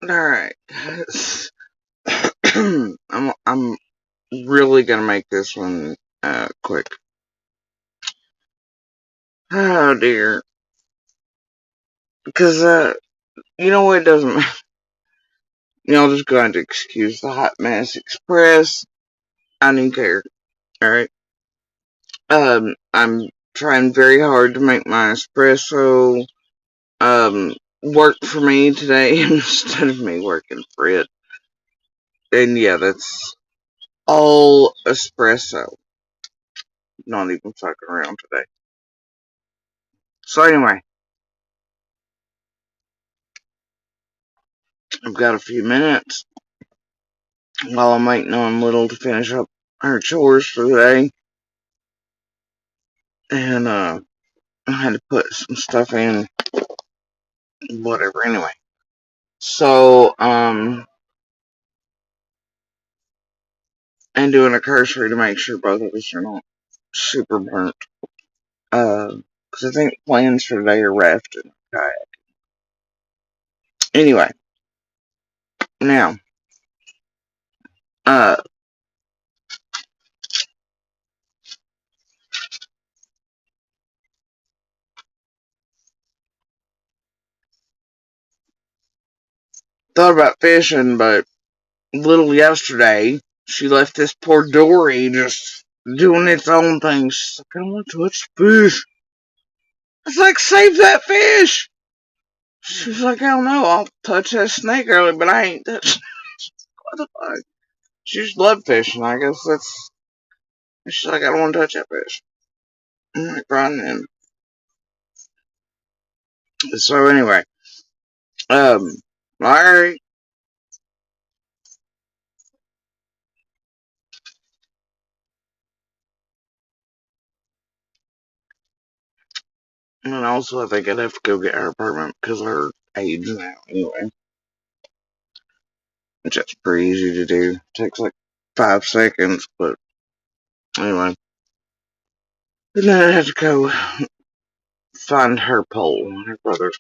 Alright, guys. I'm really gonna make this one quick. Oh dear. Because you know what, it doesn't matter. Y'all just going to excuse the hot mess express. I don't care. Alright. I'm trying very hard to make my espresso work for me today instead of me working for it. And yeah, that's all espresso. Not even fucking around today. So anyway, I've got a few minutes while I'm waiting on Little to finish up her chores for the day. And I had to put some stuff in, whatever, anyway. So, and doing a cursory to make sure both of us are not super burnt. Because I think plans for today are rafting. Kayak. Anyway, now, uh, thought about fishing, but little yesterday, she left this poor dory just doing its own thing. She's like, I don't want to touch fish. It's like, save that fish! She's like, I don't know, I'll touch that snake early, but I ain't touching it. What the fuck? She just loved fishing, I guess that's... She's like, I don't want to touch that fish. I'm like, fine then. So anyway, alright. And also, I think I'd have to go get her apartment because of her age now, anyway. Which that's pretty easy to do. Takes like 5 seconds, but anyway. And then I'd have to go find her pole. Her brother's.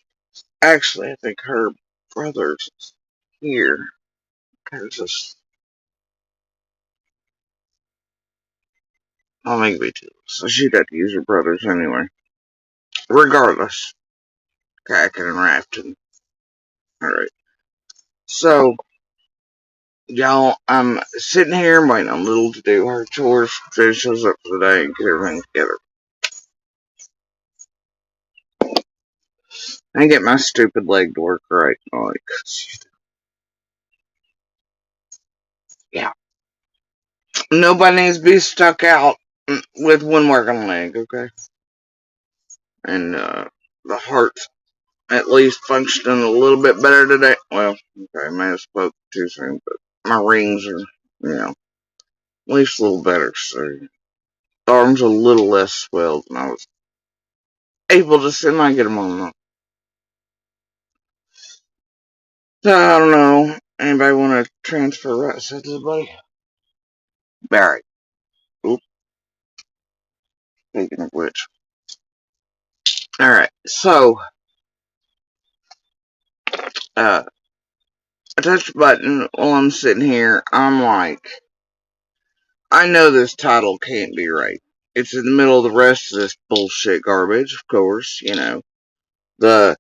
Actually, I think her brother's here. Cause I'll make me too. So she'd have to use her brother's anyway. Regardless. Kayaking and rafting. Alright. So, y'all, I'm sitting here waiting on Little to do her chores, finish those up for the day, and get everything together. And get my stupid leg to work right. Like, yeah. Nobody needs to be stuck out with one working leg, okay? And, the heart's at least functioning a little bit better today. Well, okay, I may have spoke too soon, but my rings are, at least a little better, so the arms are a little less swelled than I was able to semi get them on. So, I don't know. Anybody want to transfer right side to the buddy? Barry. Oops, speaking of which. Alright, so, I touch the button while I'm sitting here. I'm like, I know this title can't be right. It's in the middle of the rest of this bullshit garbage, of course, the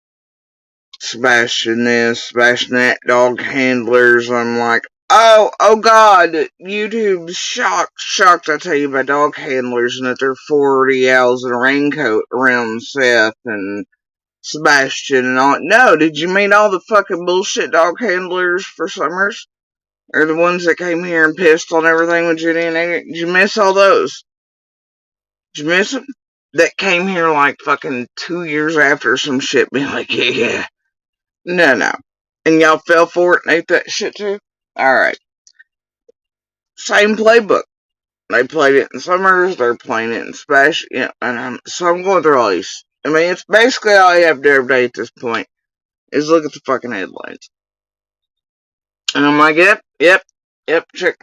Sebastian this, Sebastian that, dog handlers. I'm like, oh god, YouTube's shocked, I tell you, by dog handlers and that they're 40 owls in a raincoat around Seth and Sebastian and all. No, did you mean all the fucking bullshit dog handlers for Summers? Or the ones that came here and pissed on everything with Judy and Adrian? Did you miss all those? Did you miss them? That came here like fucking 2 years after some shit being like, yeah. No. And y'all fell for it and ate that shit too? Alright. Same playbook. They played it in Summers, they're playing it in Splash, so I'm going through all these. I mean, it's basically all you have to do every day at this point, is look at the fucking headlines. And I'm like, yep, check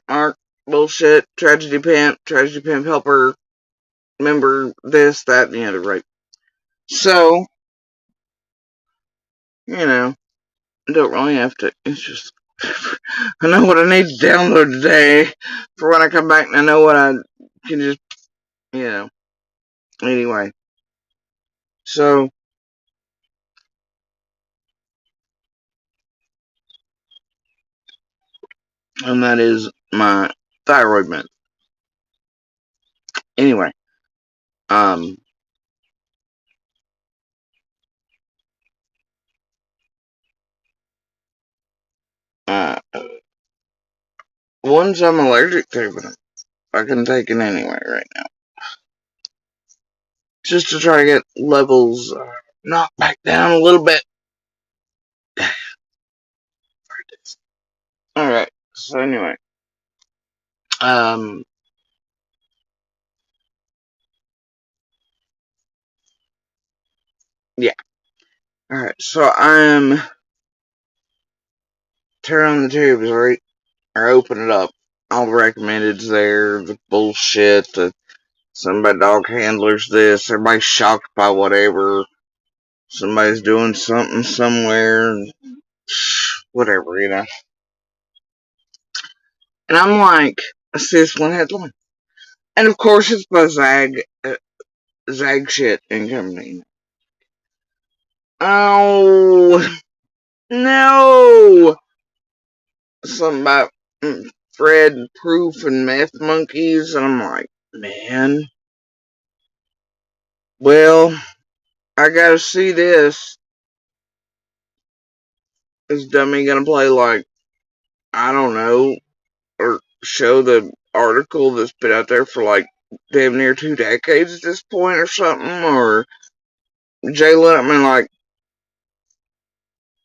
mark, bullshit, tragedy pimp helper, member, this, that, and the other, right? So, you know, I don't really have to. It's just I know what I need to download today for when I come back, and I know what I can just, you know. Anyway, so, and that is my thyroid med. Anyway, um, uh, ones I'm allergic to, but I can take it anyway right now. Just to try to get levels knocked back down a little bit. Alright, so anyway, um, yeah. Alright, so I'm turn on the tubes, right? Or open it up. All the recommendeds there, the bullshit, the somebody dog handlers this, everybody's shocked by whatever, somebody's doing something somewhere, whatever, you know. And I'm like, I see this one headline. And of course it's by Zag shit and company. Oh, no! Something about Fred Proof and Meth Monkeys, and I'm like, man, well, I gotta see this. Is Dummy gonna play like, I don't know, or show the article that's been out there for like damn near 2 decades at this point or something? Or Jay Letterman, like,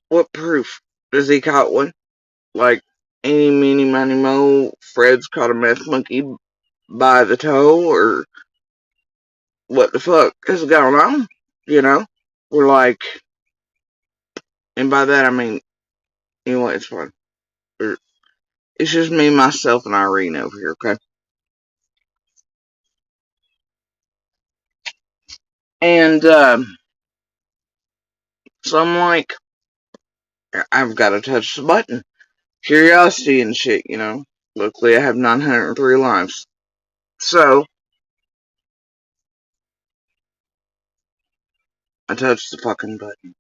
what proof? Does he caught one? Like, any, meeny, miny, mo, Fred's caught a meth monkey by the toe, or what the fuck is going on? You know? We're like, and by that I mean, you know what, it's fun. It's just me, myself, and Irene over here, okay? And, so I'm like, I've got to touch the button. Curiosity and shit, you know? Luckily, I have 903 lives. So, I touch the fucking button.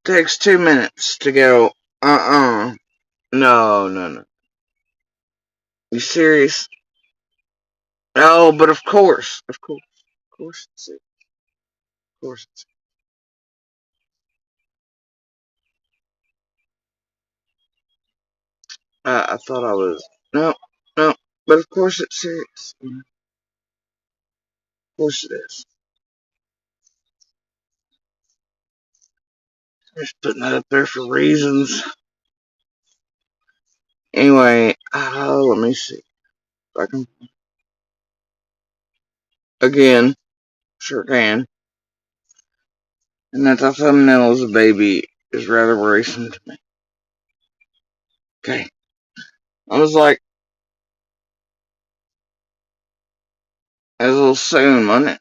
Takes 2 minutes to go, no, no, no. You serious? Oh, but of course, of course it's it. Of course it's it. I thought I was, no, no, but of course it's serious. Of course it is. I'm just putting that up there for reasons. Anyway, let me see. If I can, again, sure can. And that the thumbnail as a baby is rather worrisome to me. Okay. I was like, it was a little soon, wasn't it?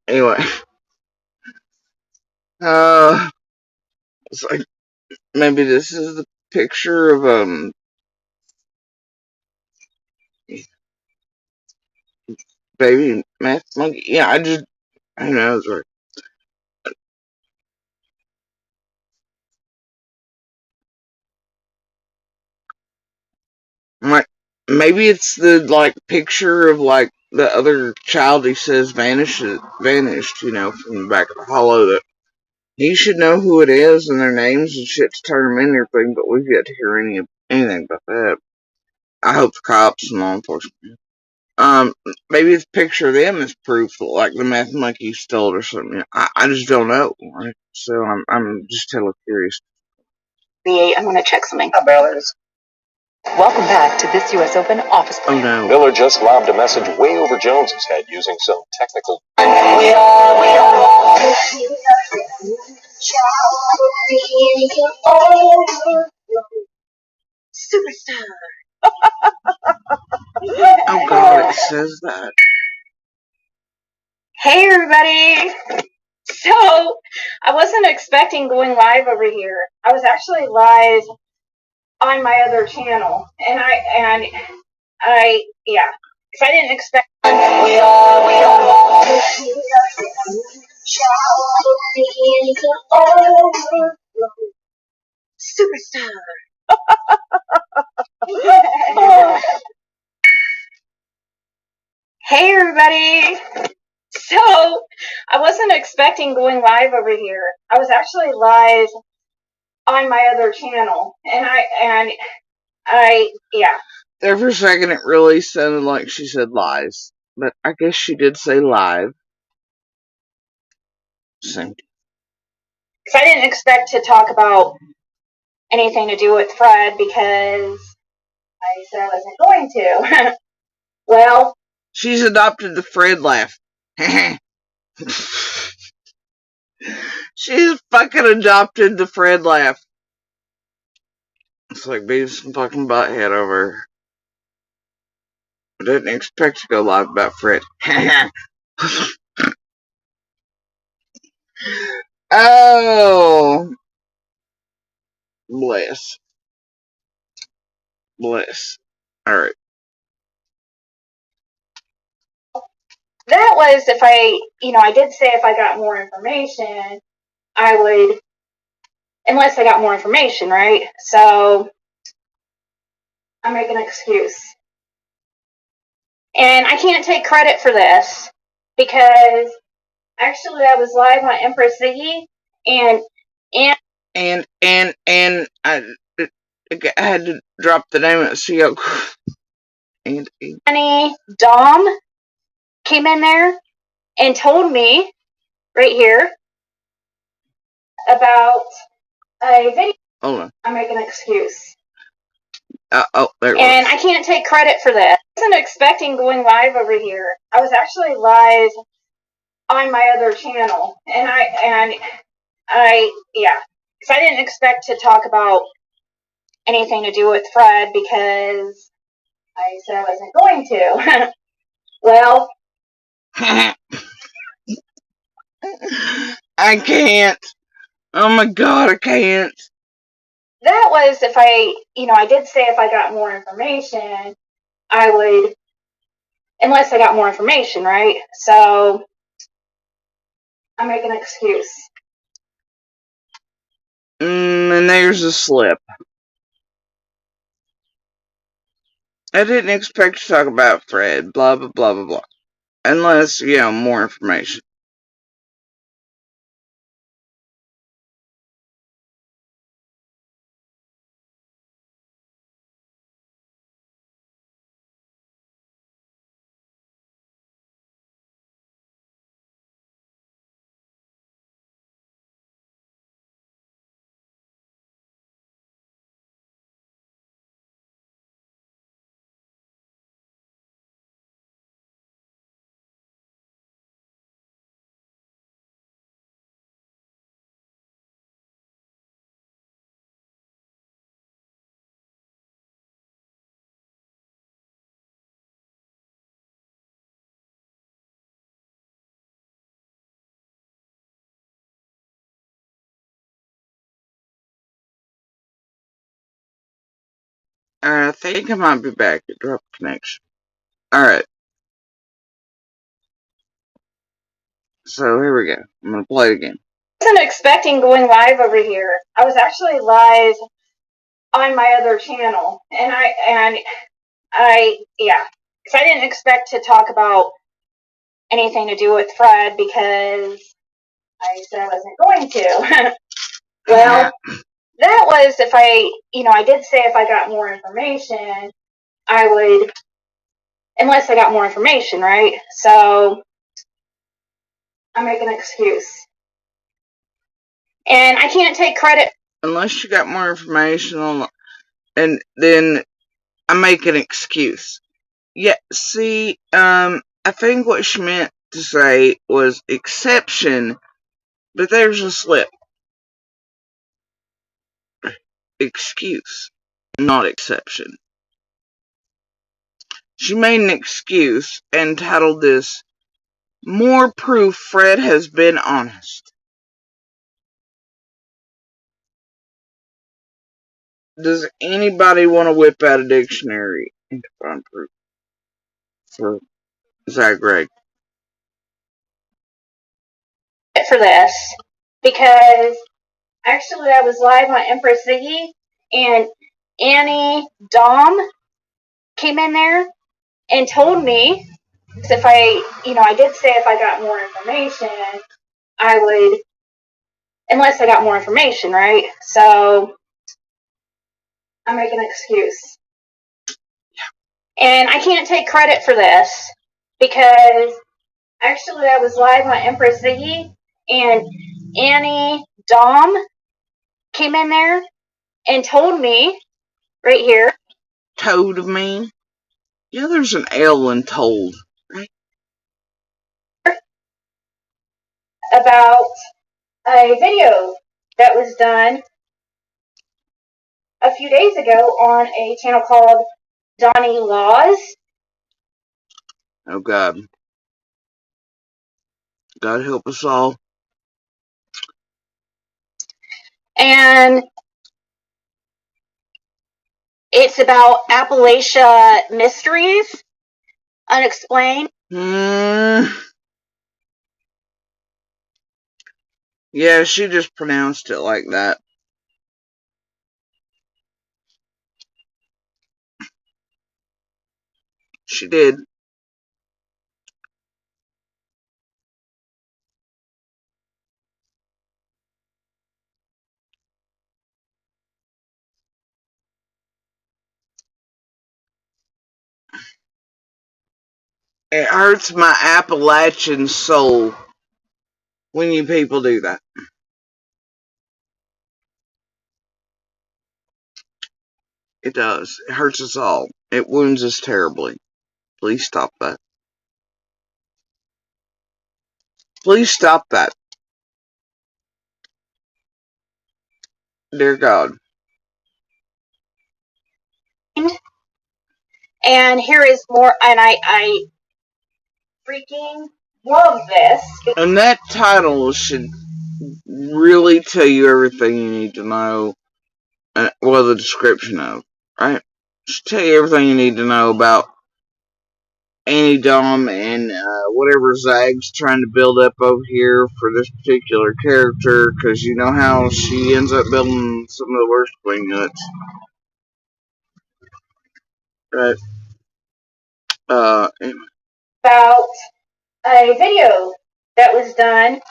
Anyway, it's like, maybe this is the picture of, baby math monkey. Yeah, I know, it's right. I'm like, maybe it's the, like, picture of, like, the other child he says vanished, you know, from the back of the hollow that he should know who it is and their names and shit to turn them in and everything, but we've yet to hear anything about that. I hope the cops and law enforcement. Maybe it's a picture of them as proof that, like, the math monkey stole it or something. I just don't know, right? So I'm just hella curious. I'm gonna check something. Welcome back to this U.S. Open office plan. Oh no. Miller just lobbed a message way over Jones's head using some technical. Superstar. Oh god, it says that. Hey everybody! So I wasn't expecting going live over here. I was actually live on my other channel, and I yeah, because I didn't expect. Superstar. Hey everybody. So I wasn't expecting going live over here. I was actually live on my other channel, and yeah. There for a second, it really sounded like she said lies, but I guess she did say live. Same. Because I didn't expect to talk about anything to do with Fred because I said I wasn't going to. Well, she's adopted the Fred laugh. She's fucking adopted the Fred laugh. It's like Beavis and fucking Butthead over. I didn't expect to go live about Fred. Oh, bless. Bless. Alright. that was if I did say if I got more information, I would, unless I got more information, right? So I'm making an excuse. And I can't take credit for this because actually I was live on Empress Ziggy and I had to drop the name of the CEO. And Annie Dom came in there and told me right here about a video. Hold on. I'm making an excuse. There it was. And I can't take credit for this. I wasn't expecting going live over here. I was actually live on my other channel, and yeah, because I didn't expect to talk about anything to do with Fred because I said I wasn't going to. Well, I can't. Oh my god, I can't. That was if I did say if I got more information, I would, unless I got more information, right? So I'm making an excuse. And there's a slip. I didn't expect to talk about Fred, blah, blah, blah, blah, blah. Unless, more information. I think I might be back. It dropped connection. Alright. So here we go. I'm gonna play it again. I wasn't expecting going live over here. I was actually live on my other channel, and yeah, because I didn't expect to talk about anything to do with Fred because I said I wasn't going to. Well, that was if I did say if I got more information, I would, unless I got more information, right? So I'm making an excuse. And I can't take credit. Unless you got more information on, and then I make an excuse. Yeah, see, I think what she meant to say was exception, but there's a slip. Excuse, not exception. She made an excuse and titled this More proof Fred has been honest. Does anybody want to whip out a dictionary and find proof for Zach Greg? For this, because actually I was live on Empress Ziggy, and Annie Dom came in there and told me if I did say if I got more information, I would, unless I got more information, right? So I'm making an excuse. And I can't take credit for this because actually I was live on Empress Ziggy, and Annie Dom came in there and told me right here. Told me? Yeah, there's an L in told, right? About a video that was done a few days ago on a channel called Donnie Laws. Oh, God. God help us all. And it's about Appalachia mysteries, unexplained. Yeah, she just pronounced it like that. She did. It hurts my Appalachian soul when you people do that. It does. It hurts us all. It wounds us terribly. Please stop that. Please stop that. Dear God. And here is more, and I freaking love this. And that title should really tell you everything you need to know. Well, the description of, right? It should tell you everything you need to know about Annie Dom and whatever Zag's trying to build up over here for this particular character, because you know how she ends up building some of the worst wing nuts. Right. Anyway. About a video that was done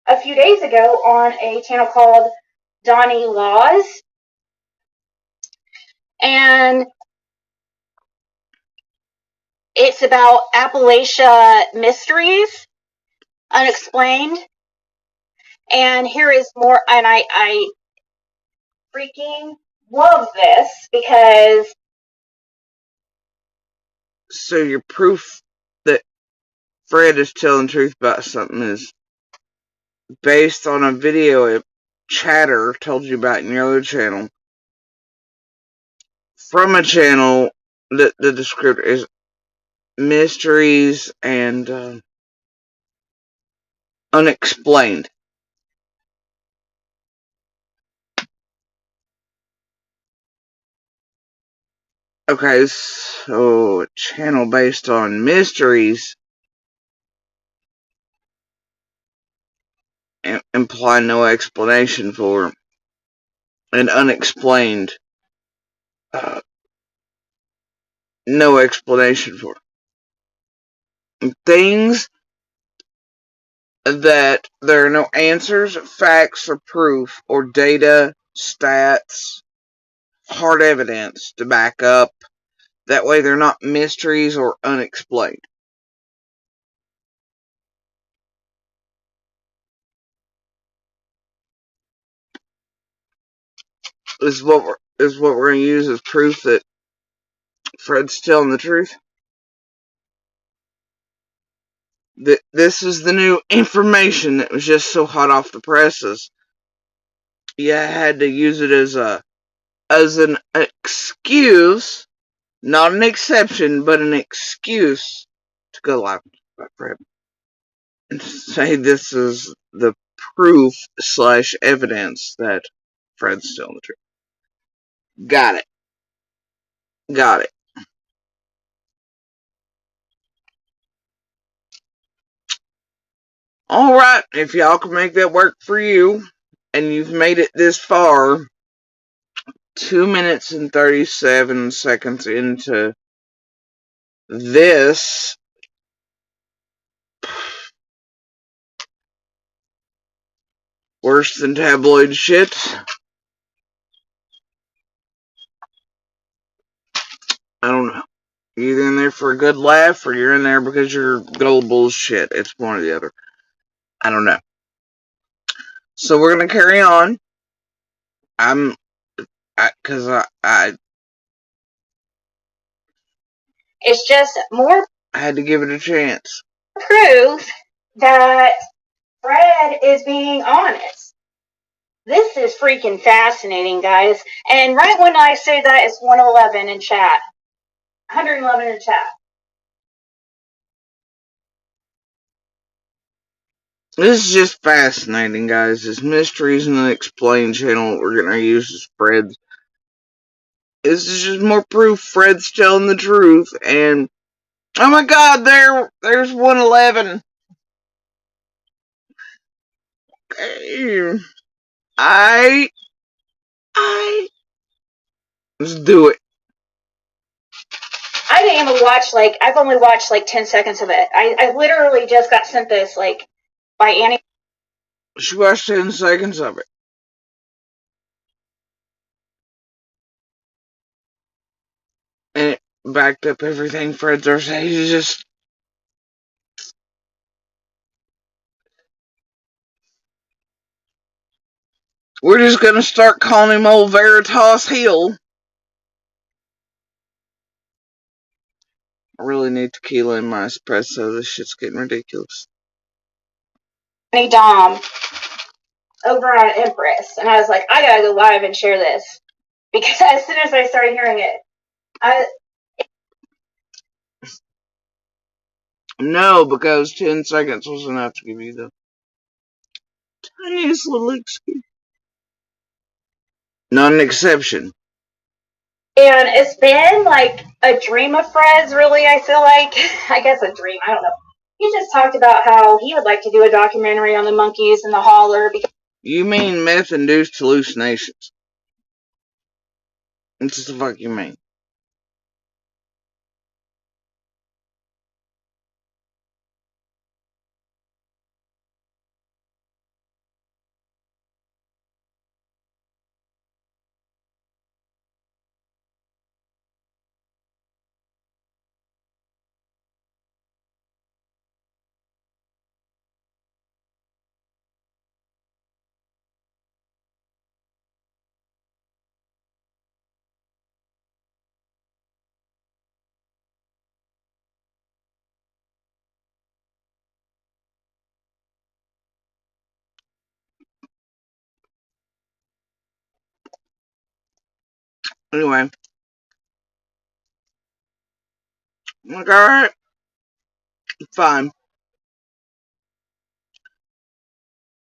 a few days ago on a channel called Donnie Laws. And it's about Appalachia mysteries, unexplained. And here is more, and I freaking love this because. So your proof that Fred is telling the truth about something is based on a video Chatter told you about in your other channel. From a channel that the descriptor is mysteries and unexplained. Okay, so a channel based on mysteries imply no explanation for, and unexplained, no explanation for. Things that there are no answers, facts, or proof, or data, stats, hard evidence to back up. That way they're not mysteries or unexplained. Is what we're going to use as proof that Fred's telling the truth. This is the new information that was just so hot off the presses. Yeah, I had to use it as an excuse, not an exception, but an excuse to go live about Fred and say this is the proof / evidence that Fred's telling the truth. Got it. Got it. Alright, if y'all can make that work for you, and you've made it this far, 2 minutes and 37 seconds into this, worse than tabloid shit. I don't know. You're either in there for a good laugh, or you're in there because you're gullible as shit. It's one or the other. I don't know. So we're gonna carry on. It's just more I had to give it a chance. proof that Fred is being honest. This is freaking fascinating, guys. And right when I say that, it's 111 in chat. 111 in chat. This is just fascinating, guys. This Mysteries and Unexplained channel we're gonna use as Fred's. This is just more proof Fred's telling the truth. And oh my God, there's 111. Let's do it. I didn't even watch, I've only watched 10 seconds of it. I literally just got sent this, by Annie. She watched 10 seconds of it. And it backed up everything Fred's ever said. He's just. We're just gonna start calling him Old Veritas Hill. I really need tequila in my espresso. This shit's getting ridiculous. Annie Dom over on Empress. And I was like, I gotta go live and share this. Because as soon as I started hearing it, No, because 10 seconds was enough to give you the tiniest little excuse. Not an exception. And it's been a dream of Fred's, really, I feel like. I guess a dream, I don't know. He just talked about how he would like to do a documentary on the monkeys in the holler. You mean meth-induced hallucinations. That's what the fuck you mean. Anyway. I'm like, alright. Fine.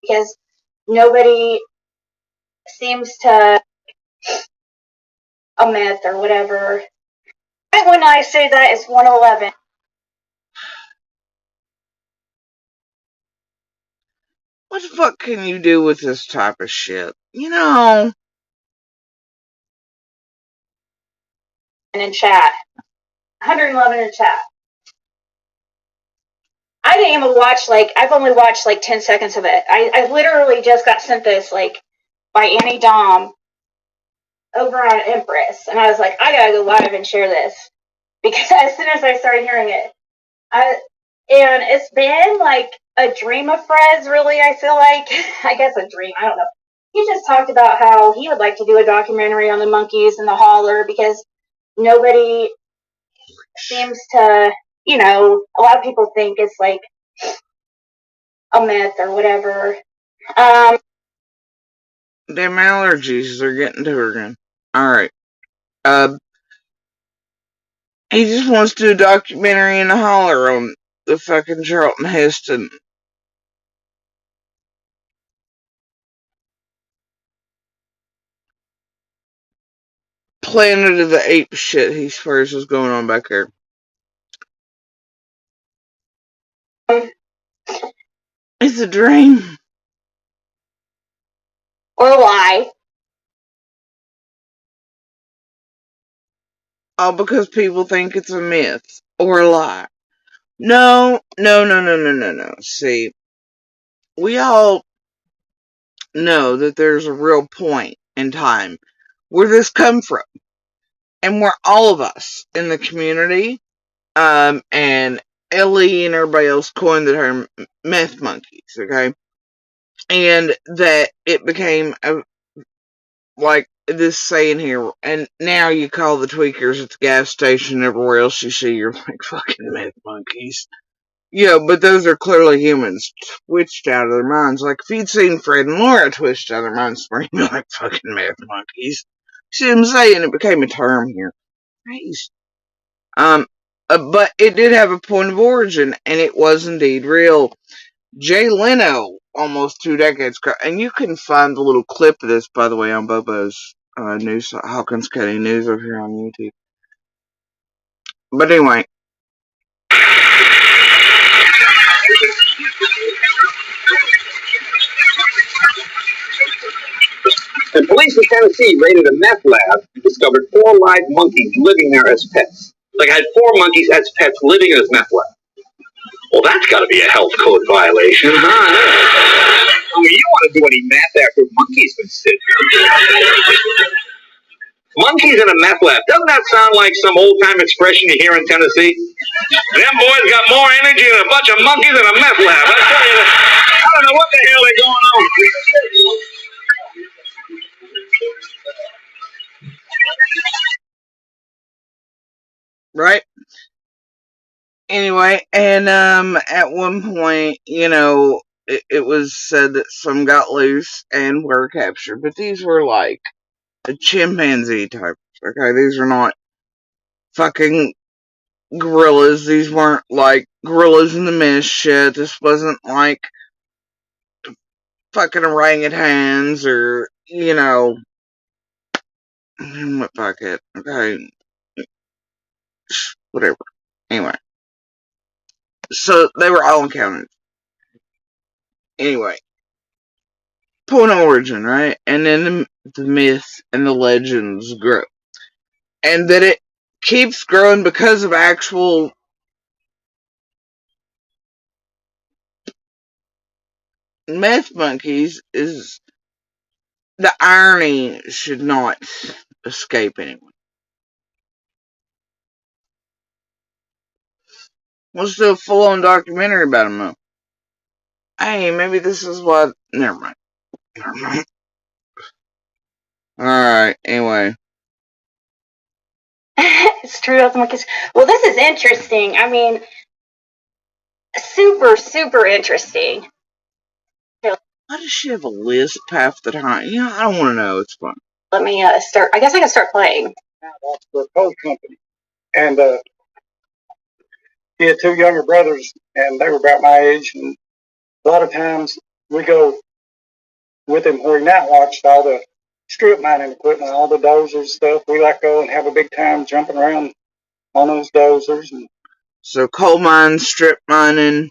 Because nobody seems to a myth or whatever. Right when I say that, it's 111. What the fuck can you do with this type of shit? You know. And in chat. 111 in chat. I didn't even watch, I've only watched 10 seconds of it. I literally just got sent this, by Annie Dom over on Empress. And I was like, I gotta go live and share this. Because as soon as I started hearing it, and it's been a dream of Fred's, really, I feel like. I guess a dream, I don't know. He just talked about how he would like to do a documentary on the monkeys in the holler because nobody seems to, a lot of people think it's a myth or whatever. Damn allergies are getting to her again. Alright. He just wants to do a documentary in the holler on the fucking Charlton Heston Planet of the Apes shit he swears is going on back there. It's a dream. Or a lie. All because people think it's a myth or a lie. No, no, no, no, no, no, no. See, we all know that there's a real point in time where this come from. And where all of us in the community, and Ellie and everybody else coined the term meth monkeys, okay? And that it became like this saying here, and now you call the tweakers at the gas station, everywhere else you see, you're like fucking meth monkeys. Yeah, but those are clearly humans twitched out of their minds. Like if you'd seen Fred and Laura twitched out of their minds screaming like fucking meth monkeys. See what I'm saying? It became a term here. Crazy. But it did have a point of origin, and it was indeed real. Jay Leno, almost 2 decades ago, and you can find the little clip of this, by the way, on Bobo's news, Hawkins County News over here on YouTube. But anyway. The police in Tennessee raided a meth lab and discovered 4 live monkeys living there as pets. Like, I had 4 monkeys as pets living in this meth lab. Well, that's got to be a health code violation, huh? I mean, you don't want to do any meth after monkeys been sitting. Monkeys in a meth lab. Doesn't that sound like some old-time expression you hear in Tennessee? Them boys got more energy than a bunch of monkeys in a meth lab. I tell you, I don't know what the hell they're going on. Right? Anyway, and at one point, it was said that some got loose and were captured, but these were like a chimpanzee types. Okay, these were not fucking gorillas. These weren't like gorillas in the mist shit. This wasn't like fucking orangutans or, what bucket? Okay, whatever. Anyway, so they were all encountered. Anyway, point of origin, right? And then the myth and the legends grow. And that it keeps growing because of actual meth monkeys is the irony should not escape anyone. Let's do a full-on documentary about them, though. Hey, maybe this is what. Never mind. Never mind. Alright, anyway. It's true about the monkeys. Well, this is interesting. I mean, super, super interesting. Why does she have a lisp half the time? I don't want to know. It's fun. Let me start. I guess I can start playing. That's for a coal company. And he had 2 younger brothers, and they were about my age. And a lot of times we go with him where he night watched all the strip mining equipment, all the dozers stuff. We like go and have a big time jumping around on those dozers. And so coal mines, strip mining.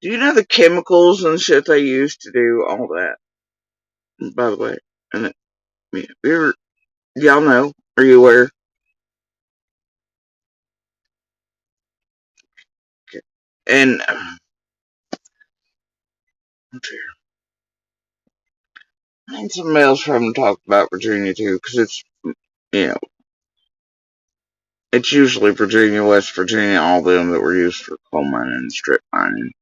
Do you know the chemicals and shit they use to do all that? By the way, and y'all know? Are you aware? Okay. And I need somebody else from to talk about Virginia too, because it's usually Virginia, West Virginia, all them that were used for coal mining and strip mining.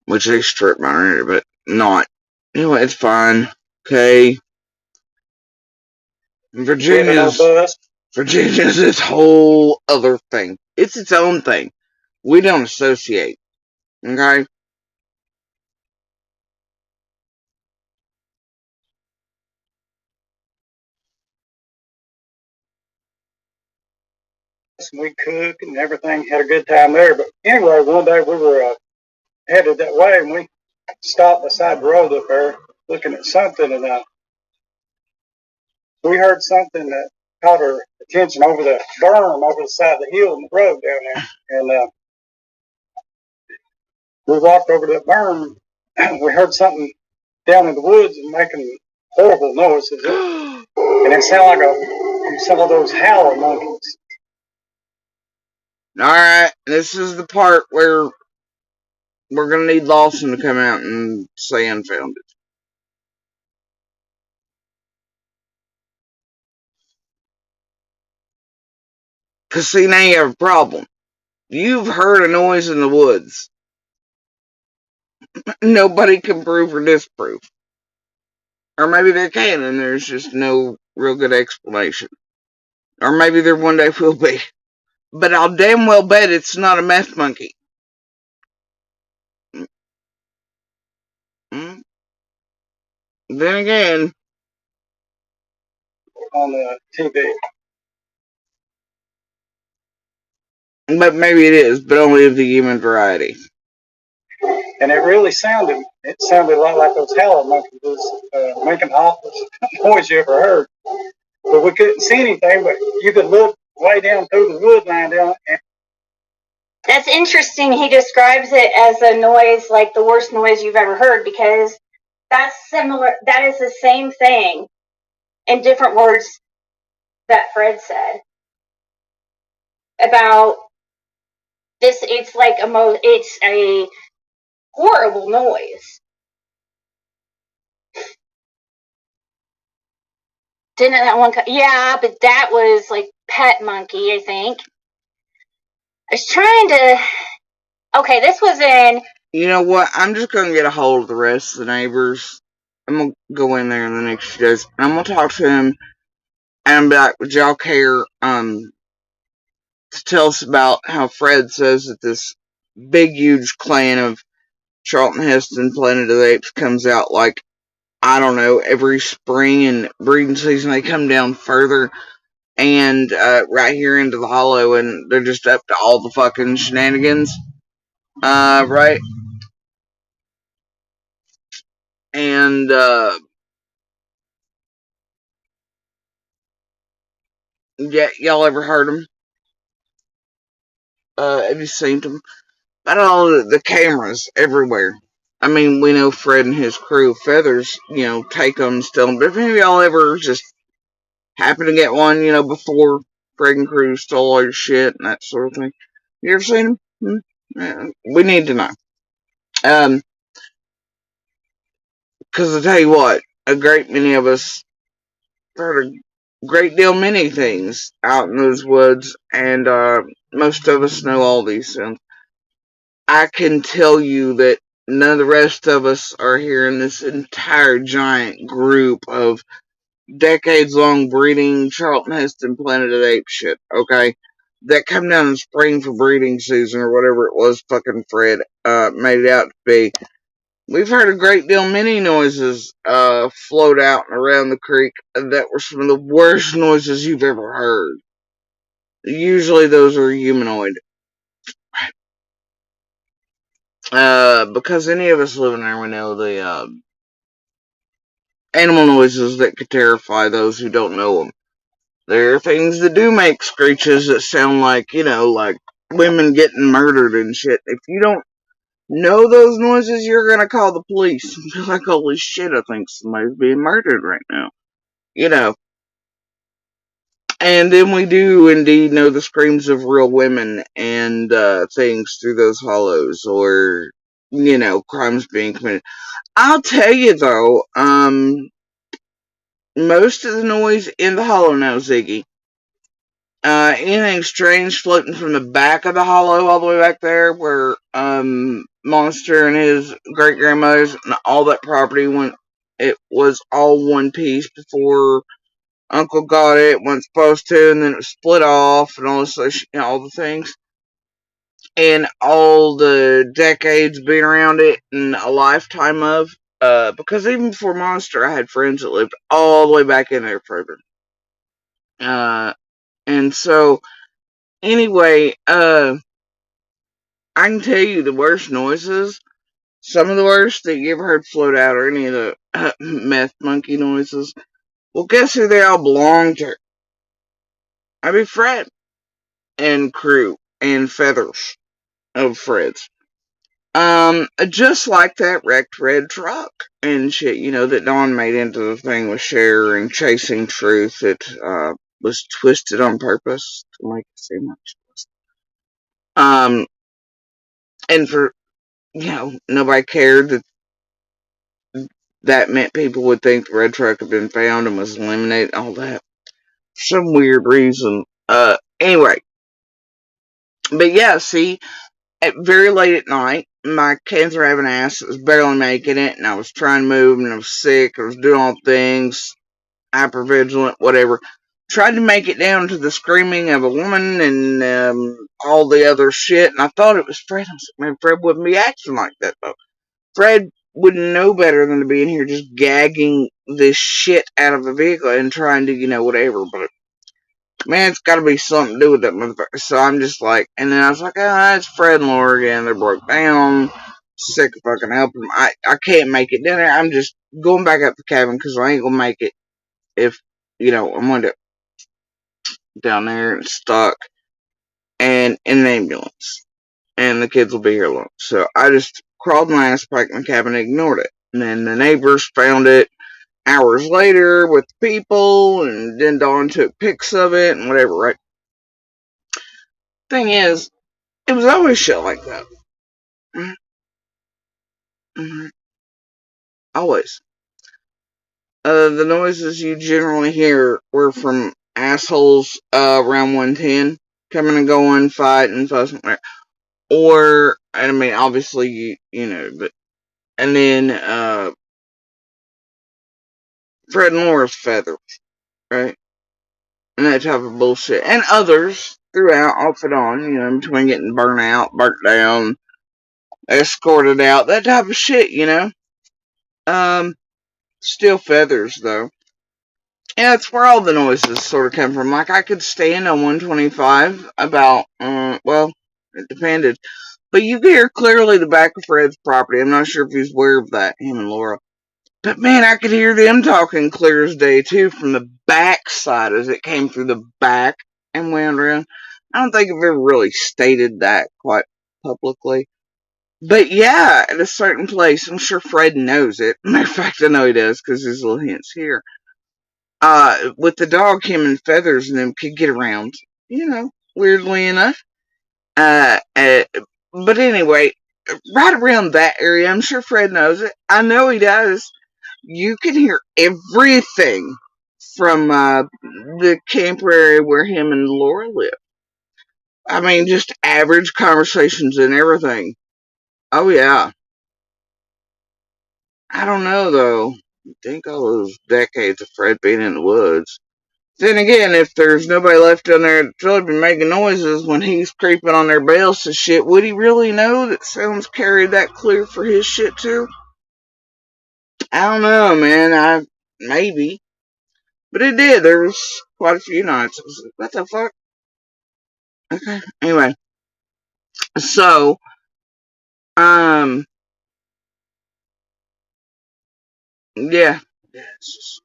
Which they strip mining, but not. Anyway, it's fine. Okay. Virginia's this whole other thing. It's its own thing. We don't associate. Okay? we cooked and everything, had a good time there. But anyway, one day we were headed that way, and we stopped beside the road up there looking at something, and we heard something that caught our attention over the berm over the side of the hill in the road down there. And we walked over to that berm, and we heard something down in the woods and making horrible noises. And it sounded like some of those howler monkeys. Alright, this is the part where we're gonna need Lawson to come out and say unfounded. Cause see, now you have a problem. You've heard a noise in the woods. Nobody can prove or disprove. Or maybe they can, and there's just no real good explanation. Or maybe there one day will be. But I'll damn well bet it's not a meth monkey. Then again, On the TV. but maybe it is, but only of the human variety. And it really sounded a lot like those howler monkeys was making the awfulest noise you ever heard. But we couldn't see anything, but you could look way down through the wood line down. That's interesting. He describes it as a noise like the worst noise you've ever heard, because that's similar. That is the same thing in different words that Fred said about this. It's like it's a horrible noise. Didn't that one? Yeah, but that was like Pet Monkey, I think. I was trying to. Okay, this was in. You know what? I'm just gonna get a hold of the rest of the neighbors. I'm gonna go in there in the next few days. I'm gonna talk to him and be like, would y'all care to tell us about how Fred says that this big huge clan of Charlton Heston Planet of the Apes comes out like, I don't know, every spring and breeding season they come down further and right here into the hollow, and they're just up to all the fucking shenanigans. Right? And yeah, y'all ever heard them? Have you seen them? I don't know, the cameras everywhere. I mean, we know Fred and his crew, Feathers, take them, steal them. But if any of y'all ever just happen to get one, before Fred and crew stole all your shit and that sort of thing, you ever seen them? Yeah, we need to know. Because I tell you what, a great many of us heard a great deal many things out in those woods, and most of us know all these things. I can tell you that none of the rest of us are hearing this entire giant group of decades-long breeding Charlton Heston Planet of the Apes shit, okay? That come down in spring for breeding season or whatever it was fucking Fred made it out to be. We've heard a great deal many noises float out and around the creek that were some of the worst noises you've ever heard. Usually those are humanoid. Because any of us living there, we know the animal noises that could terrify those who don't know them. There are things that do make screeches that sound like, like women getting murdered and shit. If you don't know those noises, you're gonna call the police and be like, holy shit, I think somebody's being murdered right now. And then we do indeed know the screams of real women and things through those hollows, or, crimes being committed. I'll tell you though, most of the noise in the hollow now, Ziggy, anything strange floating from the back of the hollow all the way back there where Monster and his great grandmothers and all that property, when it was all one piece before Uncle got it, wasn't supposed to, and then it was split off and all this, all the things, and all the decades being around it and a lifetime of, because even before Monster, I had friends that lived all the way back in there further. And so Anyway, I can tell you the worst noises. Some of the worst that you ever heard float out or any of the meth monkey noises. Well, guess who they all belong to? I mean, Fred and crew and feathers of Fred's. Just like that wrecked red truck and shit, that Dawn made into the thing with Cher and Chasing Truth. It, was twisted on purpose to make it seem like she was. And for, nobody cared that meant people would think the red truck had been found and was eliminated, all that. For some weird reason. Anyway. But yeah, see, at very late at night, my cancer having ass was barely making it, and I was trying to move, and I was sick, I was doing all things, hypervigilant, whatever. Tried to make it down to the screaming of a woman and all the other shit, and I thought it was Fred. I was like, man, Fred wouldn't be acting like that, though. Fred wouldn't know better than to be in here just gagging this shit out of a vehicle and trying to, whatever, but man, it's gotta be something to do with that motherfucker. So I'm just like, and then I was like, it's Fred and Laura again. They're broke down. Sick of fucking helping them. I can't make it down there. I'm just going back up the cabin because I ain't gonna make it if, I'm gonna down there and stuck and in an ambulance. And the kids will be here alone. So I just crawled my ass back in the cabin and ignored it. And then the neighbors found it hours later with the people, and then Dawn took pics of it and whatever, right? Thing is, it was always shit like that. Mm-hmm. Always. The noises you generally hear were from assholes around 110 coming and going, fighting, fussing, or I mean, obviously but and then Fred and Laura's feathers, right, and that type of bullshit, and others throughout, off and on, between getting burnt out, burnt down, escorted out, that type of shit, Still feathers though. Yeah, that's where all the noises sort of come from. Like, I could stand on 125 about, well, it depended. But you could hear clearly the back of Fred's property. I'm not sure if he's aware of that, him and Laura. But man, I could hear them talking clear as day, too, from the back side as it came through the back and went around. I don't think I've ever really stated that quite publicly. But yeah, at a certain place, I'm sure Fred knows it. Matter of fact, I know he does, because there's little hints here. With the dog, him and Feathers and them could get around, weirdly enough. But anyway, right around that area, I'm sure Fred knows it. I know he does. You can hear everything from the camper area where him and Laura live. I mean, just average conversations and everything. Oh, yeah. I don't know, though. I think all those decades of Fred being in the woods. Then again, if there's nobody left down there to really be making noises when he's creeping on their bales and shit, would he really know that sounds carried that clear for his shit too? I don't know, man. Maybe. But it did. There was quite a few nights. I was like, what the fuck? Okay. Anyway. So, yeah. It's just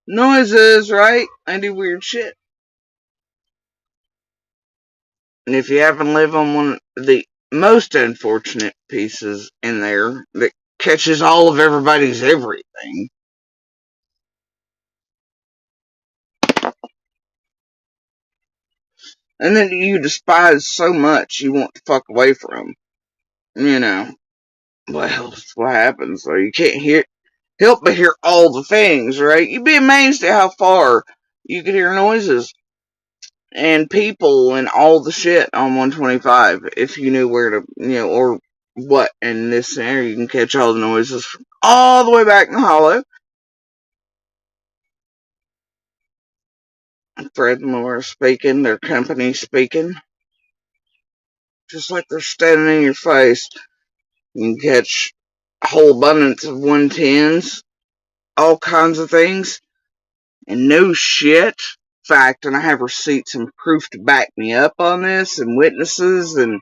noises, right? I do weird shit. And if you happen to live on one of the most unfortunate pieces in there that catches all of everybody's everything, and then you despise so much you want to fuck away from, well, that's what happens. So you can't help but hear all the things, right? You'd be amazed at how far you could hear noises and people and all the shit on 125 if you knew where to, or what. In this scenario, you can catch all the noises from all the way back in the hollow. Fred and Laura speaking, their company speaking, just like they're standing in your face. You can catch a whole abundance of 110s, all kinds of things, and no shit. fact, and I have receipts and proof to back me up on this, and witnesses, and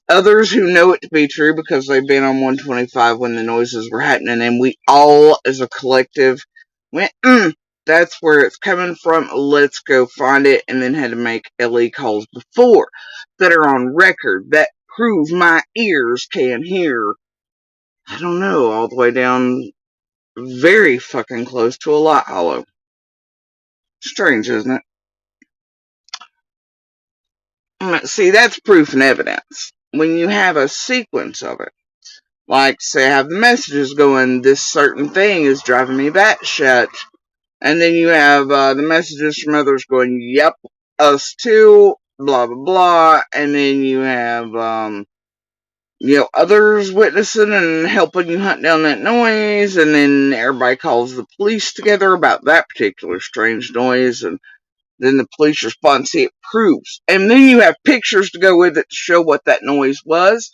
others who know it to be true because they've been on 125 when the noises were happening, and we all, as a collective, went, that's where it's coming from, let's go find it, and then had to make LE calls before that are on record that prove my ears can hear, I don't know, all the way down very fucking close to a lot hollow. Strange, isn't it? See, that's proof and evidence. When you have a sequence of it, like, say, I have the messages going, this certain thing is driving me batshit. And then you have the messages from others going, yep, us too, blah, blah, blah. And then you have, others witnessing and helping you hunt down that noise. And then everybody calls the police together about that particular strange noise. And then the police respond, see, it proves. And then you have pictures to go with it to show what that noise was.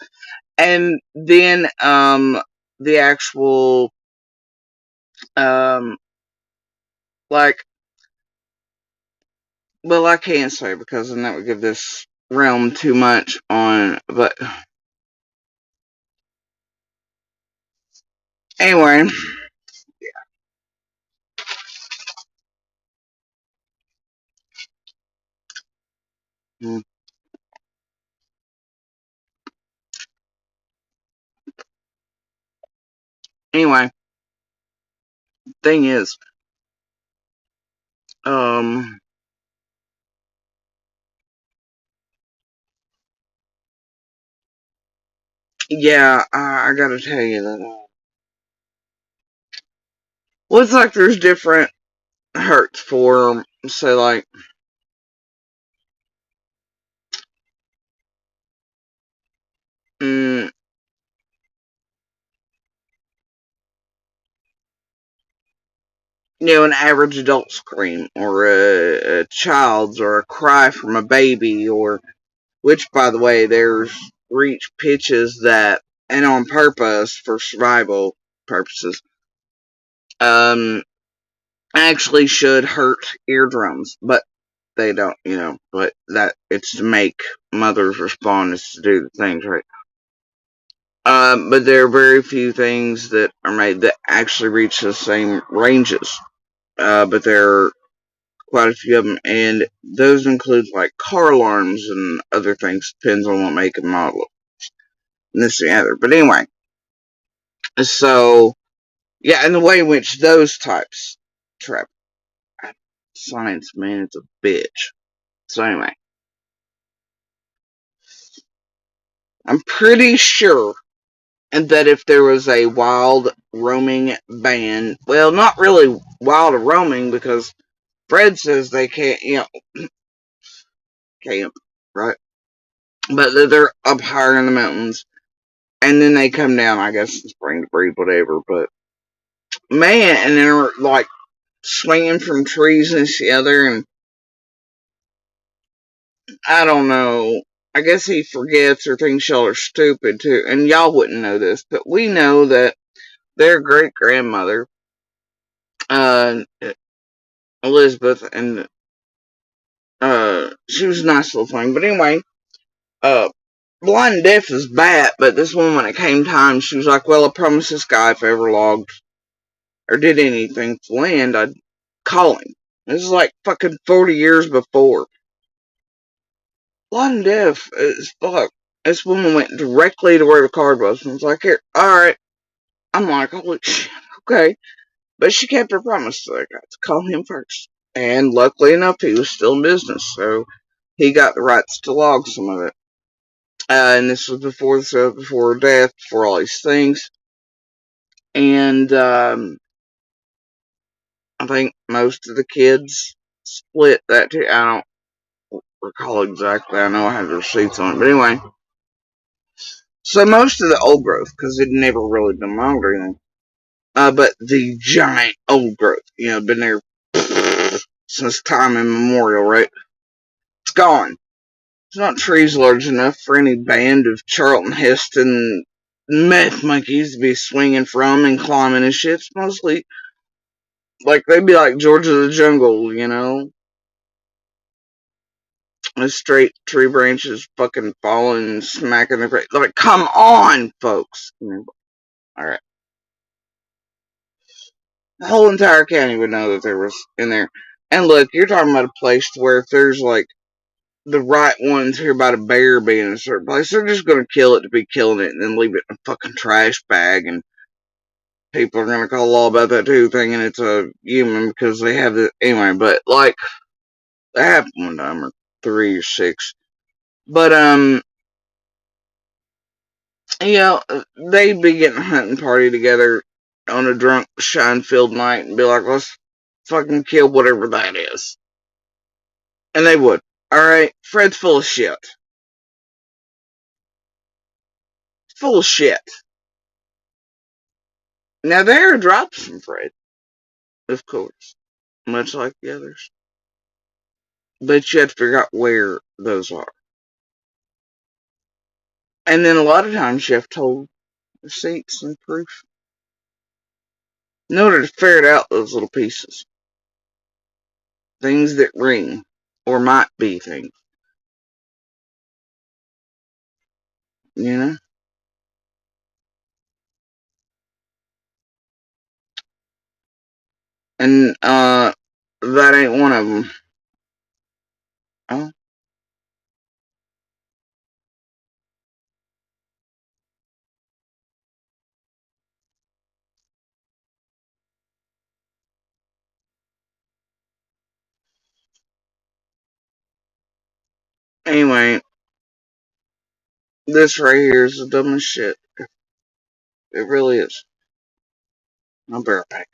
And then, the actual, like, well, I can't say because then that would give this realm too much on, but anyway, anyway, thing is, yeah, I gotta tell you that, well, it's like there's different hurts for, say, like, mm, an average adult scream, or a child's, or a cry from a baby, or, which, by the way, there's reach pitches that, and on purpose, for survival purposes, actually should hurt eardrums, but they don't, but that, it's to make mothers respond, is to do the things right. But there are very few things that are made that actually reach the same ranges. But there are quite a few of them, and those include like car alarms and other things. Depends on what make and model. And this and the other. But anyway, so yeah, and the way in which those types trap science, man, it's a bitch. So anyway, I'm pretty sure that if there was a wild roaming band, well, not really wild roaming because Fred says they can't, camp, right? But they're up higher in the mountains, and then they come down, I guess, in spring to breed, whatever. But man, and they're like swinging from trees and the other, and I don't know. I guess he forgets or thinks y'all are stupid too, and y'all wouldn't know this, but we know that their great grandmother, uh, Elizabeth, and she was a nice little thing. But anyway, blind and deaf is bad, but this woman, when it came time, she was like, well, I promised this guy if I ever logged or did anything for land, I'd call him. This is like fucking 40 years before. Blind and deaf as fuck. This woman went directly to where the card was and was like, here, alright. I'm like, holy shit, okay. But she kept her promise, so I got to call him first. And luckily enough, he was still in business, so he got the rights to log some of it. And this was before death, before all these things. And I think most of the kids split that too. I don't recall exactly. I know I have the receipts on it. But anyway. So most of the old growth, because it never really been logged or anything. But the giant old growth, been there since time immemorial, right? It's gone. It's not trees large enough for any band of Charlton Heston meth monkeys to be swinging from and climbing and shit. It's mostly like they'd be like George of the Jungle, straight tree branches fucking falling and smacking the face. Like, come on, folks. Alright. The whole entire county would know that there was in there. And look, you're talking about a place where if there's like the right ones hear about a bear being in a certain place, they're just gonna kill it to be killing it and then leave it in a fucking trash bag, and people are gonna call law about that too, thinking it's a human because they have the anyway, but like that happened one time or 3 or 6. But you know, they'd be getting a hunting party together on a drunk shine-filled night and be like, let's fucking kill whatever that is. And they would. Alright? Fred's full of shit. Full of shit. Now, there are drops from Fred, of course, much like the others. But you have to figure out where those are. And then a lot of times you have told receipts and proof in order to ferret out those little pieces. Things that ring, or might be things, you know? And, that ain't one of them. Oh. Anyway, this right here is the dumbest shit. It really is. I'll be right back.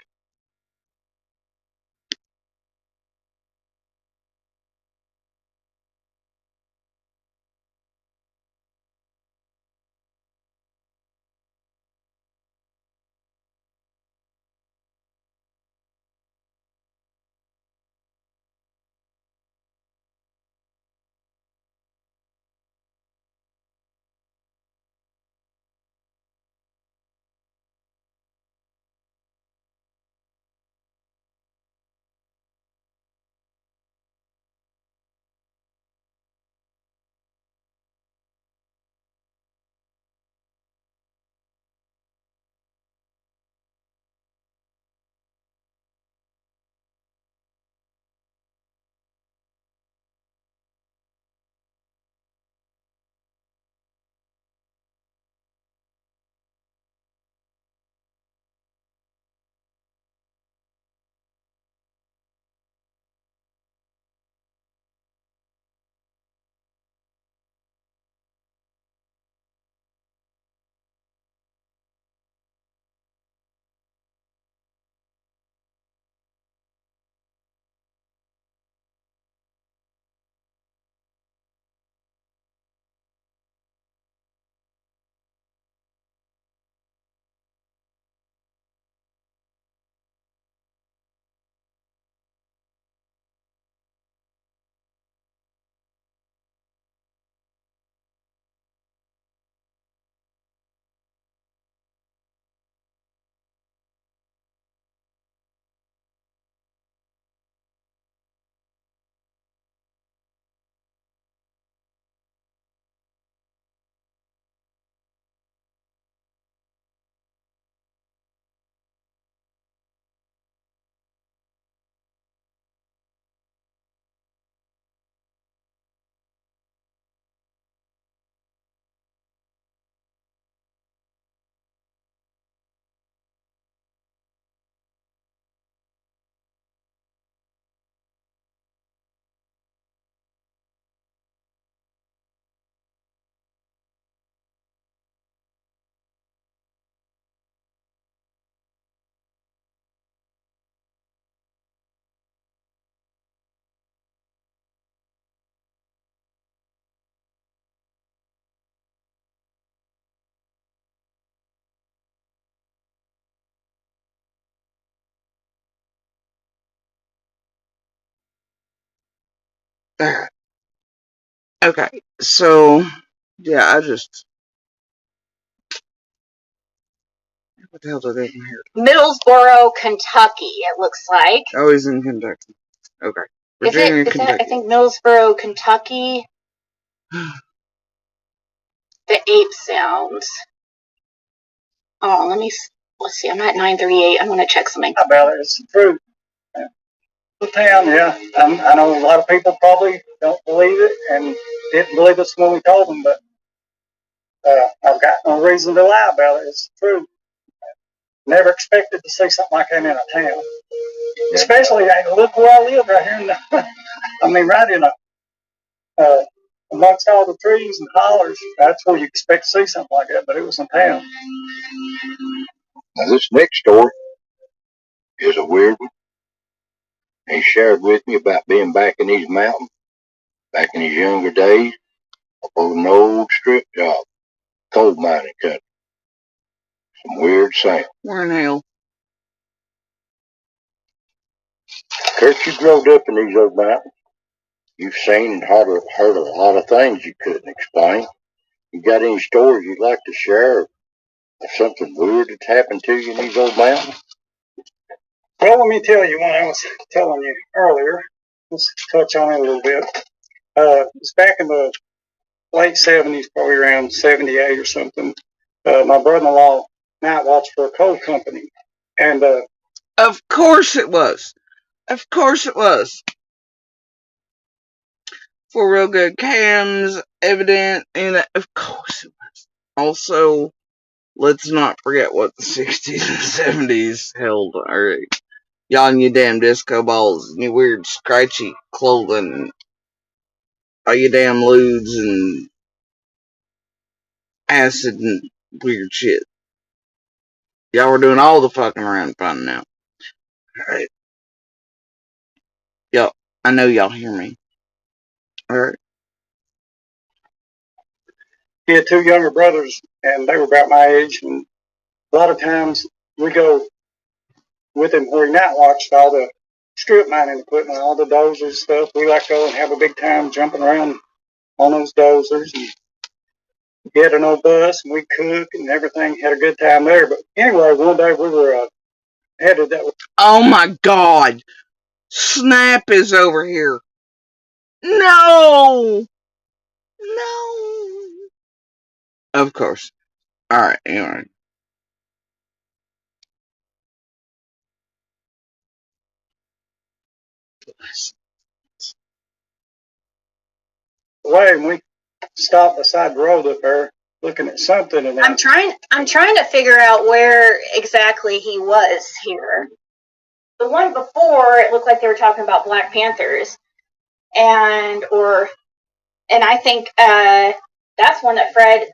Alright. Okay, so, yeah, what the hell did I even hear? Middlesboro, Kentucky, it looks like. Oh, he's in Kentucky. Okay. Virginia, Is it, Kentucky. I think, Millsboro, Kentucky? The ape sounds. Oh, let's see. I'm at 938. I'm gonna check something. About it, it's the truth. The town, yeah. I know a lot of people probably don't believe it and didn't believe us when we told them, but I've got no reason to lie about it. It's the truth. Never expected to see something like that in a town. Especially, look where I live right here. Right in amongst all the trees and hollers. That's where you expect to see something like that, but it was in town. Now, this next story is a weird one. He shared with me about being back in these mountains, back in his younger days, on an old strip job, coal mining country. Some weird sound. Where in hell? Kurt, you growed up in these old mountains. You've seen and heard a lot of things you couldn't explain. You got any stories you'd like to share of something weird that's happened to you in these old mountains? Well, let me tell you what I was telling you earlier. Let's touch on it a little bit. It's back in the late 70s, probably around 78 or something. My brother-in-law night watched for a coal company. And Of course it was. Of course it was. For real good cams, evident, and of course it was. Also, let's not forget what the 60s and 70s held. Alright. Y'all and your damn disco balls and your weird scratchy clothing and all your damn lewds and acid and weird shit. Y'all were doing all the fucking around fun now. Alright. Y'all, I know y'all hear me. Alright. he had two younger brothers, and they were about my age. And a lot of times we go with him where he night watched all the strip mining equipment, all the dozers and stuff. We like to go and have a big time jumping around on those dozers. And he had an old bus, and we cooked and everything. Had a good time there. But anyway, one day we were headed that way. Oh my god! Snap is over here. No! No! Of course. Alright, anyway. Way, and we stopped beside the road up there looking at something. And I'm trying to figure out where exactly he was here. The one before, it looked like they were talking about Black Panthers, and I think that's one that Fred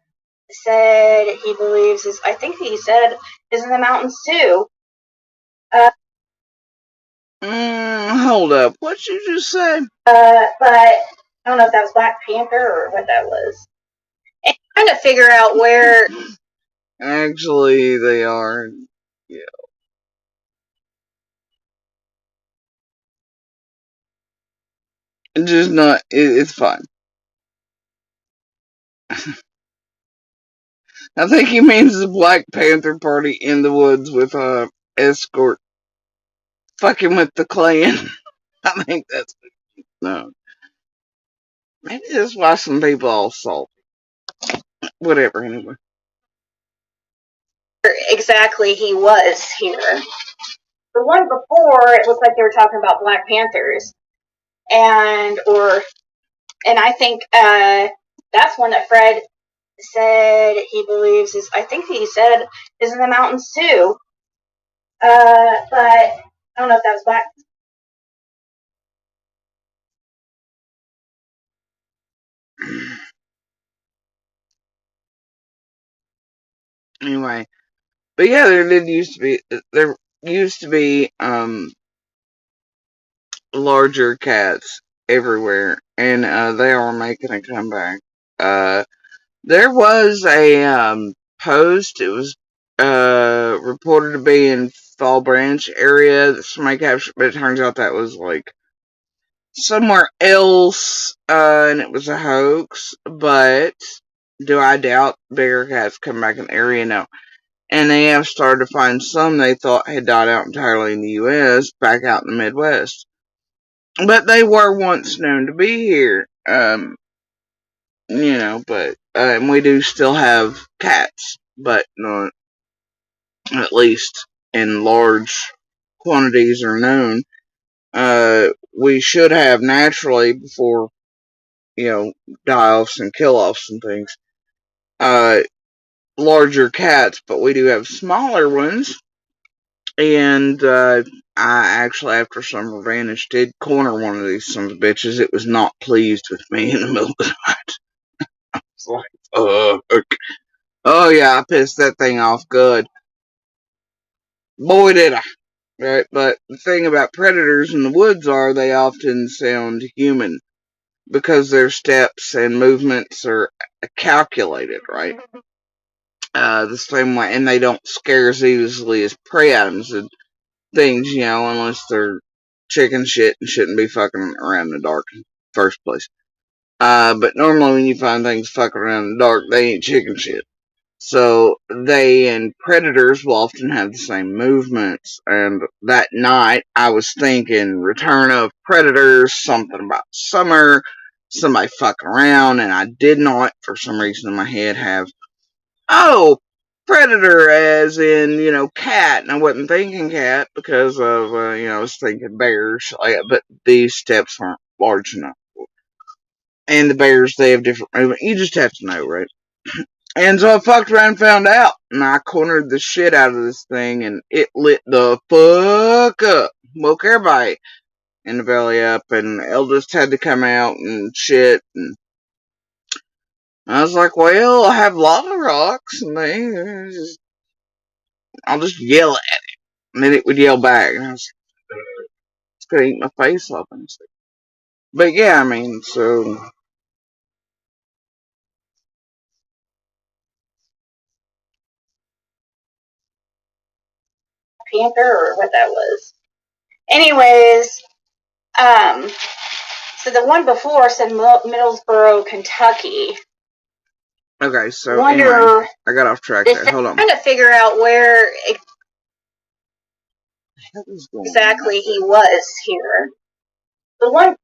said he believes is. I think he said is in the mountains too. Hold up. What'd you just say? But I don't know if that was Black Panther or what that was. And trying to figure out where. Actually, they are. Yeah. Just not. It's fine. I think he means the Black Panther Party in the woods with a escort, fucking with the Klan. I think that's no. Maybe that's why some people all salty. Whatever. Anyway. Exactly, he was here. The one before, it looked like they were talking about Black Panthers, and I think that's one that Fred said he believes is. I think he said is in the mountains too. But I don't know if that was Black. Anyway, but yeah, there used to be larger cats everywhere, and they are making a comeback. There was a post. It was reported to be in Fall Branch area that somebody captured, but it turns out that was like somewhere else, and it was a hoax. But do I doubt bigger cats come back in the area? No. And they have started to find some they thought had died out entirely in the U.S. back out in the Midwest. But they were once known to be here. But and we do still have cats, but not at least in large quantities are known. We should have naturally before die-offs and kill-offs and things. Larger cats, but we do have smaller ones. And I actually, after some revenge, did corner one of these sons of bitches. It was not pleased with me in the middle of the night. It's like, oh yeah, I pissed that thing off good. Boy, did I. Right, but the thing about predators in the woods are they often sound human because their steps and movements are calculated, right? The same way, and they don't scare as easily as prey items and things, unless they're chicken shit and shouldn't be fucking around in the dark in the first place. But normally when you find things fucking around in the dark, they ain't chicken shit. So they and predators will often have the same movements. And that night I was thinking Return of Predators, something about summer, somebody fucking around, and I did not, for some reason in my head, have, oh, predator as in, cat. And I wasn't thinking cat because of, I was thinking bears. But these steps weren't large enough. And the bears, they have different movement. You just have to know, right? And so I fucked around and found out. And I cornered the shit out of this thing and it lit the fuck up. Woke everybody in the belly up and the eldest had to come out and shit. And I was like, well, I have lava rocks and I'll just yell at it. And then it would yell back. And I was it's gonna eat my face off and stuff. But yeah, I mean, so Panther or what that was. Anyways, so the one before said Middlesboro, Kentucky. okay, so anyway, I got off track there. Hold on. Trying to figure out where exactly he was here. The one.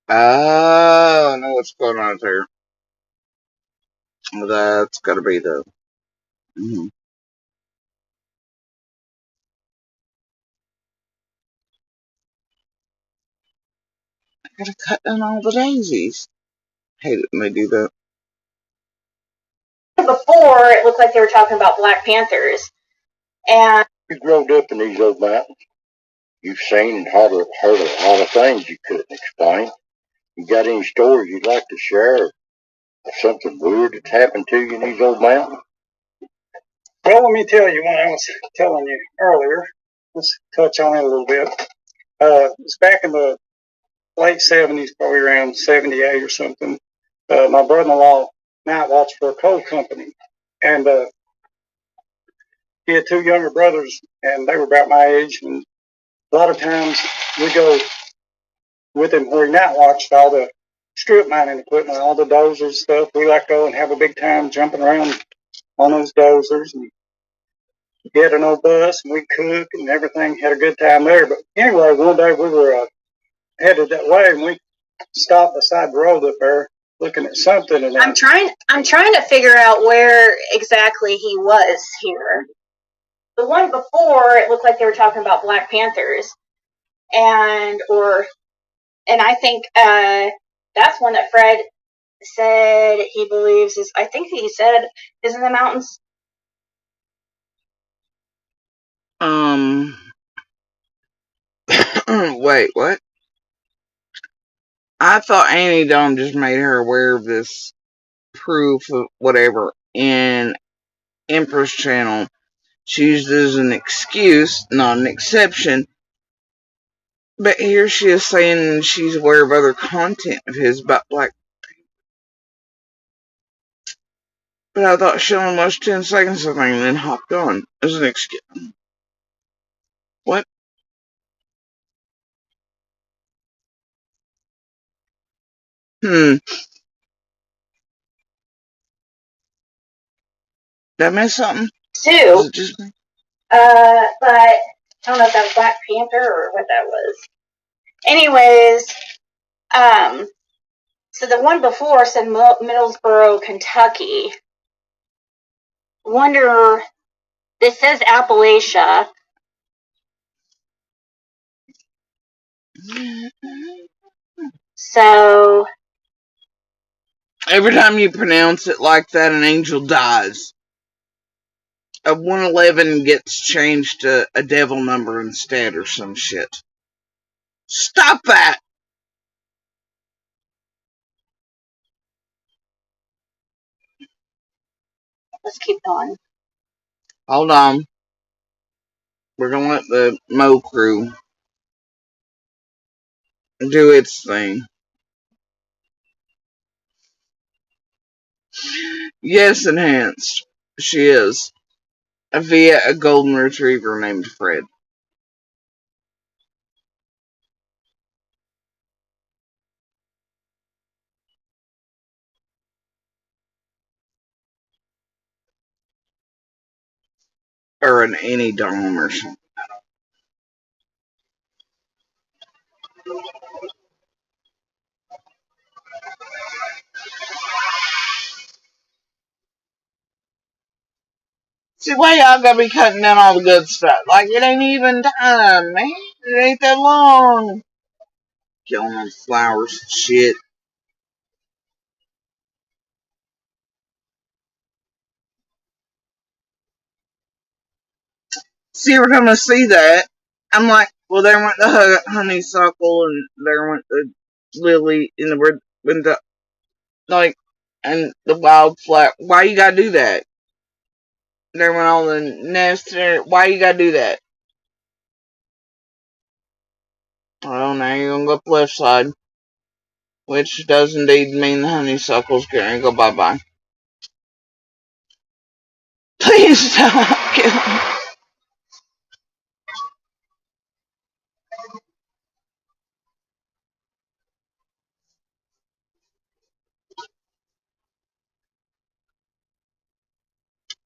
Oh, I know what's going on there. That's gotta be the. Mm-hmm. I gotta cut down all the daisies. Hate it when they do that. Before, it looked like they were talking about Black Panthers. And you growed up in these old mountains. You've seen and heard a lot of things you couldn't explain. You got any stories you'd like to share of something weird that's happened to you in these old mountains? Well, let me tell you one I was telling you earlier. Let's touch on it a little bit. It's back in the late 70s, probably around 78 or something. My brother-in-law night watched for a coal company. And he had two younger brothers, and they were about my age. And a lot of times we go with him where he night watched all the strip mining equipment, all the dozers stuff. We like go and have a big time jumping around on those dozers. And get an old bus, and we cook and everything. Had a good time there. But anyway, one day we were headed that way, and we stopped beside the road up there, looking at something. And I'm trying to figure out where exactly he was here. The one before, it looked like they were talking about Black Panthers, and I think that's one that Fred said he believes is. I think he said is in the mountains. Wait, what? I thought Annie Dome just made her aware of this proof of whatever in Empress Channel. She used it as an excuse, not an exception. But here she is saying she's aware of other content of his about Black. But I thought she only watched 10 seconds of thing and then hopped on as an excuse. What? Did I miss something? Too. Is it just me? But I don't know if that was Black Panther or what that was. Anyways, so the one before said Middlesboro, Kentucky. Wonder, this says Appalachia. So Every time you pronounce it like that, an angel dies. A 111 gets changed to a devil number instead or some shit. Stop that! let's keep going. Hold on. We're gonna let the Mo crew do its thing. Yes, enhanced. She is. Via a golden retriever named Fred. Or an any dome or something. See, why y'all gotta be cutting down all the good stuff? Like, it ain't even time, man. It ain't that long. Killing those flowers and shit. See, we're gonna see that. I'm like, well, there went the honeysuckle, and there went the lily in the like, and the wildflower. Why you gotta do that? There went all the nests there. Why you gotta do that? Oh, now you're gonna go up the left side, which does indeed mean the honeysuckle's gonna go bye bye. Please stop killing.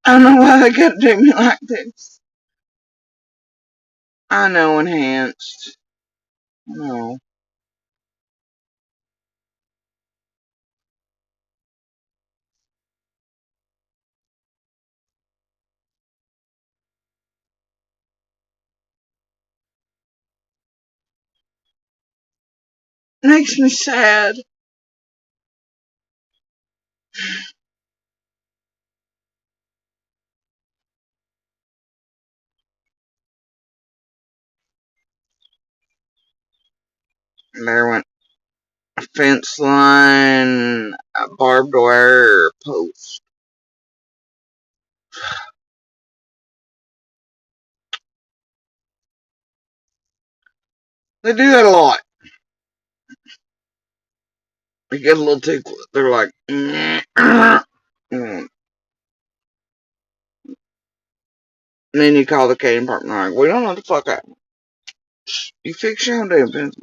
I don't know why they gotta do me like this. I know, enhanced. No. Makes me sad. There went a fence line, a barbed wire post. They do that a lot. They get a little too close. They're like, and then you call the cane department, like, we don't know what the fuck happened. You fix your own damn business.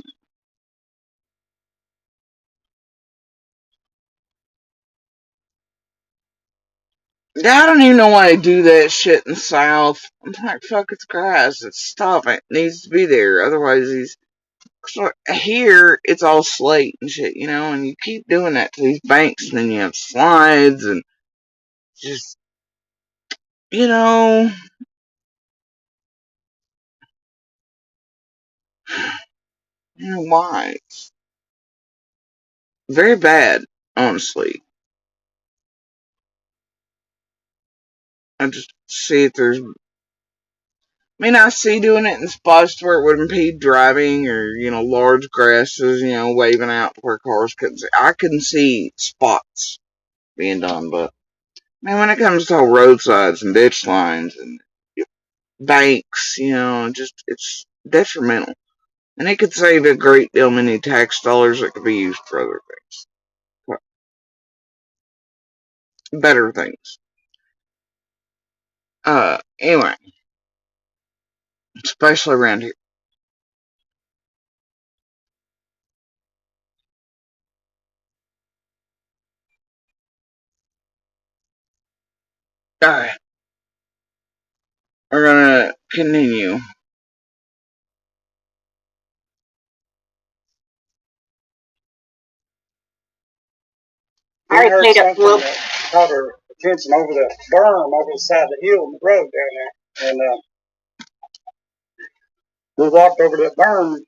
I don't even know why they do that shit in the South. I'm like, fuck, it's grass. It's stuff. It needs to be there. Otherwise, here, it's all slate and shit, you know, and you keep doing that to these banks, and then you have slides, and just, you know, why? It's very bad, honestly. I just see if there's, I see doing it in spots where it would impede driving, or, large grasses, waving out where cars couldn't see. I couldn't see spots being done, but, when it comes to roadsides and ditch lines and banks, just, it's detrimental. And it could save a great deal many tax dollars that could be used for other things. Better things. Anyway, especially around here. Alright, we're gonna continue. I heard made it something whoop. that caught our attention over the berm over the side of the hill in the road down there. And we walked over to that berm.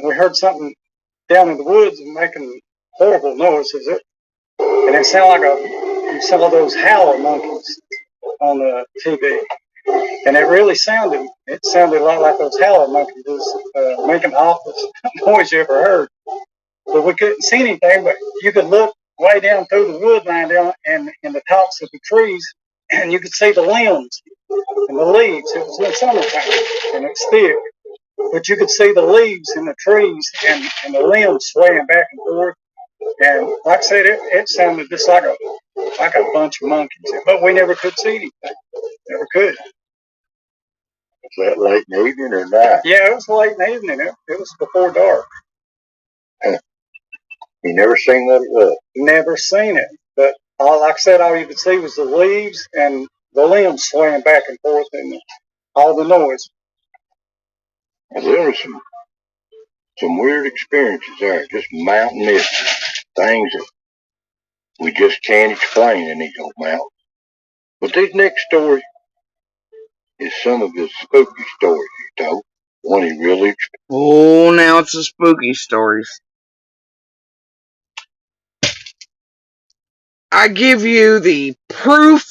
We heard something down in the woods and making horrible noises. And it sounded like you saw those howler monkeys on the TV. And it sounded a lot like those howler monkeys was making the awfulest noise you ever heard. But we couldn't see anything, but you could look way down through the wood line down and in the tops of the trees, and you could see the limbs and the leaves. It was in summertime, and it's thick. But you could see the leaves in the trees and the limbs swaying back and forth. And like I said, it sounded just like a bunch of monkeys. But we never could see anything. Never could. Was that late in the evening or night? Yeah, it was late in the evening. It was before dark. You never seen what it was? Never seen it. But like I said, all you could see was the leaves and the limbs swaying back and forth and all the noise. Well, there were some weird experiences there, just mountain mysteries, things that we just can't explain in these old mountains. But this next story is some of the spooky stories he told. One he really Oh, now it's the spooky stories. I give you the proof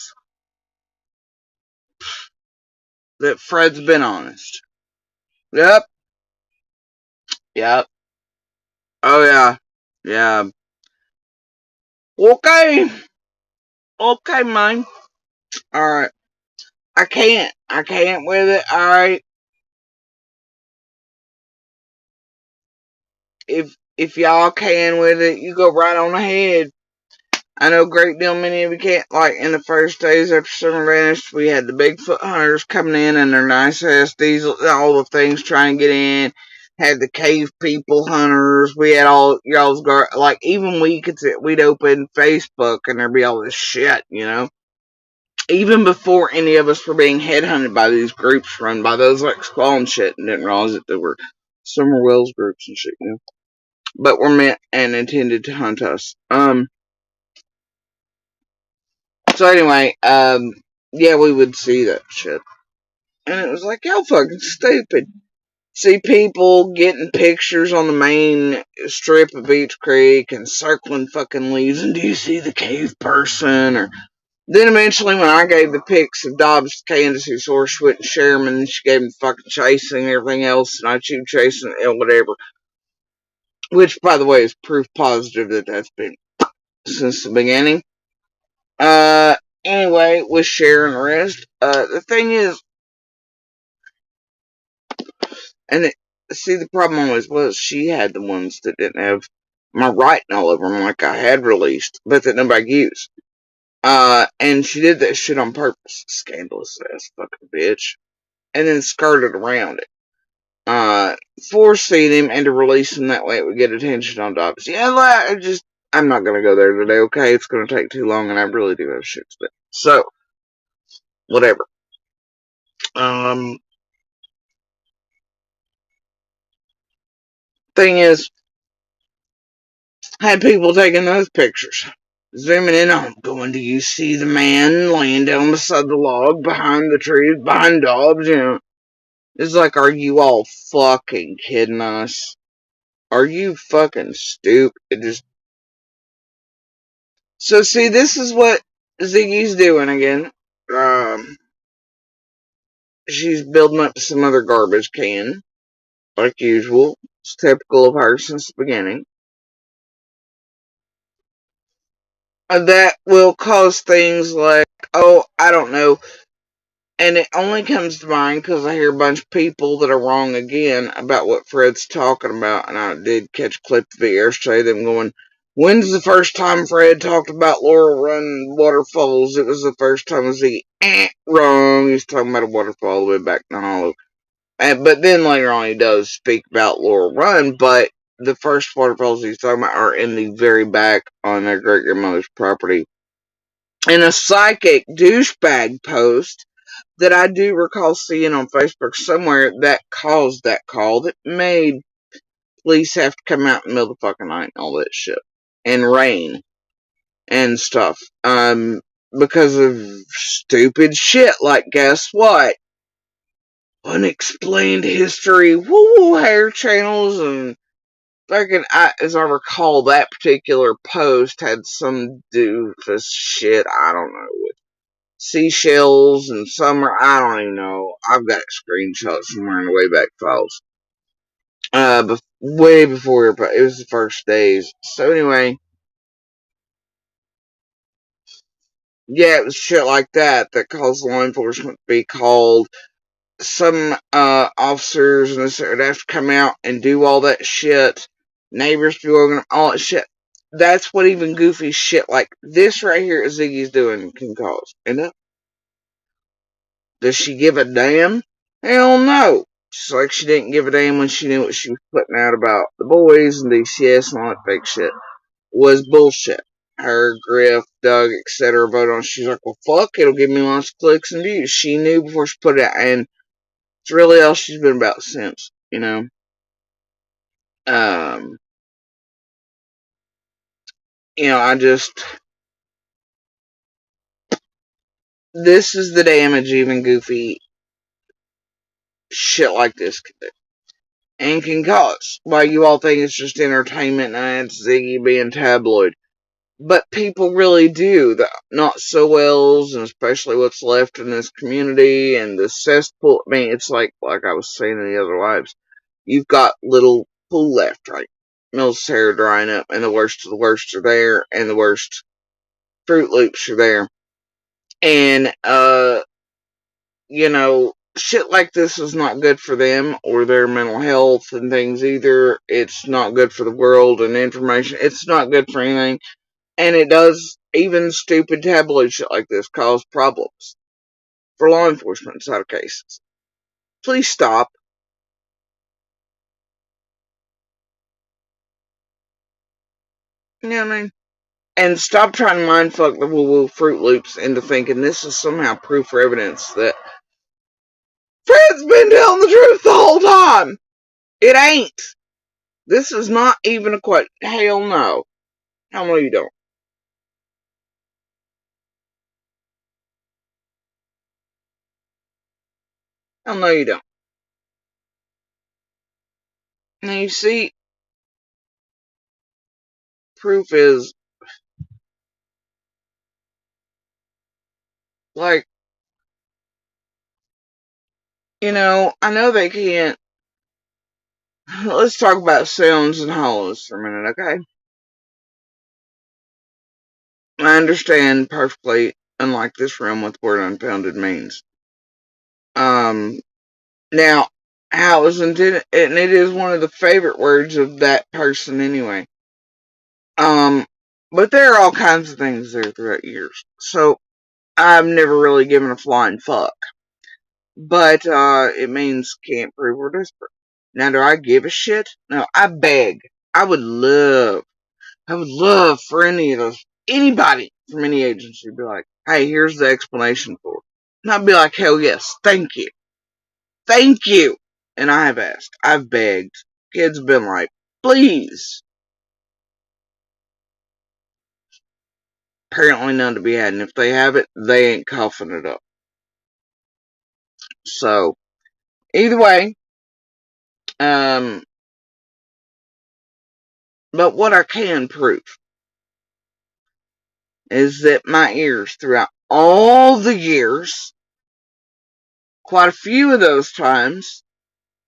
that Fred's been honest. Yep. Yep. Oh, yeah. Yeah. Okay. Okay, man. Alright. I can't with it. Alright. If y'all can with it, you go right on ahead. I know a great deal many of you can't. Like in the first days after summer vanished, we had the Bigfoot hunters coming in and their nice ass diesel, all the things trying to get in. Had the cave people hunters. We had all y'all's like even we could sit, we'd open Facebook and there'd be all this shit, you know. Even before any of us were being headhunted by these groups run by those like Squall and shit, and didn't realize that there were Summer Wells groups and shit, you know. But were meant and intended to hunt us. So anyway, yeah, we would see that shit. And it was like, y'all fucking stupid. See people getting pictures on the main strip of Beach Creek and circling fucking leaves, and do you see the cave person? Or then eventually when I gave the pics of Dobbs, Kansas, who source wouldn't share them, and she gave them fucking chasing and everything else, and I chewed chasing and whatever. Which, by the way, is proof positive that that's been since the beginning. Anyway, with sharing the rest, the thing is, and see, the problem always was she had the ones that didn't have my writing all over them, like I had released, but that nobody used. And she did that shit on purpose, scandalous ass fucking bitch, and then skirted around it. Forcing him and to release him that way it would get attention on Dobbs. Yeah, I'm not gonna go there today, okay? It's gonna take too long, and I really do have shit to do. So, whatever. Thing is, had people taking those pictures. Zooming in on them, going, do you see the man laying down beside the log behind the trees, behind Dobbs, you know? It's like, are you all fucking kidding us? Are you fucking stupid? So see, this is what Ziggy's doing again. She's building up some other garbage can, like usual. It's typical of her since the beginning. That will cause things like, oh, I don't know. And it only comes to mind because I hear a bunch of people that are wrong again about what Fred's talking about. And I did catch a clip of it yesterday, them going, when's the first time Fred talked about Laurel Run waterfalls? It was the first time was the wrong. He's talking about a waterfall all the way back in the hollow. But then later on he does speak about Laurel Run, but the first waterfalls he's talking about are in the very back on their great grandmother's property. In a psychic douchebag post that I do recall seeing on Facebook somewhere that caused that call that made police have to come out in the middle of the fucking night and all that shit. And rain. and stuff. Because of stupid shit like, guess what? Unexplained history, woo hair channels, and fucking, as I recall, that particular post had some doofus shit, I don't know, with seashells and summer, I don't even know. I've got screenshots somewhere in the Wayback Files. Way before it was the first days. So anyway, yeah, it was shit like that that caused law enforcement to be called. Some officers and this would have to come out and do all that shit. Neighbors be working all that shit. That's what even goofy shit like this right here Ziggy's doing can cause. And does she give a damn? Hell no. Just like she didn't give a damn when she knew what she was putting out about the boys and DCS and all that fake shit was bullshit. Her, Griff, Doug, etc. voted on. She's like, well, fuck, it'll give me lots of clicks and views. She knew before she put it out, and it's really all she's been about since, you know. Um, this is the damage even goofy shit like this can do. And can cause. Why you all think it's just entertainment and it's Ziggy being tabloid. But people really do. The not so wells, and especially what's left in this community, and the cesspool. I mean, it's like I was saying in the other lives. You've got little pool left, right? Mills hair drying up, and the worst of the worst are there, and the worst Fruit Loops are there. And, shit like this is not good for them or their mental health and things either. It's not good for the world and information. It's not good for anything. And it does, even stupid tabloid shit like this, cause problems for law enforcement in side of cases. Please stop. You know what I mean? And stop trying to mindfuck the woo-woo Fruit Loops into thinking this is somehow proof or evidence that Fred's been telling the truth the whole time. It ain't. This is not even a question. Hell no. Hell no you don't. Hell no you don't. Now you see, proof is, like, I know they can't. Let's talk about sounds and hollows for a minute, okay? I understand perfectly, unlike this room, what the word unfounded means. Now, how it was intended, and it is one of the favorite words of that person anyway. But there are all kinds of things there throughout years. So, I've never really given a flying fuck. But, it means can't prove we're desperate. Now, do I give a shit? No, I beg. I would love for anybody from any agency to be like, hey, here's the explanation for it. And I'd be like, hell yes, thank you. Thank you. And I have asked. I've begged. Kids have been like, please. Apparently none to be had. And if they have it, they ain't coughing it up. So, either way, but what I can prove is that my ears throughout all the years, quite a few of those times,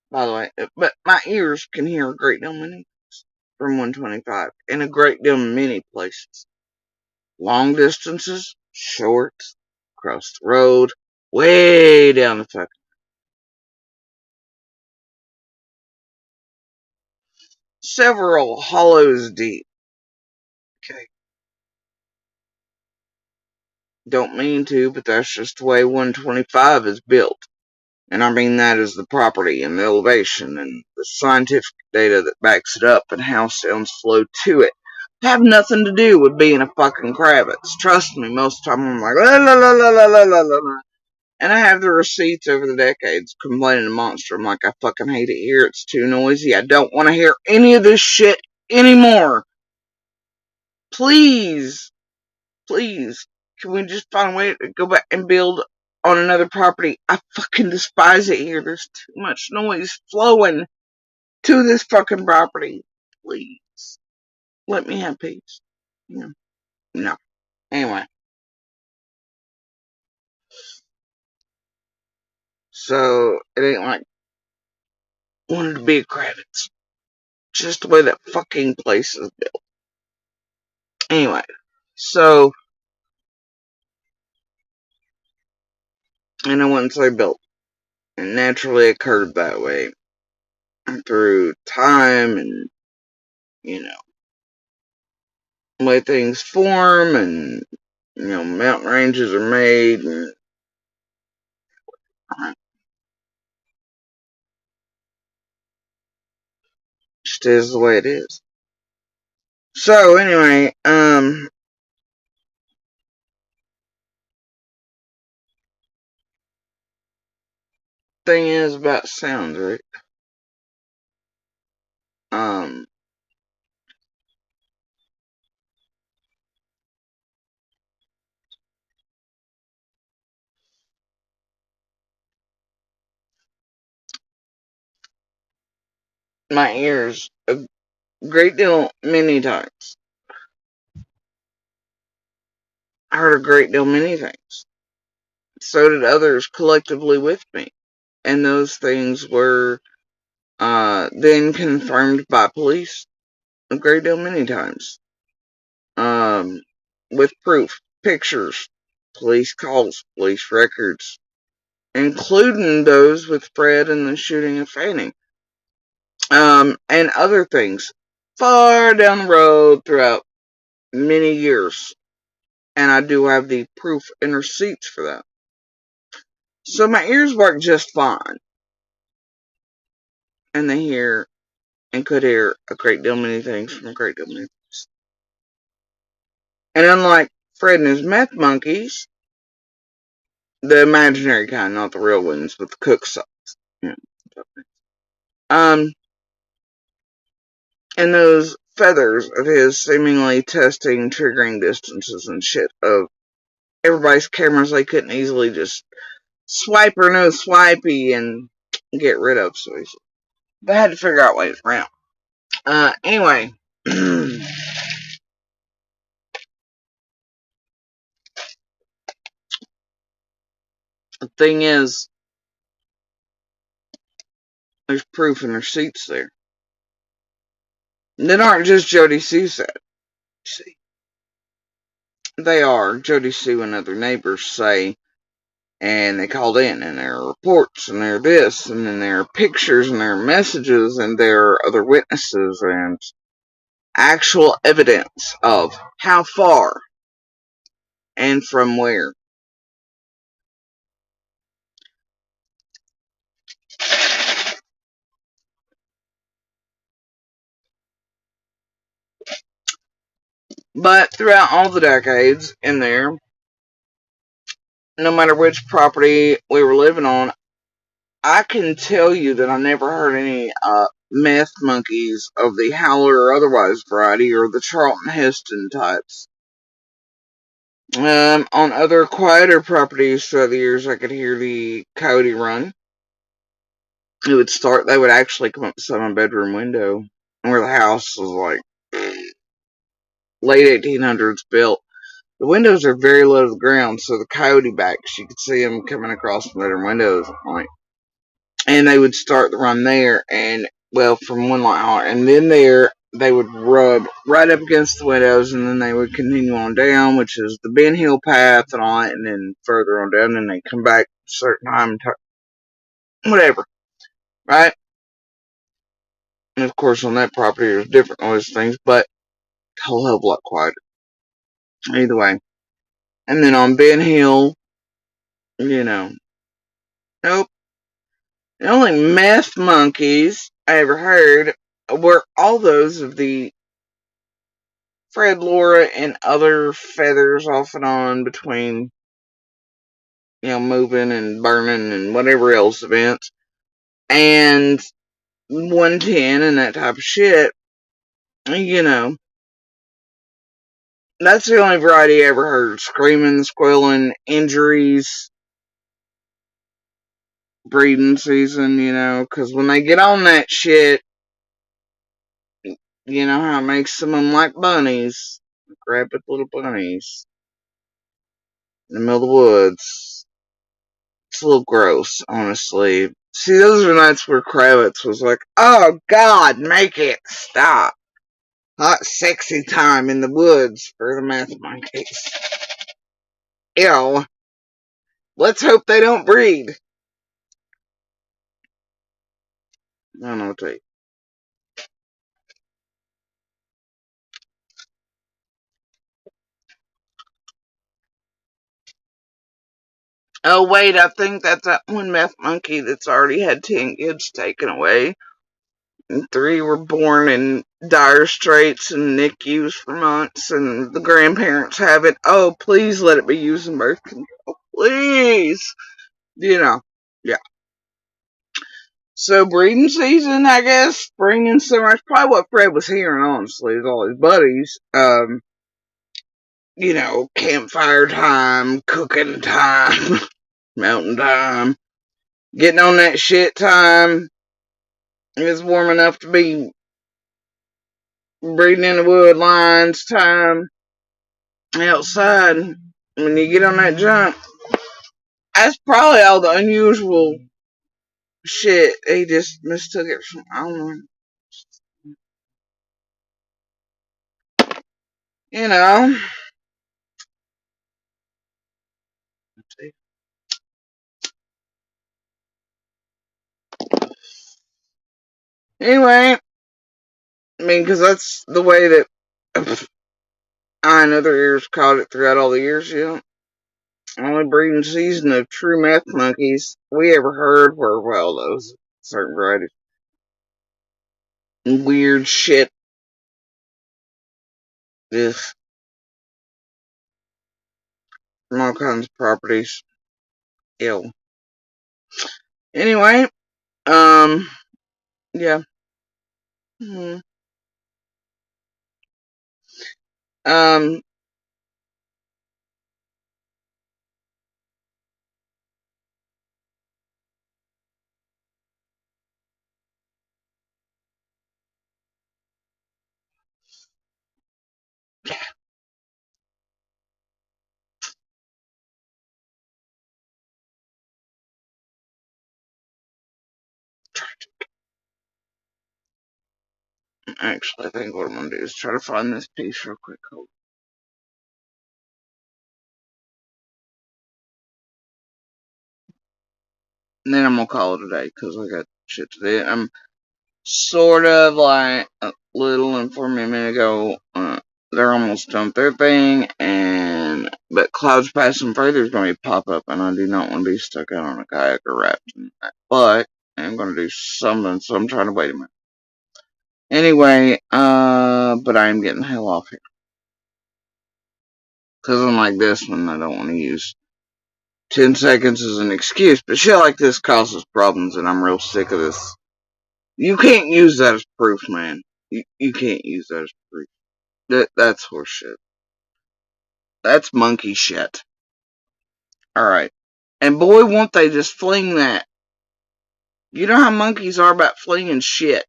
by the way, but my ears can hear a great deal many from 125 in a great deal many places. Long distances, short, across the road, way down the fucking. Several hollows deep. Okay. Don't mean to, but that's just the way 125 is built. And I mean that as the property and the elevation and the scientific data that backs it up and how sounds flow to it. Have nothing to do with being a fucking Kravitz. Trust me, most of the time I'm like, la la la la la la la la. And I have the receipts over the decades complaining to Monster. I'm like, I fucking hate it here. It's too noisy. I don't want to hear any of this shit anymore. Please. please, can we just find a way to go back and build on another property? I fucking despise it here. There's too much noise flowing to this fucking property. Please, let me have peace. No. No. Anyway. So, it ain't like wanted to be a Kravitz. Just the way that fucking place is built. Anyway. So, and I wouldn't say built. It naturally occurred that way. Through time and, you know, the way things form and, you know, mountain ranges are made and just is the way it is. So anyway, thing is about sounds, right? My ears a great deal many times. I heard a great deal many things. So did others collectively with me. And those things were then confirmed by police a great deal many times. With proof, pictures, police calls, police records, including those with Fred and the shooting of Fanning. And other things far down the road throughout many years. And I do have the proof and receipts for that. So my ears work just fine. And they hear and could hear a great deal many things from a great deal many things. And unlike Fred and his meth monkeys, the imaginary kind, not the real ones with the cook sauce. Yeah. And those feathers of his seemingly testing triggering distances and shit of everybody's cameras they couldn't easily just swipe or no swipey and get rid of so easily. They had to figure out ways around. Anyway. The thing is, there's proof and receipts there. They aren't just Jody Sue said. See, they are. Jody Sue and other neighbors say, and they called in, and there are reports, and there are this, and then there are pictures, and there are messages, and there are other witnesses, and actual evidence of how far and from where. But throughout all the decades in there, no matter which property we were living on, I can tell you that I never heard any meth monkeys of the howler or otherwise variety or the Charlton Heston types. On other quieter properties throughout the years, I could hear the coyote run. It would start, they would actually come up beside my bedroom window where the house was like late 1800s built. The windows are very low to the ground, so the coyote backs, you could see them coming across the bedroom windows. Like, and they would start the run there, and well, from one light, and then there they would rub right up against the windows, and then they would continue on down, which is the Ben Hill path and all that, and then further on down, and they come back a certain time, whatever, right? And of course, on that property, there's different noise things, but a whole hell of a lot quieter. Either way, and then on Ben Hill, you know, nope. The only meth monkeys I ever heard were all those of the Fred, Laura, and other feathers off and on between, you know, moving and burning and whatever else events, and 110 and that type of shit, you know, That's the only variety I ever heard. Screaming, squealing, injuries, breeding season, because when they get on that shit, you know how it makes some of them like bunnies. Rapid little bunnies in the middle of the woods. It's a little gross, honestly. See, those are nights where Kravitz was like, oh God, make it stop. Hot, sexy time in the woods for the meth monkeys. Ew. Let's hope they don't breed. I don't know what to. Oh, wait, I think that's that one meth monkey that's already had 10 kids taken away. And 3 were born in dire straits and NICUs for months, and the grandparents have it. Oh, please let it be using birth control. Please. Yeah. So, breeding season, I guess, spring and summer. That's probably what Fred was hearing, honestly, is all his buddies. Campfire time, cooking time, mountain time, getting on that shit time. It's warm enough to be breeding in the wood lines time outside. When you get on that jump, that's probably all the unusual shit. He just mistook it from, I don't know. You know. Anyway, I mean, because that's the way that I and other ears caught it throughout all the years. Only breeding season of true meth monkeys we ever heard were, well, those certain varieties. Weird shit. Just from all kinds of properties. Ew. Anyway, yeah. Hmm. Um, actually, I think what I'm gonna do is try to find this piece real quick. And then I'm gonna call it a day, because I got shit to do. I'm sort of like a little informed me a minute ago. They're almost done with their thing, but clouds passing further is going to pop up, and I do not want to be stuck out on a kayak or wrapped in that. But I'm going to do something, so I'm trying to wait a minute. Anyway, but I am getting the hell off here, because unlike this one, I don't want to use 10 seconds as an excuse, but shit like this causes problems, and I'm real sick of this. You can't use that as proof, man. You can't use that as proof. That's horseshit. That's monkey shit. Alright. And boy, won't they just fling that. You know how monkeys are about flinging shit,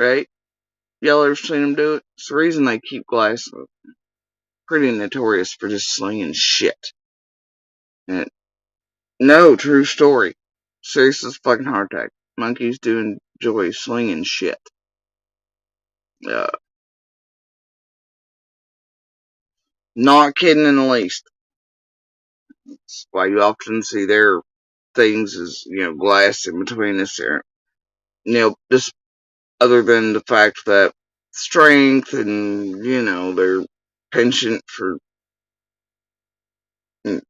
right? Y'all ever seen them do it? It's the reason they keep glass pretty notorious for just slinging shit. And no, true story. Serious as fucking heart attack. Monkeys do enjoy slinging shit. Uh, Not kidding in the least. That's why you often see their things as, glass in between this there. Just other than the fact that strength and, their penchant for, mm,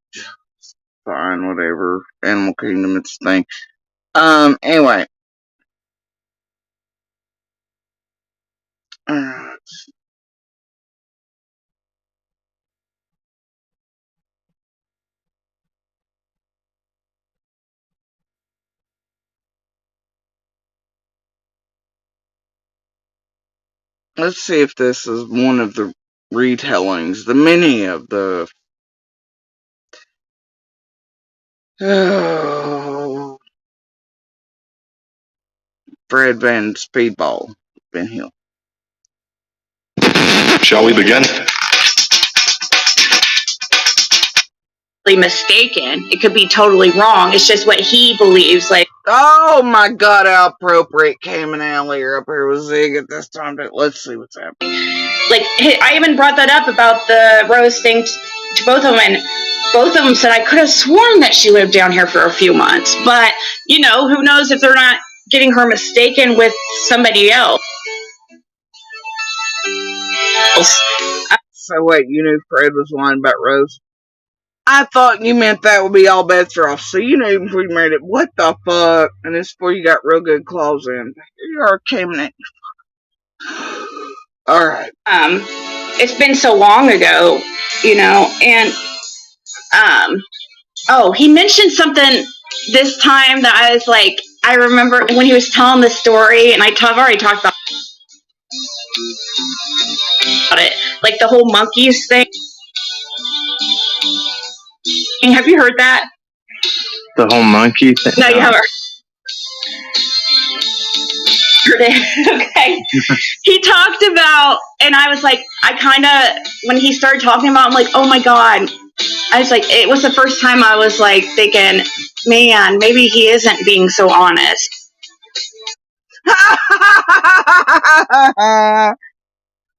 fine, whatever, Animal Kingdom, it's a thing. Anyway. Uh, let's see if this is one of the retellings, the many of the Fred Van Speedball Ben Hill. Shall we begin? Mistaken. It could be totally wrong. It's just what he believes. Like, oh my god, how appropriate Cam and Allie are up here with Zig at this time. Let's see what's happening. Like, I even brought that up about the Rose thing to both of them, and both of them said, I could have sworn that she lived down here for a few months. But, you know, who knows if they're not getting her mistaken with somebody else. So wait, you knew Fred was lying about Rose? I thought you meant that would be all bets are off. So you knew before you married it. What the fuck? And it's before you got real good claws in. You are coming at Alright. It's been so long ago, you know, and oh, he mentioned something this time that I was like, I remember when he was telling the story, and I've already talked about it, like the whole monkeys thing. Have you heard that? The whole monkey thing? No, you haven't heard it. Okay. He talked about, and I was like, I kind of, when he started talking about, I'm like, oh my God. I was like, it was the first time I was like thinking, man, maybe he isn't being so honest.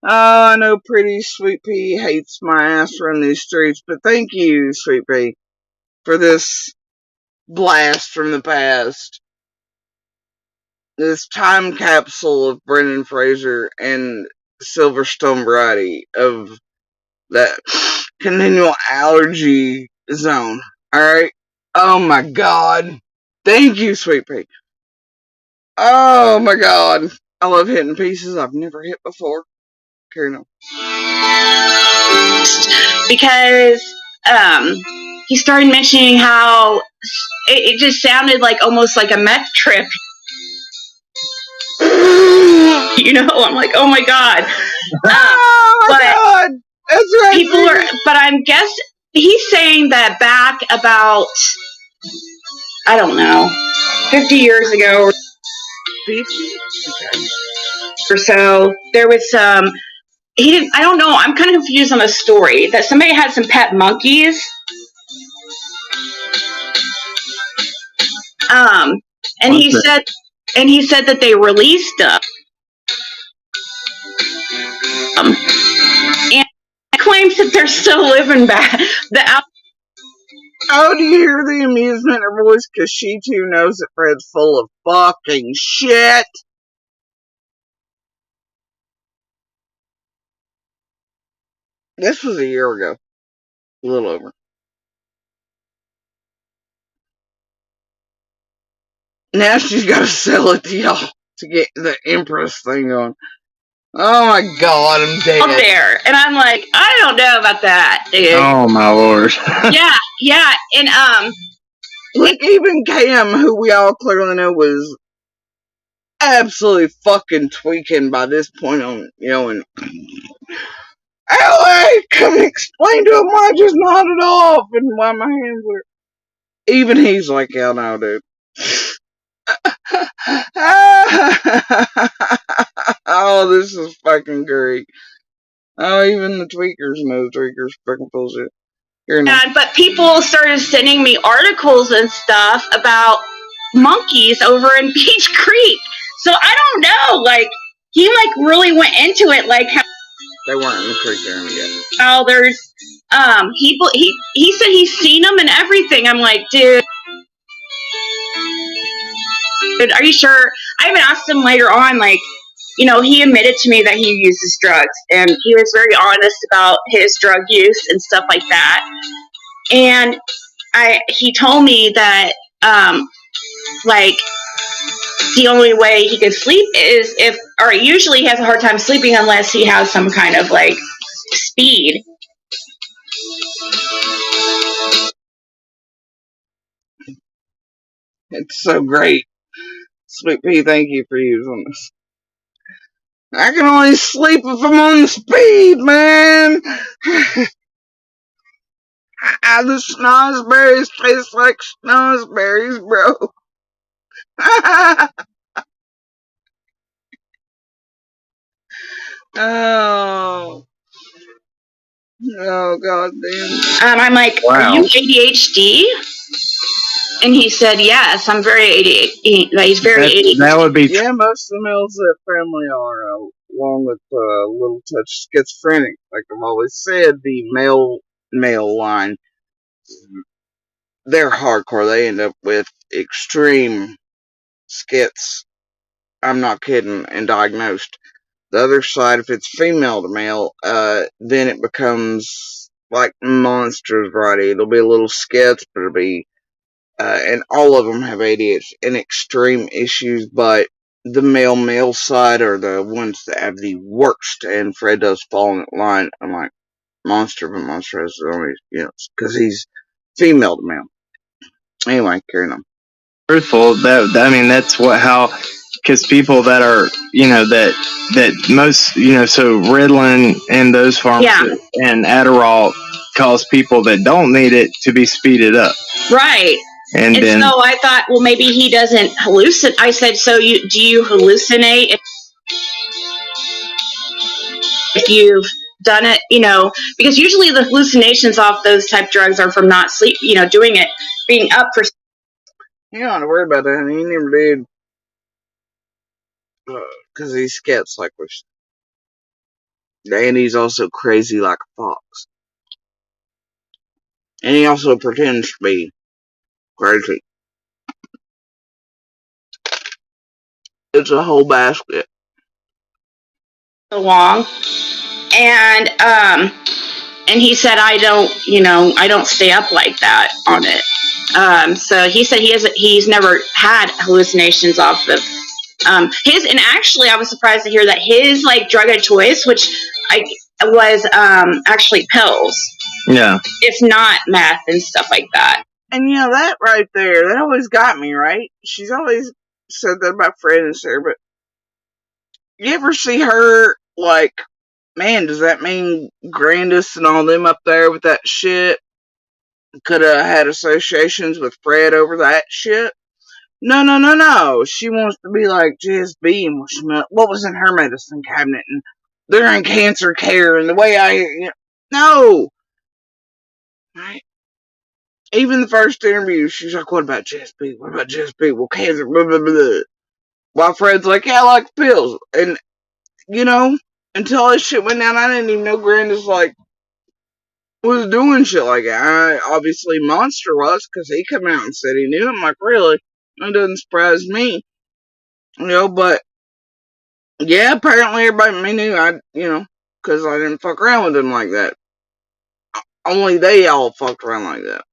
Oh, I know pretty Sweet Pea hates my ass from these streets, but thank you, Sweet Pea, for this blast from the past. This time capsule of Brendan Fraser and Silverstone variety of that continual allergy zone. Alright? Oh my god. Thank you, Sweet Pea. Oh my god. I love hitting pieces I've never hit before. Carry on. Because he started mentioning how it just sounded like almost like a meth trip. You know, I'm like, oh my god. Oh my god. That's right. People are, but I'm guessing he's saying that back about, I don't know, 50 years ago 50? Okay. Or so, there was some, he didn't, I don't know, I'm kind of confused on the story, that somebody had some pet monkeys. And he said that they released them. And claims that they're still living back. Oh, do you hear the amusement in her voice? Because she too knows that Fred's full of fucking shit. This was a year ago. A little over. Now she's got to sell it to y'all to get the Empress thing on. Oh my god, I'm dead. Out there, and I'm like, I don't know about that, dude. Oh my lord. yeah, and like even Cam, who we all clearly know was absolutely fucking tweaking by this point on, you know, and LA, come explain to him why I just nodded off and why my hands were. Even he's like, yeah, no, dude. Oh, this is fucking great. Oh, even the tweakers know tweakers fucking bullshit. But people started sending me articles and stuff about monkeys over in Beach Creek. So I don't know, like, he like really went into it, like how they weren't in the creek there yet. Oh, there's he said he's seen them and everything. I'm like, dude, are you sure? I even asked him later on, like, you know, he admitted to me that he uses drugs, and he was very honest about his drug use and stuff like that. And he told me that, like, the only way he could sleep is usually he has a hard time sleeping unless he has some kind of, like, speed. It's so great. Sweet Pea, thank you for using this. I can only sleep if I'm on the speed, man. The snozberries taste like snozberries, bro. Oh. Oh, god damn. I'm like, wow. Are you ADHD? And he said, yes, I'm very ADHD. He's very ADHD. That would be yeah, most of the males in that family are, along with a little touch schizophrenic. Like I've always said, the male line, they're hardcore. They end up with extreme skits. I'm not kidding, and diagnosed. The other side, if it's female to male, then it becomes like monsters, right? It'll be a little skits, but it'll be, and all of them have ADHD and extreme issues, but the male side are the ones that have the worst, and Fred does fall in that line. I'm like, monster, but monster has the only, because he's female to male. Anyway, carrying on. truthful. That's because people that are, that most, so Ritalin and those pharmacies and Adderall cause people that don't need it to be speeded up. Right. And then, so I thought, well, maybe he doesn't hallucinate. I said, so do you hallucinate if you've done it, because usually the hallucinations off those type drugs are from not sleep, doing it, being up for. You don't have to worry about that. He never did. Because he skips like we're. And he's also crazy like a fox. And he also pretends to be crazy. It's a whole basket. Along. And he said, I don't stay up like that on it. So he said he's never had hallucinations off of his, and actually I was surprised to hear that his like drug of choice, which was actually pills. Yeah. If not meth and stuff like that. And that right there, that always got me, right? She's always said that about Fred and Sarah, but you ever see her like, man, does that mean Grandis and all them up there with that shit could have had associations with Fred over that shit? No. She wants to be like GSB and what was in her medicine cabinet, and they're in cancer care, and the way no. Right? Even the first interview, she's like, what about GSB? What about GSB? Well, cancer, blah, blah, blah. While Fred's like, yeah, I like pills. And, until this shit went down, I didn't even know Grandis, was doing shit like that. Obviously, Monster was, because he come out and said he knew. I'm like, really? That doesn't surprise me. But, yeah, apparently everybody knew because I didn't fuck around with them like that. Only they all fucked around like that.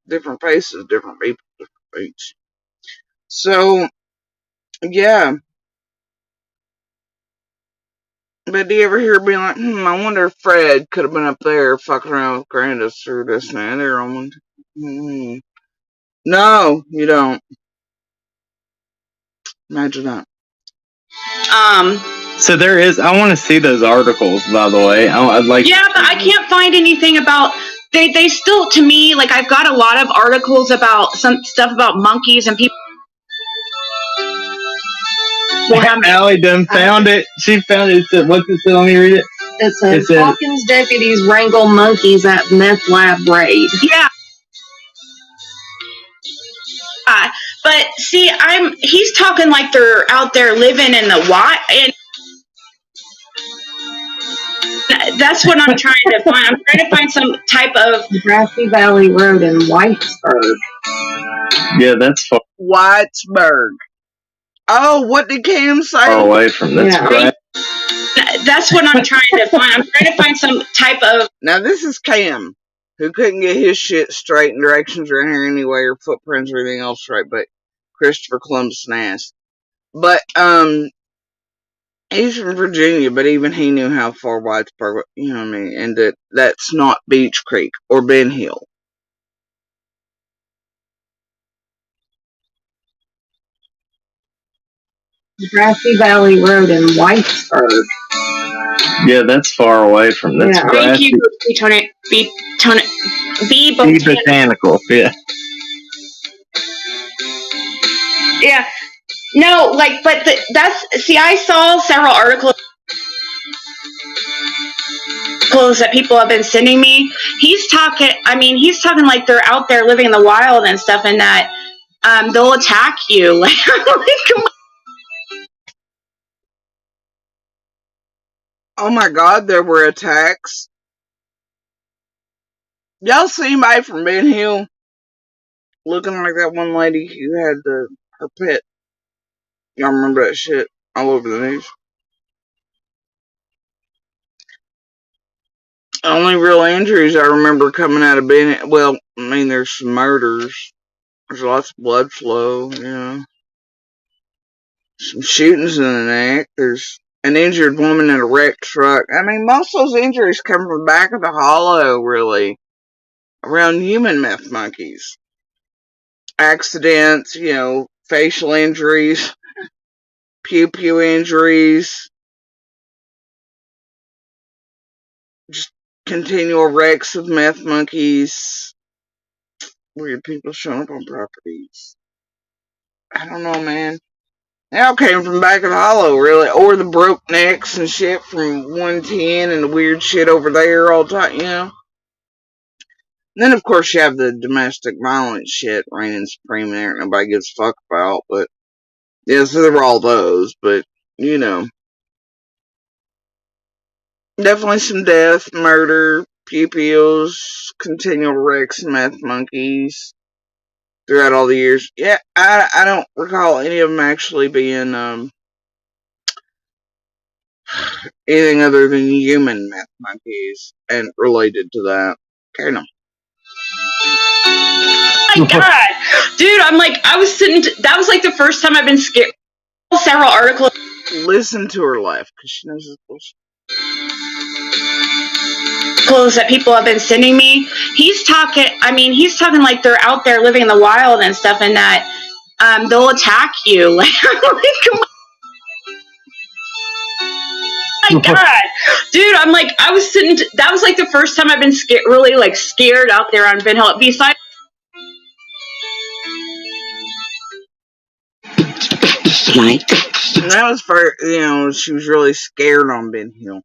Different faces, different people, different things. So, yeah. But do you ever hear being like, I wonder if Fred could have been up there fucking around with Grandis or this and that other on one. No, you don't. Imagine that. So there is. I want to see those articles, by the way. I'd like. Yeah, but I can't find anything about. They still, to me, like I've got a lot of articles about some stuff about monkeys and people. Allie done found it. She found it. It said, what's it say? Let me read it. It says Hawkins deputies wrangle monkeys at meth lab raid. Yeah. But see, he's talking like they're out there living in the wild, and that's what I'm trying to find. I'm trying to find some type of Grassy Valley Road in Whitesburg. Yeah, that's far. Whitesburg. Oh, what did Cam say? Far away from this. Yeah. That's what I'm trying to find. I'm trying to find some type of. Now this is Cam, who couldn't get his shit straight and directions around here anyway, or footprints or anything else right, but Christopher Columbus Nass. But he's from Virginia, but even he knew how far Whitesburg, you know what I mean, and that's not Beach Creek or Ben Hill. Grassy Valley Road in Whitesburg. Yeah, that's far away from that's Yeah. Thank grassy. you, Be botanical. botanical. Yeah. Yeah. No, like, but I saw several articles that people have been sending me. He's talking like they're out there living in the wild and stuff, and that they'll attack you. Oh my god, there were attacks. Y'all see anybody from Ben Hill looking like that one lady who had her pet? Y'all remember that shit all over the news? Only real injuries I remember coming out of Ben Hill. Well, I mean, there's some murders. There's lots of blood flow, you know. Some shootings in the neck. There's an injured woman in a wrecked truck. I mean, most of those injuries come from the back of the hollow, really. Around human meth monkeys. Accidents, you know, facial injuries, pew pew injuries, just continual wrecks of meth monkeys, weird people showing up on properties. I don't know, man. They all came from back of the hollow, really, or the broke necks and shit from 110 and the weird shit over there all the time, you know. And then, of course, you have the domestic violence shit reigning supreme there. Nobody gives a fuck about, but yeah, so there were all those, but you know. Definitely some death, murder, pew-pews, continual wrecks, and meth monkeys throughout all the years. Yeah, I don't recall any of them actually being anything other than human meth monkeys and related to that. Okay, no. Oh my god, dude! That was like the first time I've been scared. Several articles. Listen to her laugh because she knows this bullshit. That people have been sending me. He's talking like they're out there living in the wild and stuff, and that they'll attack you. Like, oh my god, dude! That was like the first time I've been really like scared out there on Ben Hill. Besides, And that was for, you know, she was really scared on Ben Hill.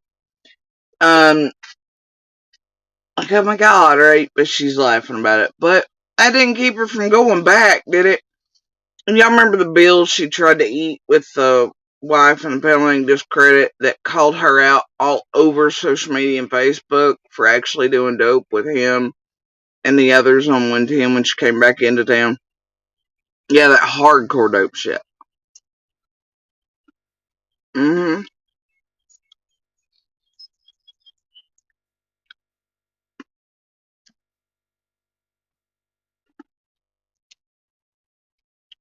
Like, oh my god, right? But she's laughing about it. But that didn't keep her from going back, did it? And y'all remember the bill she tried to eat with the wife and the penalty discredit that called her out all over social media and Facebook for actually doing dope with him and the others on 110 when she came back into town? Yeah, that hardcore dope shit. Mm-hmm.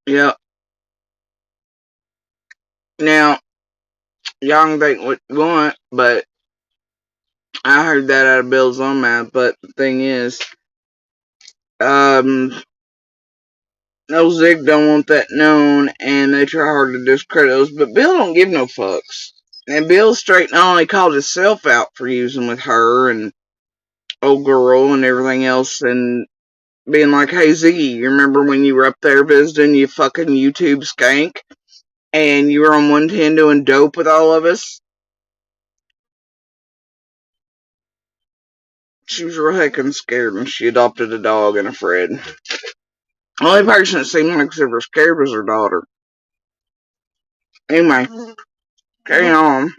Yeah. Now, y'all can think what you want, but I heard that out of Bill's own mouth. But the thing is, no Zig don't want that known, and they try hard to discredit those. But Bill don't give no fucks. And Bill straight not only called himself out for using with her and old girl and everything else, and being like, "Hey Ziggy, you remember when you were up there visiting, you fucking YouTube skank, and you were on 110 doing dope with all of us?" She was real heckin' scared when she adopted a dog and a Fred. The only person that seemed like they were scared was her daughter. Anyway, carry on.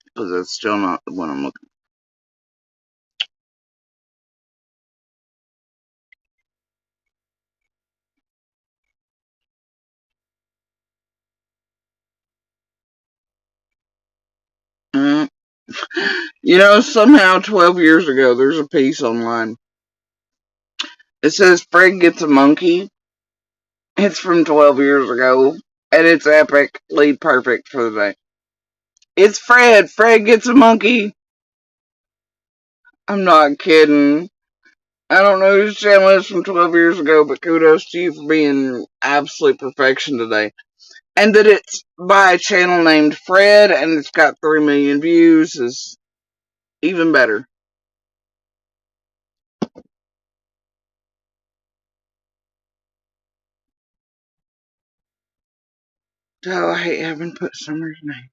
Because that's still not the one I'm looking for. You know, somehow 12 years ago, there's a piece online. It says Fred gets a monkey. It's from 12 years ago. And it's epically perfect for the day. It's Fred. Fred gets a monkey. I'm not kidding. I don't know whose channel is from 12 years ago, but kudos to you for being absolute perfection today. And that it's by a channel named Fred and it's got 3 million views is even better. Oh, I hate having to put Summer's name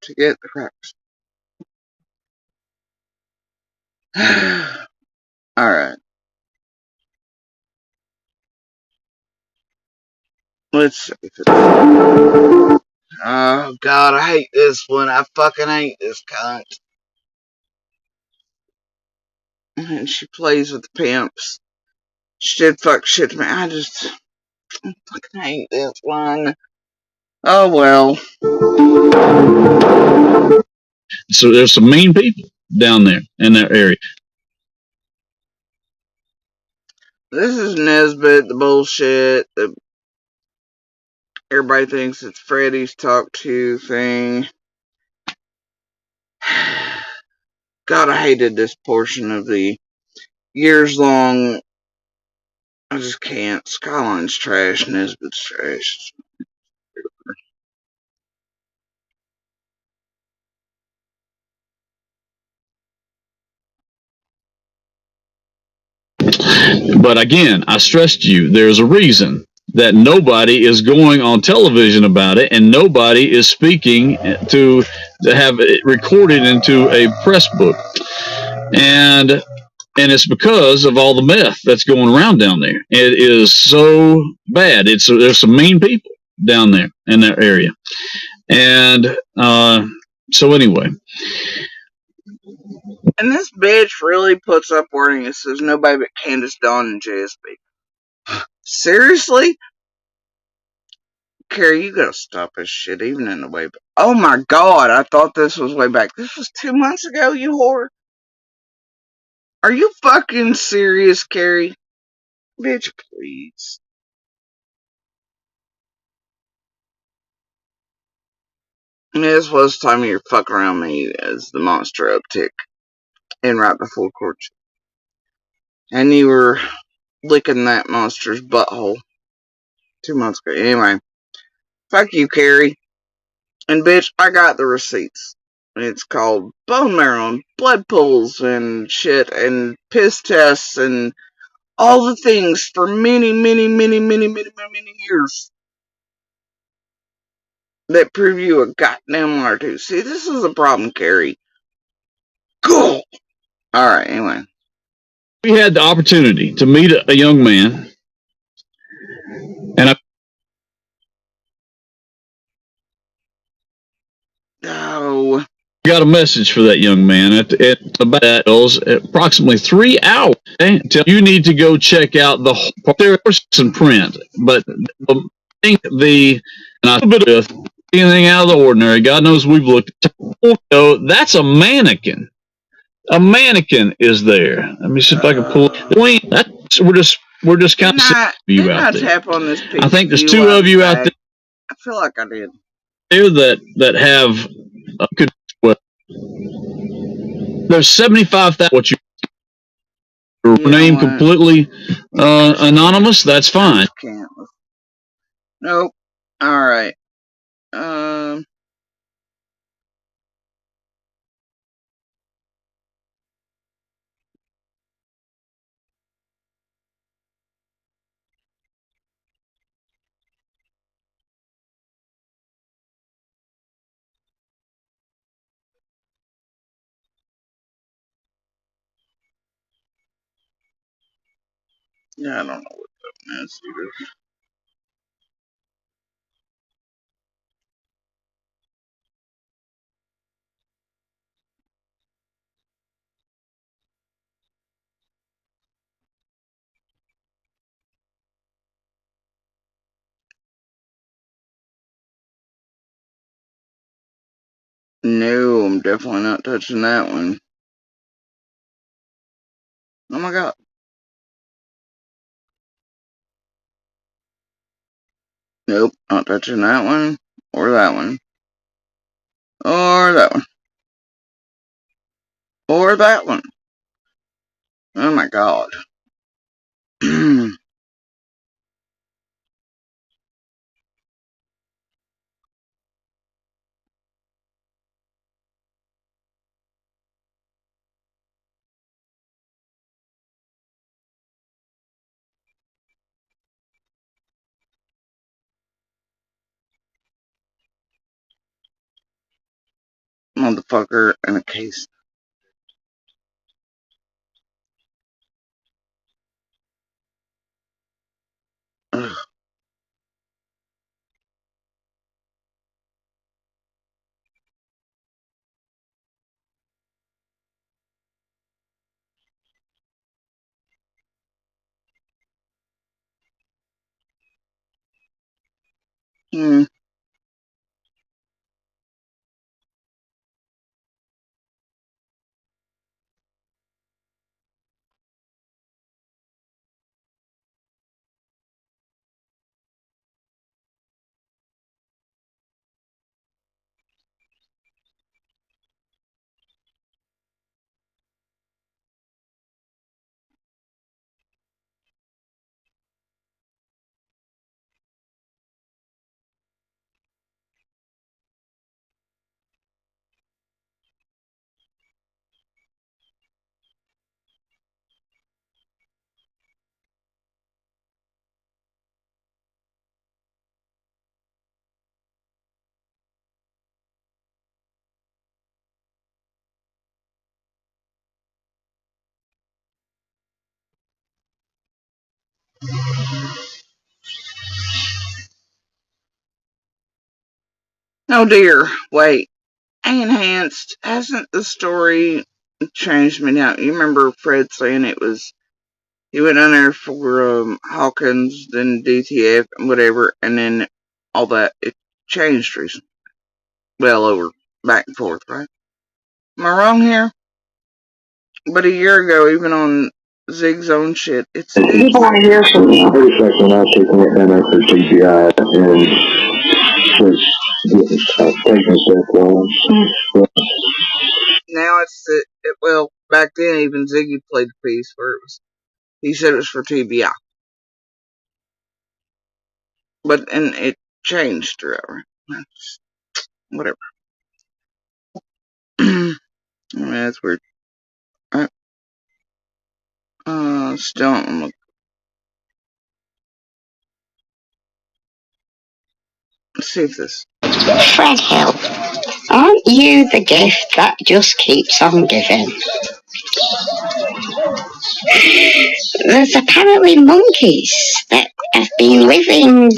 to get the cracks. Alright. Let's see if it's... Oh, God, I hate this one. I fucking hate this cunt. And she plays with the pimps. She did fuck shit to me. I fucking hate this one. Oh, well. So there's some mean people down there in that area. This is Nesbitt, the bullshit. Everybody thinks it's Freddy's talk to thing. God, I hated this portion of the years long. I just can't. Skyline's trash. Nesbitt's trash. But again, I stressed to you, there's a reason that nobody is going on television about it and nobody is speaking to have it recorded into a press book. And it's because of all the meth that's going around down there. It is so bad. There's some mean people down there in that area. And so anyway. And this bitch really puts up wording that says nobody but Candace, Dawn, and JSB. Seriously? Carrie, you gotta stop this shit, even in the way back. Oh my God, I thought this was way back. This was 2 months ago, you whore. Are you fucking serious, Carrie? Bitch, please. This was the time of your fuck around me as the monster uptick. And right before courtship. And you were licking that monster's butthole 2 months ago. Anyway. Fuck you, Carrie. And bitch, I got the receipts. It's called bone marrow and blood pools and shit and piss tests and all the things for many, many, many, many, many, many years that prove you a goddamn liar too. See, this is a problem, Carrie. Cool. Alright, anyway. We had the opportunity to meet a young man, and I got a message for that young man at about that was approximately 3 hours until you need to go check out the there's some print, but the and I bit of anything out of the ordinary. God knows we've looked. That's a mannequin. A mannequin is there. Let me see if I can pull it. That's we're just kind of you out there. Tap on this I think there's 2 of you out there. I feel like I did. That have there's 75,000. What your name completely anonymous? That's fine. Nope. All right. Yeah, I don't know what that is either. No, I'm definitely not touching that one. Oh my God. Nope, not touching that one, or that one, or that one, or that one. Oh my god. Motherfucker in a case. Ugh. Mm. Oh dear. Wait. Enhanced. Hasn't the story changed me now? You remember Fred saying it was he went on there for Hawkins, then DTF, and whatever, and then all that. It changed recently. Well, over back and forth, right? Am I wrong here? But a year ago, even on Zig's own shit, it's People want to hear from you. Every second I taking it down there for CGI and just taking stuff on. now it's well back then even Ziggy played the piece where it was he said it was for TBI, but and it changed forever. Whatever. I mean, that's weird. Uh, still, let's see if this. Fred Hill, aren't you the gift that just keeps on giving? There's apparently monkeys that have been living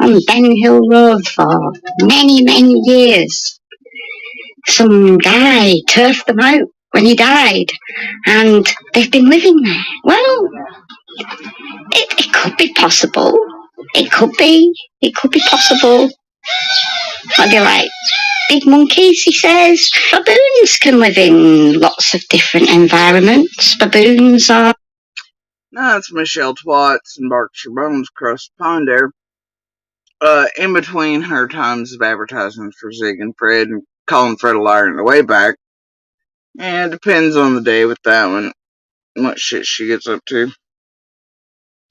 on Ben Hill Road for many, many years. Some guy turfed them out when he died, and they've been living there. Well, it could be possible. It could be. It could be possible. Maybe like big monkeys, he says. Baboons can live in lots of different environments. Baboons are. No, it's Michelle Twats and Berkshire Bones across the pond there. In between her times of advertising for Zig and Fred and calling Fred a liar on the way back. Yeah, it depends on the day with that one. What shit she gets up to.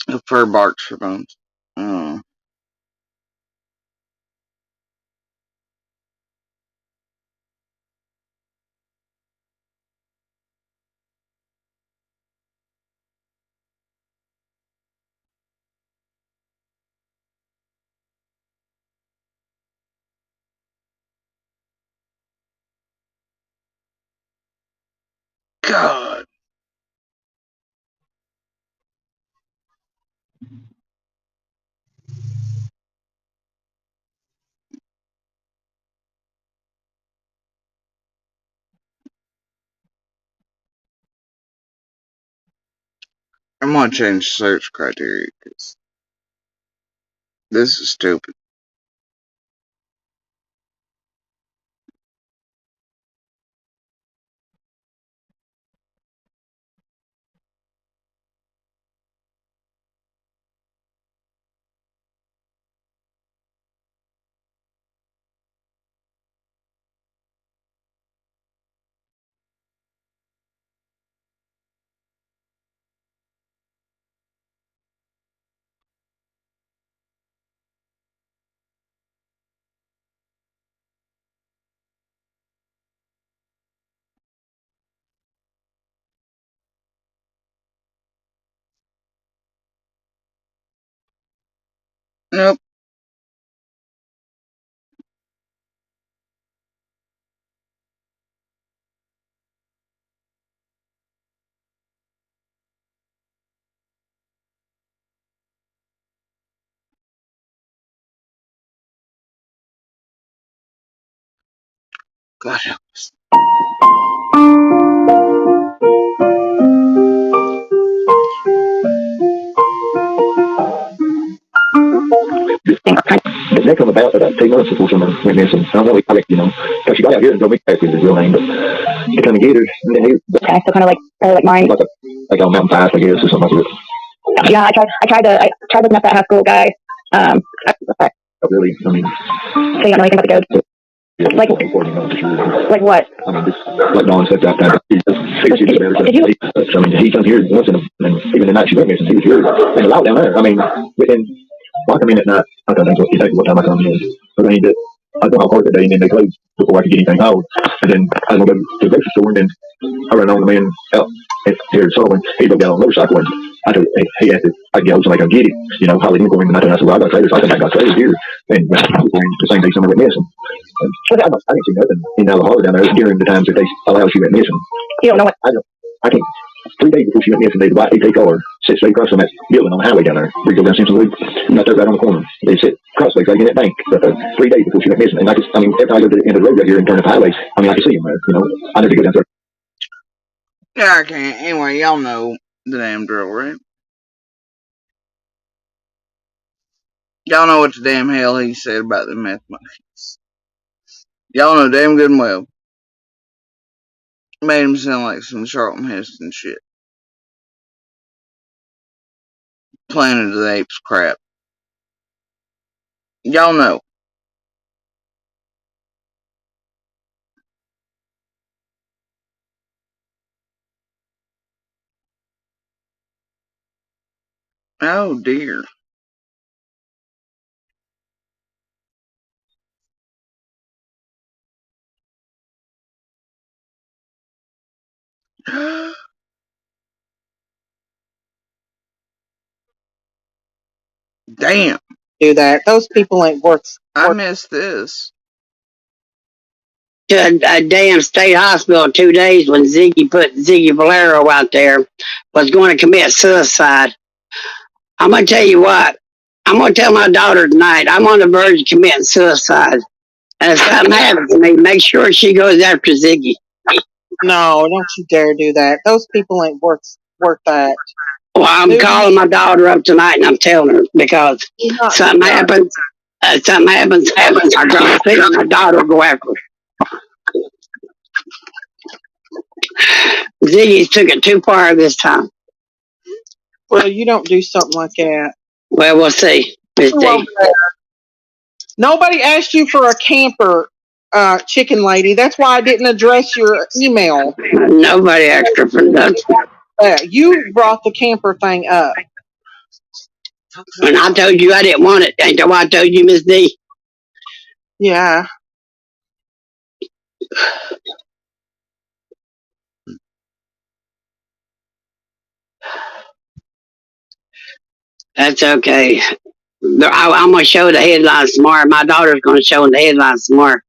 If her barks for bones. Oh, God. I'm gonna change search criteria because this is stupid. Nope. God help us. They come about 2 months before someone went missing. I don't know, I because she got out here and told me that's his real name, but they come and get her, and then Okay, so kind of like mine. like on Mountain Pass, I guess, or something like that. Yeah, I tried looking up that high school guy. Really, I mean, So you don't know anything about the code? yeah, Like, like what? I mean, just like Dawn said that time, he just figured she'd be better. I mean, he come here once in a, and even the night she went missing, he was here and allowed down there. I mean, within, well, I come in at night, I don't know exactly what time I come in, but I mean, I go out court that day and then they close before I could get anything out. And then I was going to go to the grocery store and then I ran on the man out here in Sullivan. He broke down on a motorcycle and I told he asked if I could get hold somebody come get him. You know, Holly didn't go in the night and I said, well, I got trailers. I think I got trailers here. And the same day someone went missing. And I didn't see nothing in Alabama down there during the times that they allowed she went missing. You don't know what? I can't. 3 days before she went missing, they white AK car sit straight across from that building on the highway down there. Where you go down Simpson Loop, right there, right on the corner. They sit crossways right in that bank. But 3 days before she went missing, and I mean, every time I go to the end of the road right here and turn up the highway, I mean, I can see them there. You know, I never go down there. Yeah, I can't. Anyway, y'all know the damn drill, right? Y'all know what the damn hell he said about the meth monkeys. Y'all know damn good and well. Made him sound like some Charlton Heston shit. Planet of the Apes crap. Y'all know. Oh dear. Damn. Do that. Those people ain't worth. I missed this. To a damn state hospital 2 days when Ziggy put Ziggy Valero out there, was going to commit suicide. I'm going to tell you what. I'm going to tell my daughter tonight, I'm on the verge of committing suicide. And if something happens to me, make sure she goes after Ziggy. No, don't you dare do that. Those people ain't worth that. Well, I'm calling my daughter up tonight and I'm telling her because something happens. Something happens. I'm going to see my daughter go after her. Ziggy's took it too far this time. Well, you don't do something like that. Well, we'll see, Miss D. Nobody asked you for a camper, chicken lady. That's why I didn't address your email. Nobody asked her for nothing. You brought the camper thing up. And I told you I didn't want it. Ain't that why I told you, Miss D? Yeah. That's okay. I'm going to show the headlines tomorrow. My daughter's going to show the headlines tomorrow.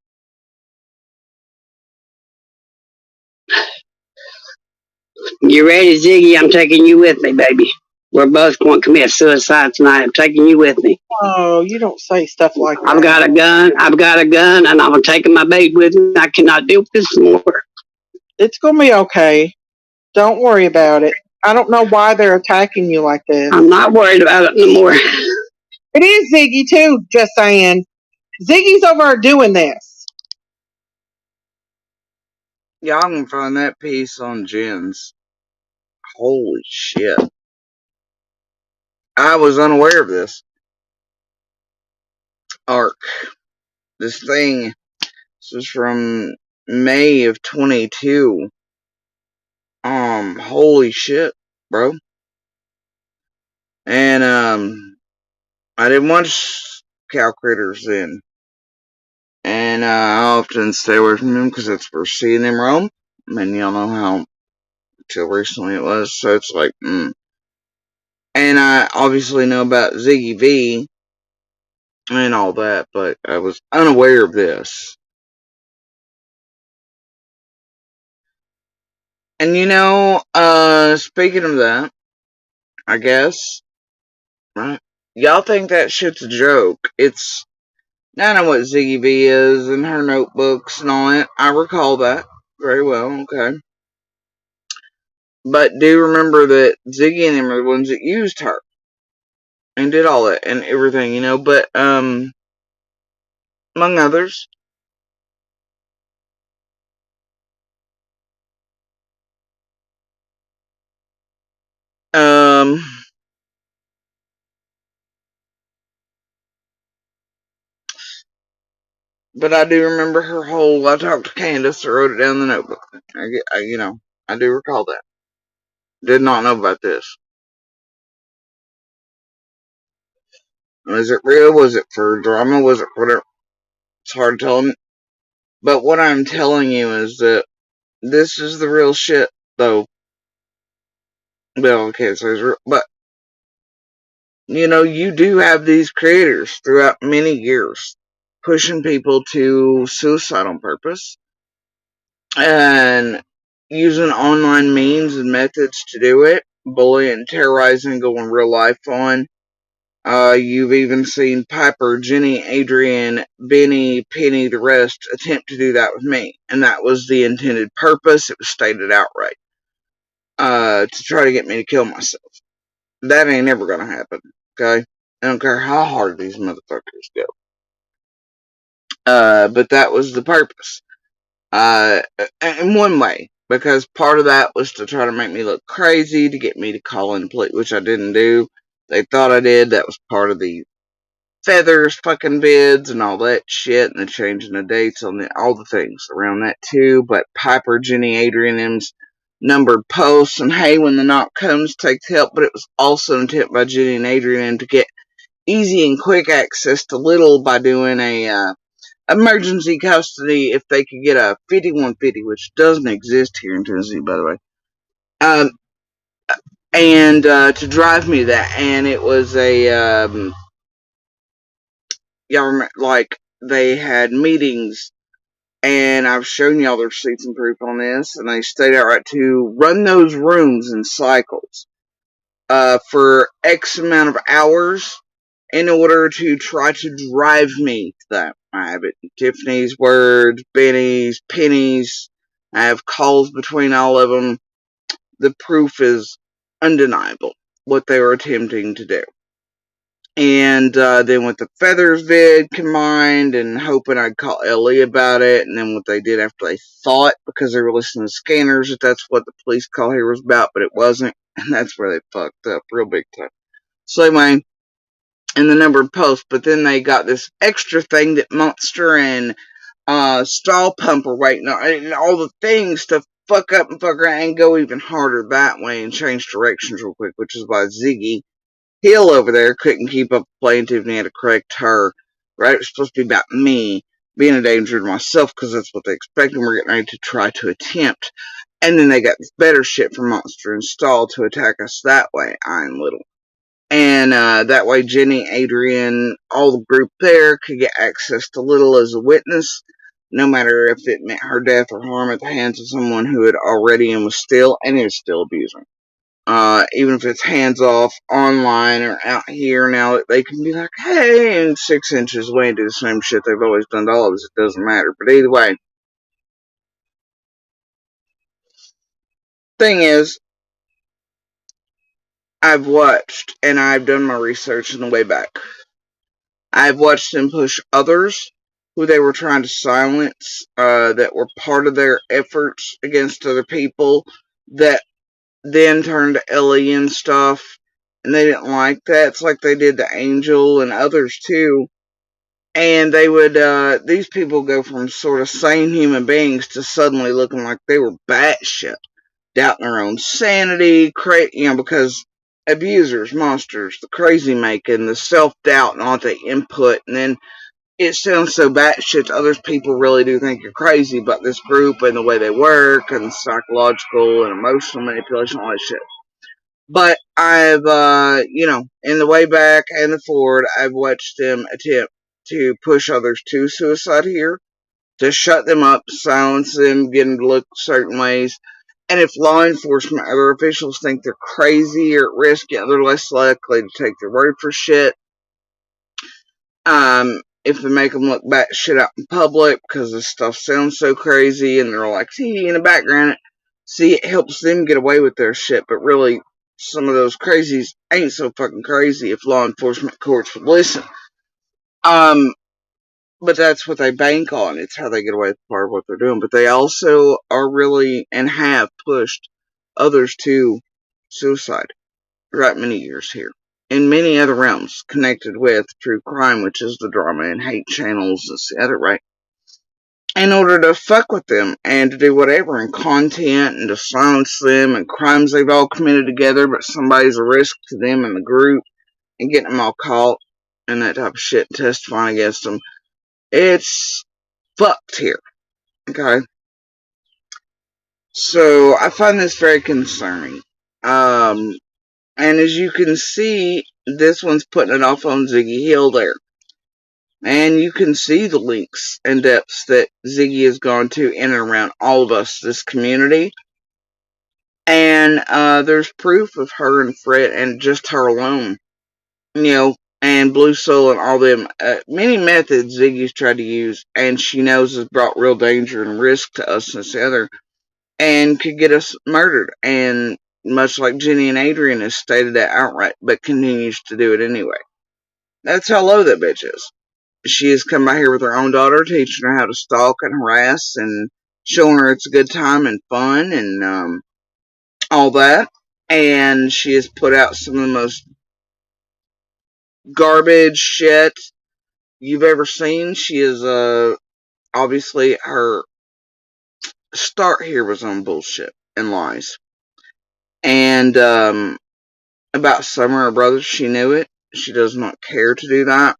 You ready, Ziggy? I'm taking you with me, baby. We're both going to commit suicide tonight. I'm taking you with me. Oh, you don't say stuff like that. I've got a gun, and I'm taking my baby with me. I cannot deal with this more. It's going to be okay. Don't worry about it. I don't know why they're attacking you like this. I'm not worried about it no more. It is Ziggy, too, just saying. Ziggy's over there doing this. Y'all can find that piece on Jen's. Holy shit. I was unaware of this. Arc. This thing. This was from May of 22. Holy shit, bro. And, I didn't watch Cow Critters then. And, I often stay away from him because it's for seeing him roam. And y'all know how, until recently it was. So it's like, And I obviously know about Ziggy V. and all that, but I was unaware of this. And speaking of that, I guess, right? Y'all think that shit's a joke. I know what Ziggy B is and her notebooks and all that. I recall that very well, okay. But do remember that Ziggy and them are the ones that used her and did all that and everything, but, among others. Um, but I do remember her whole, I talked to Candace, I wrote it down in the notebook. I do recall that. Did not know about this. Was it real? Was it for drama? Was it whatever? It's hard to tell. But what I'm telling you is that this is the real shit, though. Well, okay, so it's real. But, you do have these creators throughout many years pushing people to suicide on purpose and using online means and methods to do it, bullying, terrorizing, going real life on. You've even seen Piper, Jenny, Adrian, Benny, Penny, the rest attempt to do that with me. And that was the intended purpose. It was stated outright. To try to get me to kill myself. That ain't never gonna happen. Okay? I don't care how hard these motherfuckers go. But that was the purpose. In one way. Because part of that was to try to make me look crazy, to get me to call in police, which I didn't do. They thought I did. That was part of the feathers fucking bids and all that shit, and the changing the dates on all the things around that too. But Piper, Jenny, Adrian, M's numbered posts, and hey, when the knock comes, take help. But it was also an attempt by Jenny and Adrian to get easy and quick access to Little by doing a emergency custody if they could get a 5150, which doesn't exist here in Tennessee, by the way. And to drive me that, and it was y'all remember, like, they had meetings, and I've shown y'all the receipts and proof on this, and they stayed outright to run those rooms in cycles, for X amount of hours in order to try to drive me to that. I have it in Tiffany's words, Benny's, Penny's. I have calls between all of them. The proof is undeniable, what they were attempting to do. And then with the feathers vid combined and hoping I'd call Ellie about it, and then what they did after they thought, because they were listening to scanners, that that's what the police call here was about, but it wasn't, and that's where they fucked up real big time. So anyway, and the number of posts, but then they got this extra thing that Monster and Stall Pump are waiting on, and all the things to fuck up and fuck around and go even harder that way and change directions real quick, which is why Ziggy Hill over there couldn't keep up playing Tiffany, had to correct her. Right? It was supposed to be about me being a danger to myself because that's what they expected. We're getting ready to try to attempt. And then they got this better shit from Monster and Stall to attack us that way. I'm Little. And that way Jenny, Adrian, all the group there could get access to Little as a witness, no matter if it meant her death or harm at the hands of someone who had already and was still and is still abusing. Even if it's hands off online or out here now, they can be like, hey, and 6 inches away and do the same shit they've always done to all of us. It doesn't matter. But either way, thing is, I've watched and I've done my research in the way back. I've watched them push others who they were trying to silence, that were part of their efforts against other people, that then turned to Ellie and stuff, and they didn't like that. It's like they did to Angel and others too. And they would, these people go from sort of sane human beings to suddenly looking like they were batshit, doubting their own sanity, because abusers, monsters, the crazy making, the self-doubt and all that they input, and then it sounds so batshit to others people really do think you're crazy about this group and the way they work and psychological and emotional manipulation, all that shit. But I've, in the way back and the forward, I've watched them attempt to push others to suicide here, to shut them up, silence them, get them to look certain ways. And if law enforcement or other officials think they're crazy or at risk, they're less likely to take their word for shit. If they make them look back shit out in public because this stuff sounds so crazy and they're like, see, in the background, see, it helps them get away with their shit, but really, some of those crazies ain't so fucking crazy if law enforcement courts would listen. But that's what they bank on. It's how they get away with part of what they're doing. But they also are really, and have pushed others to suicide throughout many years here. In many other realms connected with true crime, which is the drama and hate channels, etc., right? In order to fuck with them and to do whatever in content and to silence them and crimes they've all committed together, but somebody's a risk to them and the group and getting them all caught and that type of shit and testifying against them. It's fucked here. Okay? So I find this very concerning. And as you can see, this one's putting it off on Ziggy Hill there. And you can see the links and depths that Ziggy has gone to in and around all of us, this community. And there's proof of her and Fred and just her alone. And Blue Soul and all them. Many methods Ziggy's tried to use and she knows has brought real danger and risk to us and the other. And could get us murdered. And much like Jenny and Adrian has stated that outright, but continues to do it anyway. That's how low that bitch is. She has come out here with her own daughter, teaching her how to stalk and harass and showing her it's a good time and fun and all that. And she has put out some of the most garbage shit you've ever seen. She is, obviously, her start here was on bullshit and lies. And, about Summer, her brother, she knew it. She does not care to do that.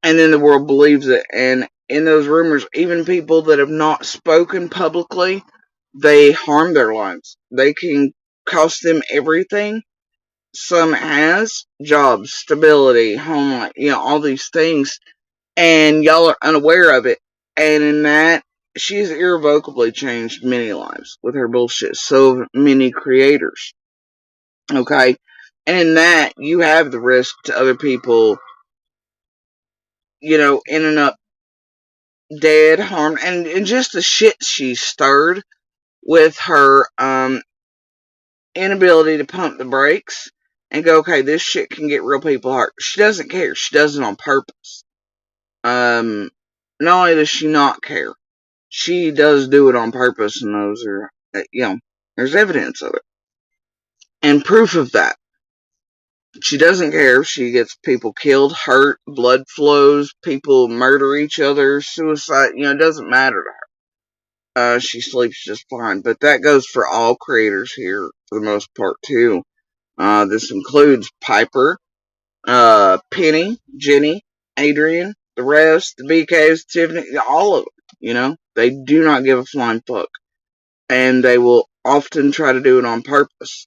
And then the world believes it. And in those rumors, even people that have not spoken publicly, they harm their lives. They can cost them everything. Some has jobs, stability, home life, all these things. And y'all are unaware of it. And in that, she's irrevocably changed many lives with her bullshit. So many creators. Okay? And in that, you have the risk to other people, in and up dead, harmed, and just the shit she stirred with her inability to pump the brakes and go, okay, this shit can get real people hurt. She doesn't care. She does it on purpose. Not only does she not care, she does do it on purpose, and those are, there's evidence of it. And proof of that. She doesn't care if she gets people killed, hurt, blood flows, people murder each other, suicide, it doesn't matter to her. She sleeps just fine. But that goes for all creators here, for the most part, too. This includes Piper, Penny, Jenny, Adrian, the rest, the BKs, Tiffany, all of them, They do not give a flying fuck. And they will often try to do it on purpose.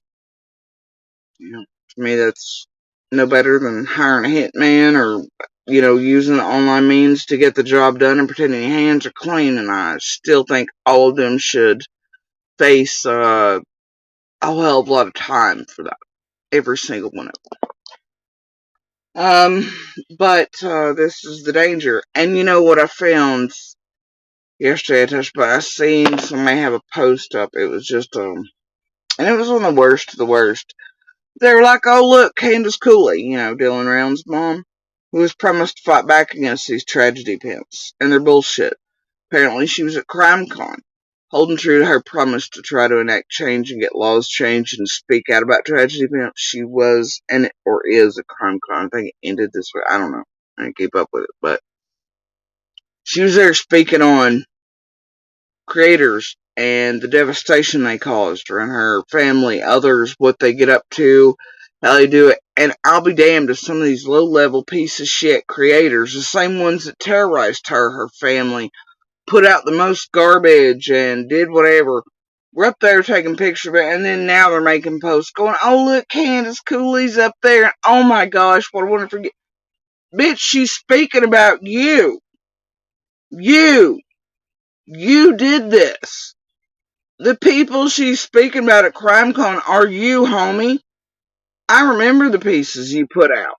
To me, that's no better than hiring a hitman or, using the online means to get the job done and pretending your hands are clean. And I still think all of them should face a hell of a lot of time for that. Every single one of them. But this is the danger. And you know what I found yesterday? I seen somebody have a post up. It was just, and it was on the worst of the worst. They were like, oh, look, Candace Cooley, Dylan Round's mom, who was promised to fight back against these tragedy pimps and their bullshit. Apparently, she was at CrimeCon, holding true to her promise to try to enact change and get laws changed and speak out about tragedy pimps. She was, or is, at CrimeCon. I think it ended this way. I don't know. I didn't keep up with it, but she was there speaking on creators and the devastation they caused her and her family, others, what they get up to, how they do it. And I'll be damned if some of these low-level piece of shit creators, the same ones that terrorized her family, put out the most garbage and did whatever, were up there taking pictures of it, and then now they're making posts going, oh, look, Candace Cooley's up there, and oh my gosh, what a wonderful... Bitch, she's speaking about you. You did this. The people she's speaking about at CrimeCon are you, homie. I remember the pieces you put out.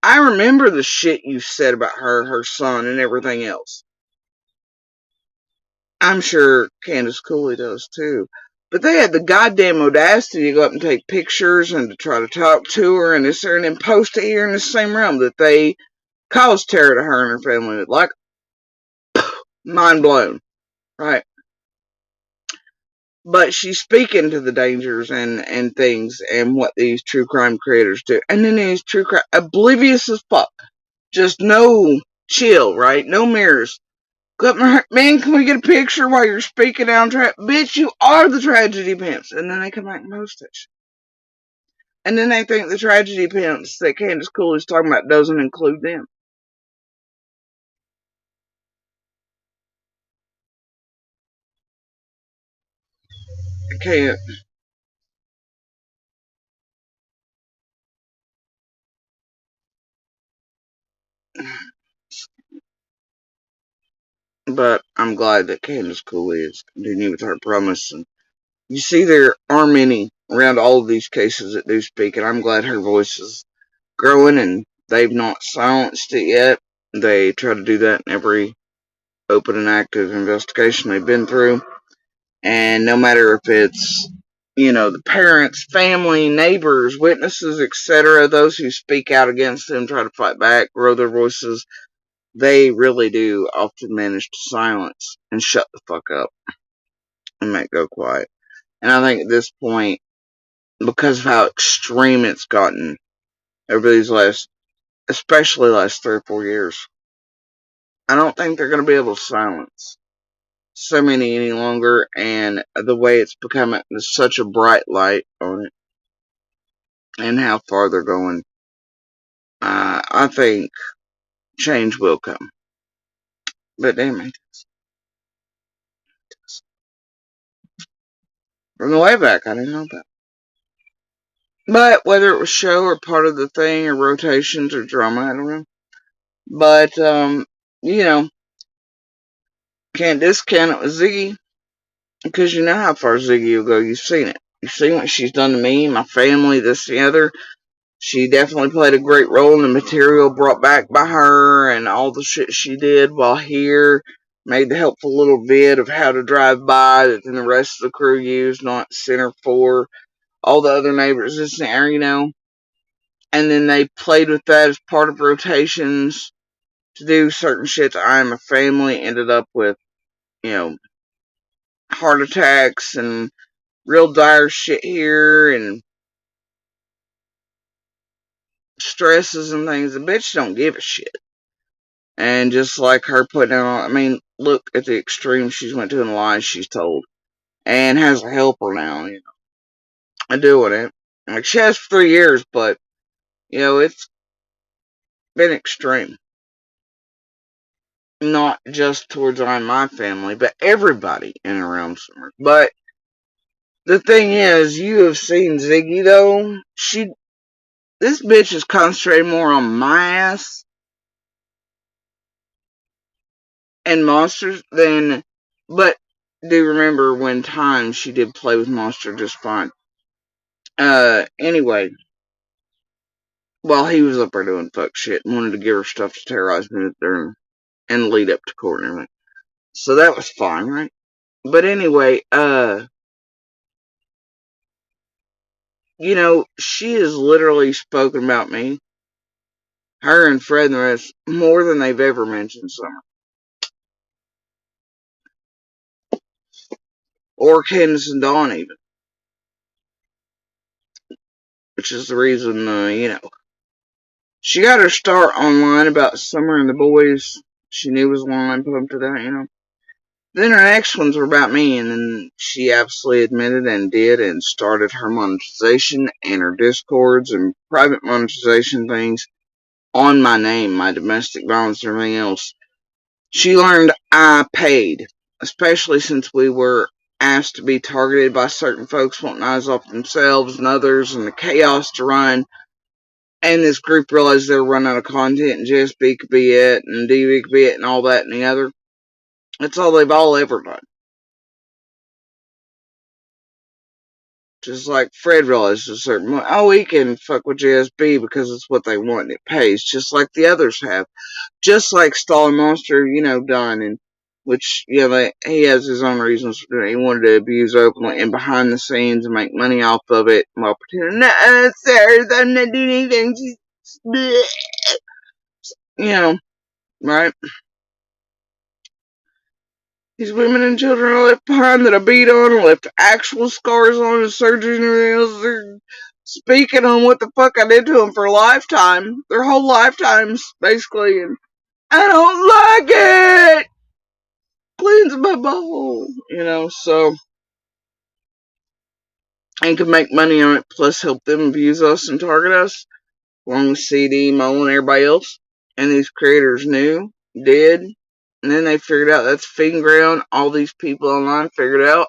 I remember the shit you said about her son, and everything else. I'm sure Candace Cooley does too. But they had the goddamn audacity to go up and take pictures and to try to talk to her and this and then post it here in the same realm that they caused terror to her and her family. Like, mind blown, right? But she's speaking to the dangers and things and what these true crime creators do. And then these true crime, oblivious as fuck. Just no chill, right? No mirrors. Man, can we get a picture while you're speaking down bitch, you are the tragedy pimps. And then they come back and post it. And then they think the tragedy pimps that Candace Cooley's talking about doesn't include them. I can't. But I'm glad that Candace Cooley is continuing with her promise. And you see, there are many around all of these cases that do speak, and I'm glad her voice is growing and they've not silenced it yet. They try to do that in every open and active investigation they've been through. And no matter if it's, the parents, family, neighbors, witnesses, etc., those who speak out against them, try to fight back, grow their voices, they really do often manage to silence and shut the fuck up and make go quiet. And I think at this point, because of how extreme it's gotten over these especially last 3 or 4 years, I don't think they're going to be able to silence so many any longer. And the way it's become such a bright light on it and how far they're going, I think change will come. But damn it. From the way back, I didn't know that. But whether it was show or part of the thing or rotations or drama, I don't know. But, can't discount it with Ziggy. Because you know how far Ziggy will go. You've seen it. You've seen what she's done to me, my family, this, the other. She definitely played a great role in the material brought back by her and all the shit she did while here. Made the helpful little vid of how to drive by that then the rest of the crew used, not center for all the other neighbors in the area, And then they played with that as part of rotations to do certain shit. I Am a Family ended up with, heart attacks and real dire shit here and stresses and things. The bitch don't give a shit. And just like her putting out, look at the extreme she's went to in the lies she's told. And has a helper now, and doing it. Like, she has for 3 years, but, it's been extreme. Not just towards I and my family, but everybody in and around Summer. But the thing is, you have seen Ziggy, though. This bitch is concentrating more on my ass and monsters than, but do remember when times she did play with Monster just fine. Anyway, while he was up there doing fuck shit and wanted to give her stuff to terrorize me during and lead up to court and everything. So that was fine, right? But anyway, she has literally spoken about me, her and Fred and the rest, more than they've ever mentioned Summer. Or Candace and Dawn even. Which is the reason, she got her start online about Summer and the boys she knew was online, put them to that, Then her next ones were about me, and then she absolutely admitted and did and started her monetization and her discords and private monetization things on my name, my domestic violence and everything else. She learned I paid, especially since we were asked to be targeted by certain folks wanting eyes off themselves and others and the chaos to run. And this group realized they were running out of content, and JSB could be it, and DV could be it, and all that and the other. That's all they've all ever done. Just like Fred realized a certain point, oh, he can fuck with JSB because it's what they want and it pays, just like the others have. Just like Stalin Monster, done, and which, he has his own reasons for doing it. He wanted to abuse openly and behind the scenes and make money off of it while pretending, no, sir, I'm not doing anything. Right? These women and children are left behind that are beat on and left actual scars on and surgery and everything else. They're speaking on what the fuck I did to them for a lifetime. Their whole lifetimes, basically, and I don't like it! Cleans my butthole. So I can make money on it, plus help them abuse us and target us, along with CD, Mo, and everybody else. And these creators knew, did, and then they figured out that's feeding ground. All these people online figured out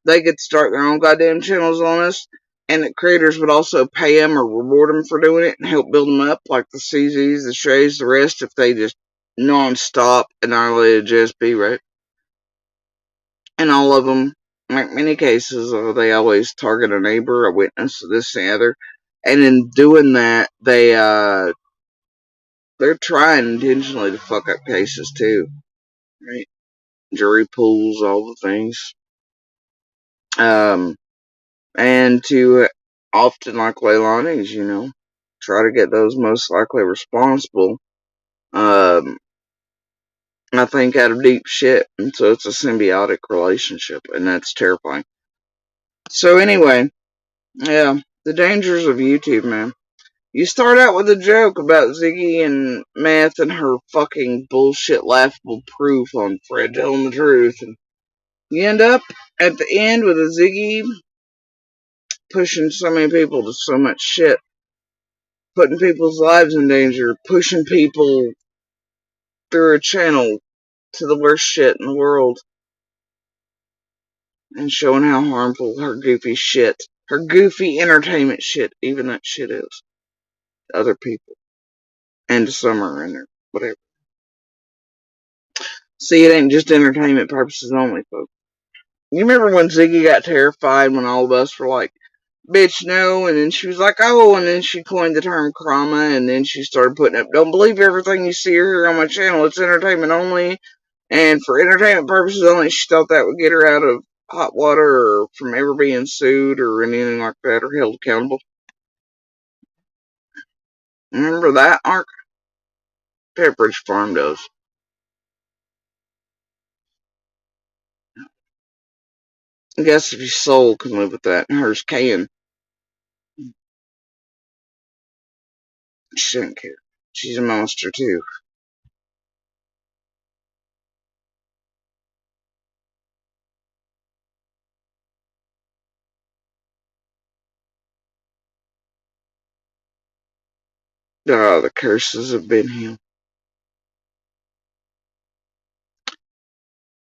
they could start their own goddamn channels on us, and that creators would also pay them or reward them for doing it and help build them up, like the CZs, the Shays, the rest, if they just non-stop annihilated JSB, right? And all of them, like many cases, they always target a neighbor, a witness, this and the other. And in doing that, they're trying intentionally to fuck up cases too, right? Jury pools, all the things. And to often, like Leilani's, try to get those most likely responsible, I think out of deep shit. And so it's a symbiotic relationship, and that's terrifying. So anyway, yeah, the dangers of YouTube, man. You start out with a joke about Ziggy and Meth and her fucking bullshit laughable proof on Fred telling the truth, and you end up at the end with a Ziggy pushing so many people to so much shit, putting people's lives in danger, pushing people through a channel to the worst shit in the world, and showing how harmful her goofy shit, her goofy entertainment shit, even that shit is to other people, and to some are in there, whatever. See, it ain't just entertainment purposes only, folks. You remember when Ziggy got terrified when all of us were like, bitch, no, and then she was like, oh, and then she coined the term krama, and then she started putting up, don't believe everything you see or hear on my channel, it's entertainment only, and for entertainment purposes only. She thought that would get her out of hot water, or from ever being sued, or anything like that, or held accountable. Remember that, Ark? Pepperidge Farm does. I guess if your soul can live with that, and hers can. She doesn't care. She's a monster, too. Oh, the curses have been him.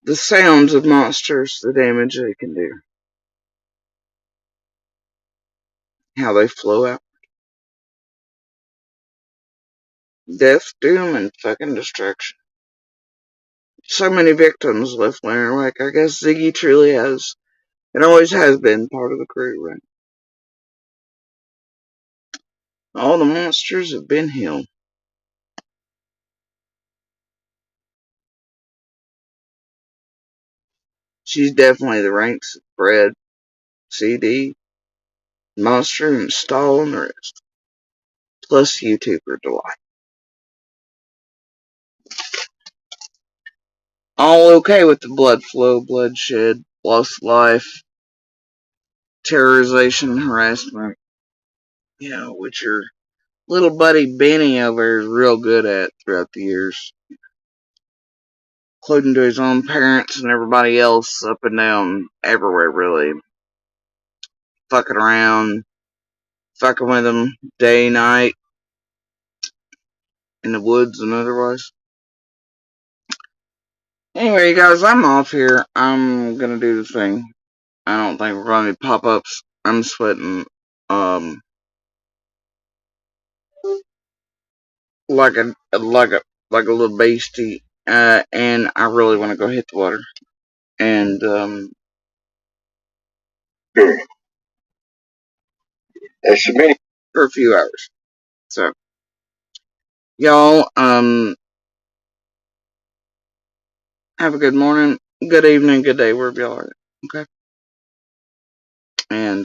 The sounds of monsters, the damage they can do. How they flow out. Death, doom, and fucking destruction. So many victims left there. Like, I guess Ziggy truly has, and always has been, part of the crew, right? All the monsters have been him. She's definitely the ranks of Fred, CD, Monster, and Stall, and the rest. Plus YouTuber delight. All okay with the blood flow, bloodshed, loss of life, terrorization, harassment. Which your little buddy Benny over there is real good at throughout the years. Including to his own parents and everybody else up and down everywhere, really. Fucking around, fucking with them day, night, in the woods and otherwise. Anyway, you guys, I'm off here. I'm gonna do the thing. I don't think we're gonna do pop-ups. I'm sweating. like a little beastie, and I really want to go hit the water, and That's the many. for a few hours. So, y'all, have a good morning, good evening, good day, wherever y'all are. Okay, and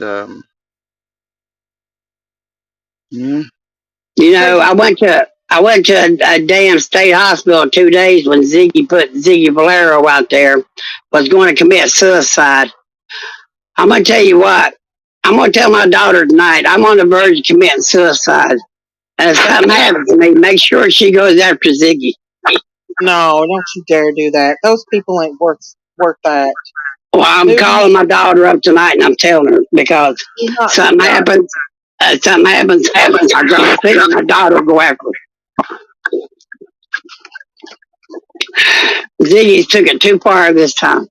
yeah. You know, I went to a damn state hospital 2 days when Ziggy put Ziggy Valero out there, was going to commit suicide. I'm gonna tell you what. I'm gonna tell my daughter tonight. I'm on the verge of committing suicide. And if something happens to me, make sure she goes after Ziggy. No, don't you dare do that. Those people ain't worth that. Well, I'm Dude, calling my daughter up tonight and I'm telling her because do not do something that. happens. Something happens. I got a feeling my daughter will go after her. Ziggy's took it too far this time.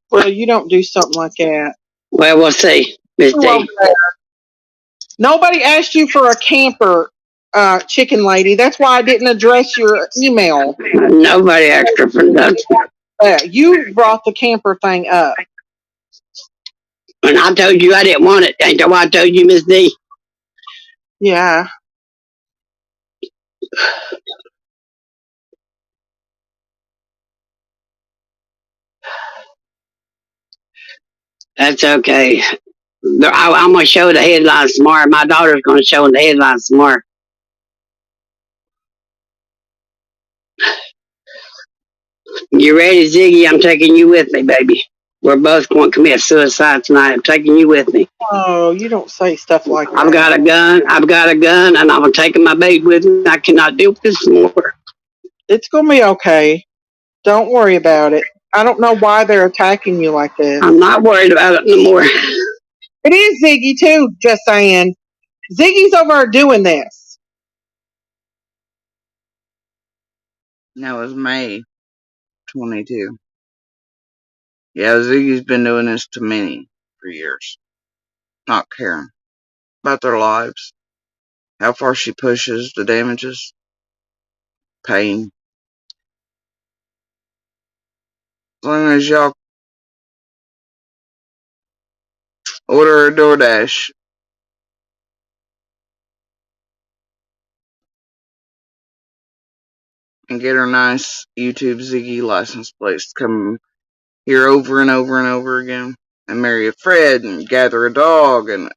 Well, you don't do something like that. Well, we'll see, Miss D. Nobody asked you for a camper, chicken lady. That's why I didn't address your email. Nobody extra for nothing. You brought the camper thing up. And I told you I didn't want it. Ain't that what I told you, Miss D? Yeah. That's okay. I'm going to show the headlines tomorrow. My daughter's going to show the headlines tomorrow. You ready, Ziggy? I'm taking you with me, baby. We're both going to commit suicide tonight. I'm taking you with me. Oh, you don't say stuff like that. I've got a gun, and I'm taking my baby with me. I cannot deal with this more. It's going to be okay. Don't worry about it. I don't know why they're attacking you like this. I'm not worried about it no more. It is Ziggy, too, just saying. Ziggy's over there doing this. That was May 22. Yeah, Ziggy's been doing this to many for years, not caring about their lives, how far she pushes, the damages, pain. As long as y'all order a DoorDash, and get her nice YouTube Ziggy license plates to come here over and over and over again, and marry a Fred, and gather a dog, and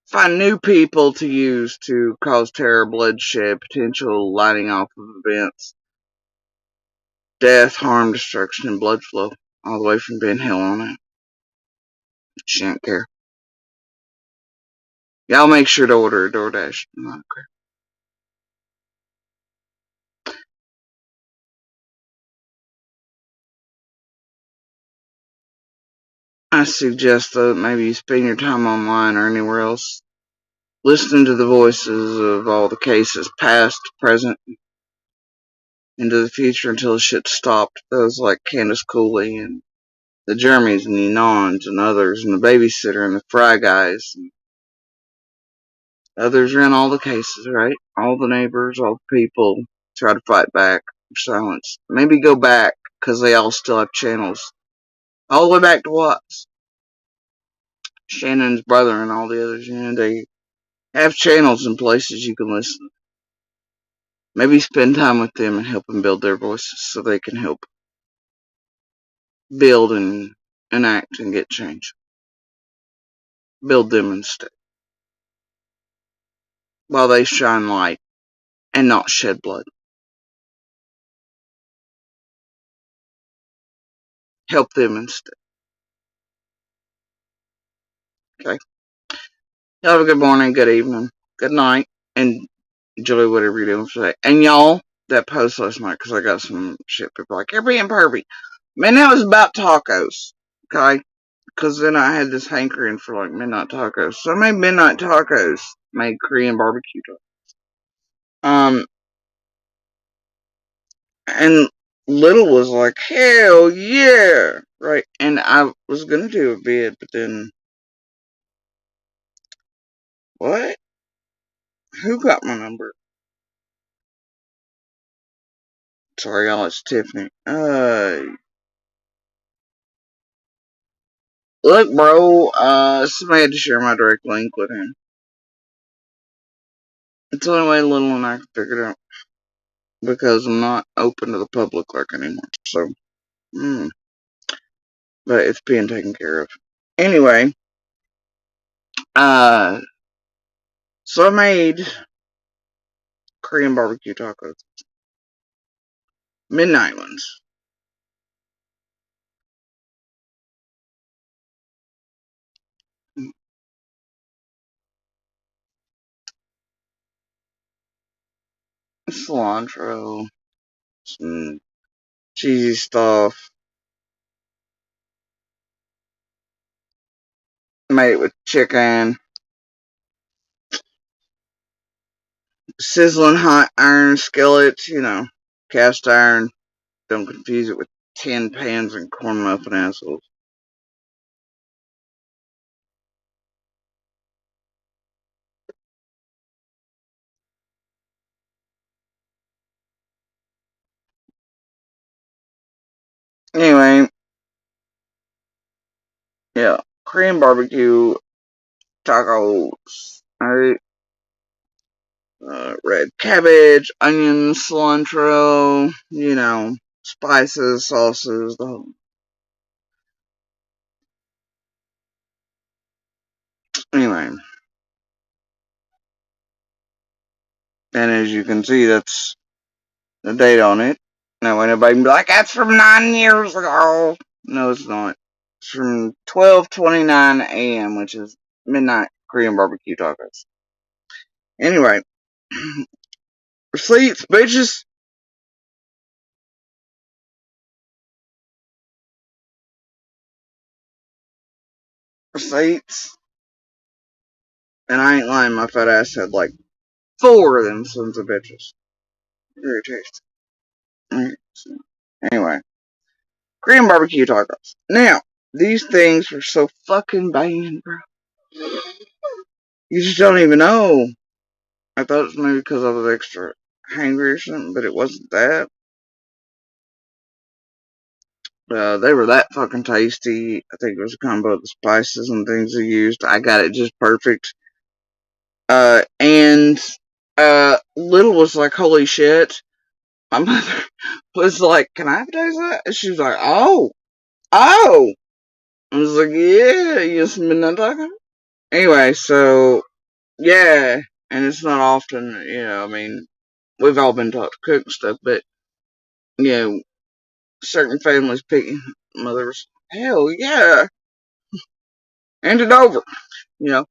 find new people to use to cause terror, bloodshed, potential lighting off of events, death, harm, destruction, and blood flow, all the way from being hell on it. She don't care. Y'all make sure to order a DoorDash. I don't care. I suggest that maybe you spend your time online or anywhere else listening to the voices of all the cases, past, present, into the future until the shit's stopped. Those like Candace Cooley and the Jeremys and the Enons and others and the babysitter and the Fry guys and others are in all the cases, right? All the neighbors, all the people try to fight back for silence. Maybe go back because they all still have channels. All the way back to Watts. Shannon's brother and all the others, they have channels and places you can listen. Maybe spend time with them and help them build their voices so they can help build and enact and get change. Build them instead. While they shine light and not shed blood. Help them instead. Okay? Y'all have a good morning, good evening, good night, and enjoy whatever you're doing today. And y'all, that post last night, because I got some shit people like, you're being pervy. Man, that was about tacos. Okay? Because then I had this hankering for like midnight tacos. So I made midnight tacos. Made Korean barbecue tacos. And Little was like, hell yeah! Right? And I was gonna do a bid, but then, what? Who got my number? Sorry, y'all, it's Tiffany. Look, bro, somebody had to share my direct link with him. It's the only way Little and I can figure it out. Because I'm not open to the public like anymore. So, but it's being taken care of. Anyway, so I made Korean barbecue tacos. Midnight ones. Cilantro. Some cheesy stuff. Made it with chicken. Sizzling hot iron skillets, cast iron. Don't confuse it with tin pans and corn muffin assholes. Anyway, yeah, Korean barbecue tacos. Alright. Red cabbage, onions, cilantro, spices, sauces, the whole. Anyway. And as you can see, that's the date on it. Now, when anybody can be like, that's from 9 years ago. No, it's not. It's from 12:29 a.m., which is midnight Korean barbecue tacos. Anyway. Receipts, bitches. Receipts. And I ain't lying, my fat ass had like 4 of them sons of bitches. Very tasty. Anyway. Korean barbecue tacos. Now, these things were so fucking banging, bro. You just don't even know. I thought it was maybe because I was extra hungry or something, but it wasn't that. They were that fucking tasty. I think it was a combo of the spices and things they used. I got it just perfect. And Little was like, holy shit. My mother was like, can I taste that? And she was like, oh. I was like, yeah, you some midnight taco? Anyway, so, yeah, and it's not often, I mean, we've all been taught to cook and stuff, but, certain families pick mothers, hell yeah, hand it over, and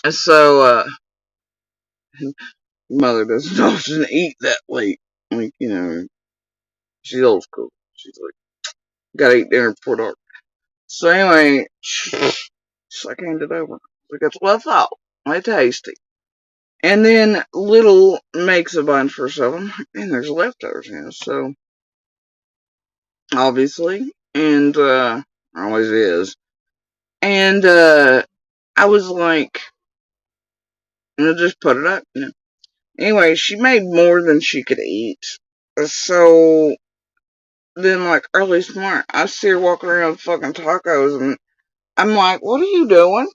so, mother doesn't often eat that late, like, she's old school, she's like, gotta eat dinner before dark, so anyway, she's like, hand it over, like, that's what I thought, my tasty. And then Little makes a bunch for herself. I'm like, man, there's leftovers, so obviously. And always is. And I was like, just put it up. Anyway, she made more than she could eat. So then like early this morning, I see her walking around with fucking tacos and I'm like, what are you doing?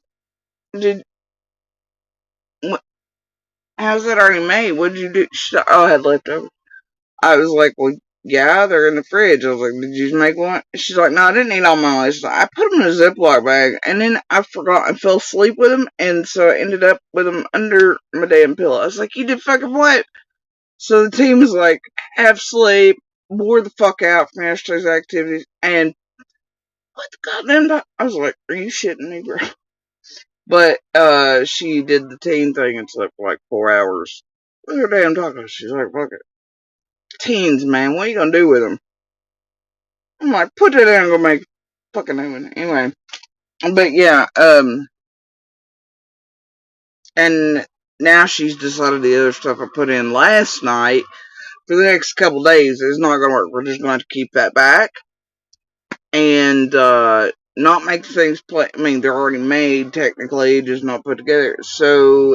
How's that already made? What did you do? She's like, oh, I had leftovers. I was like, well, yeah, they're in the fridge. I was like, did you make one? She's like, no, I didn't eat all mine. She's like, I put them in a Ziploc bag, and then I forgot. I fell asleep with them, and so I ended up with them under my damn pillow. I was like, you did fucking what? So the team was like, half sleep, wore the fuck out from yesterday's activities, and what the goddamn I was like, are you shitting me, bro? But, she did the team thing and slept for like 4 hours. With her damn tacos. She's like, fuck it. Teens, man, what are you gonna do with them? I'm like, put that down and go make fucking new one. Anyway. But yeah, and now she's decided the other stuff I put in last night for the next couple days is not gonna work. We're just going to keep that back. And, not make things play. I mean, they're already made, technically, just not put together. So,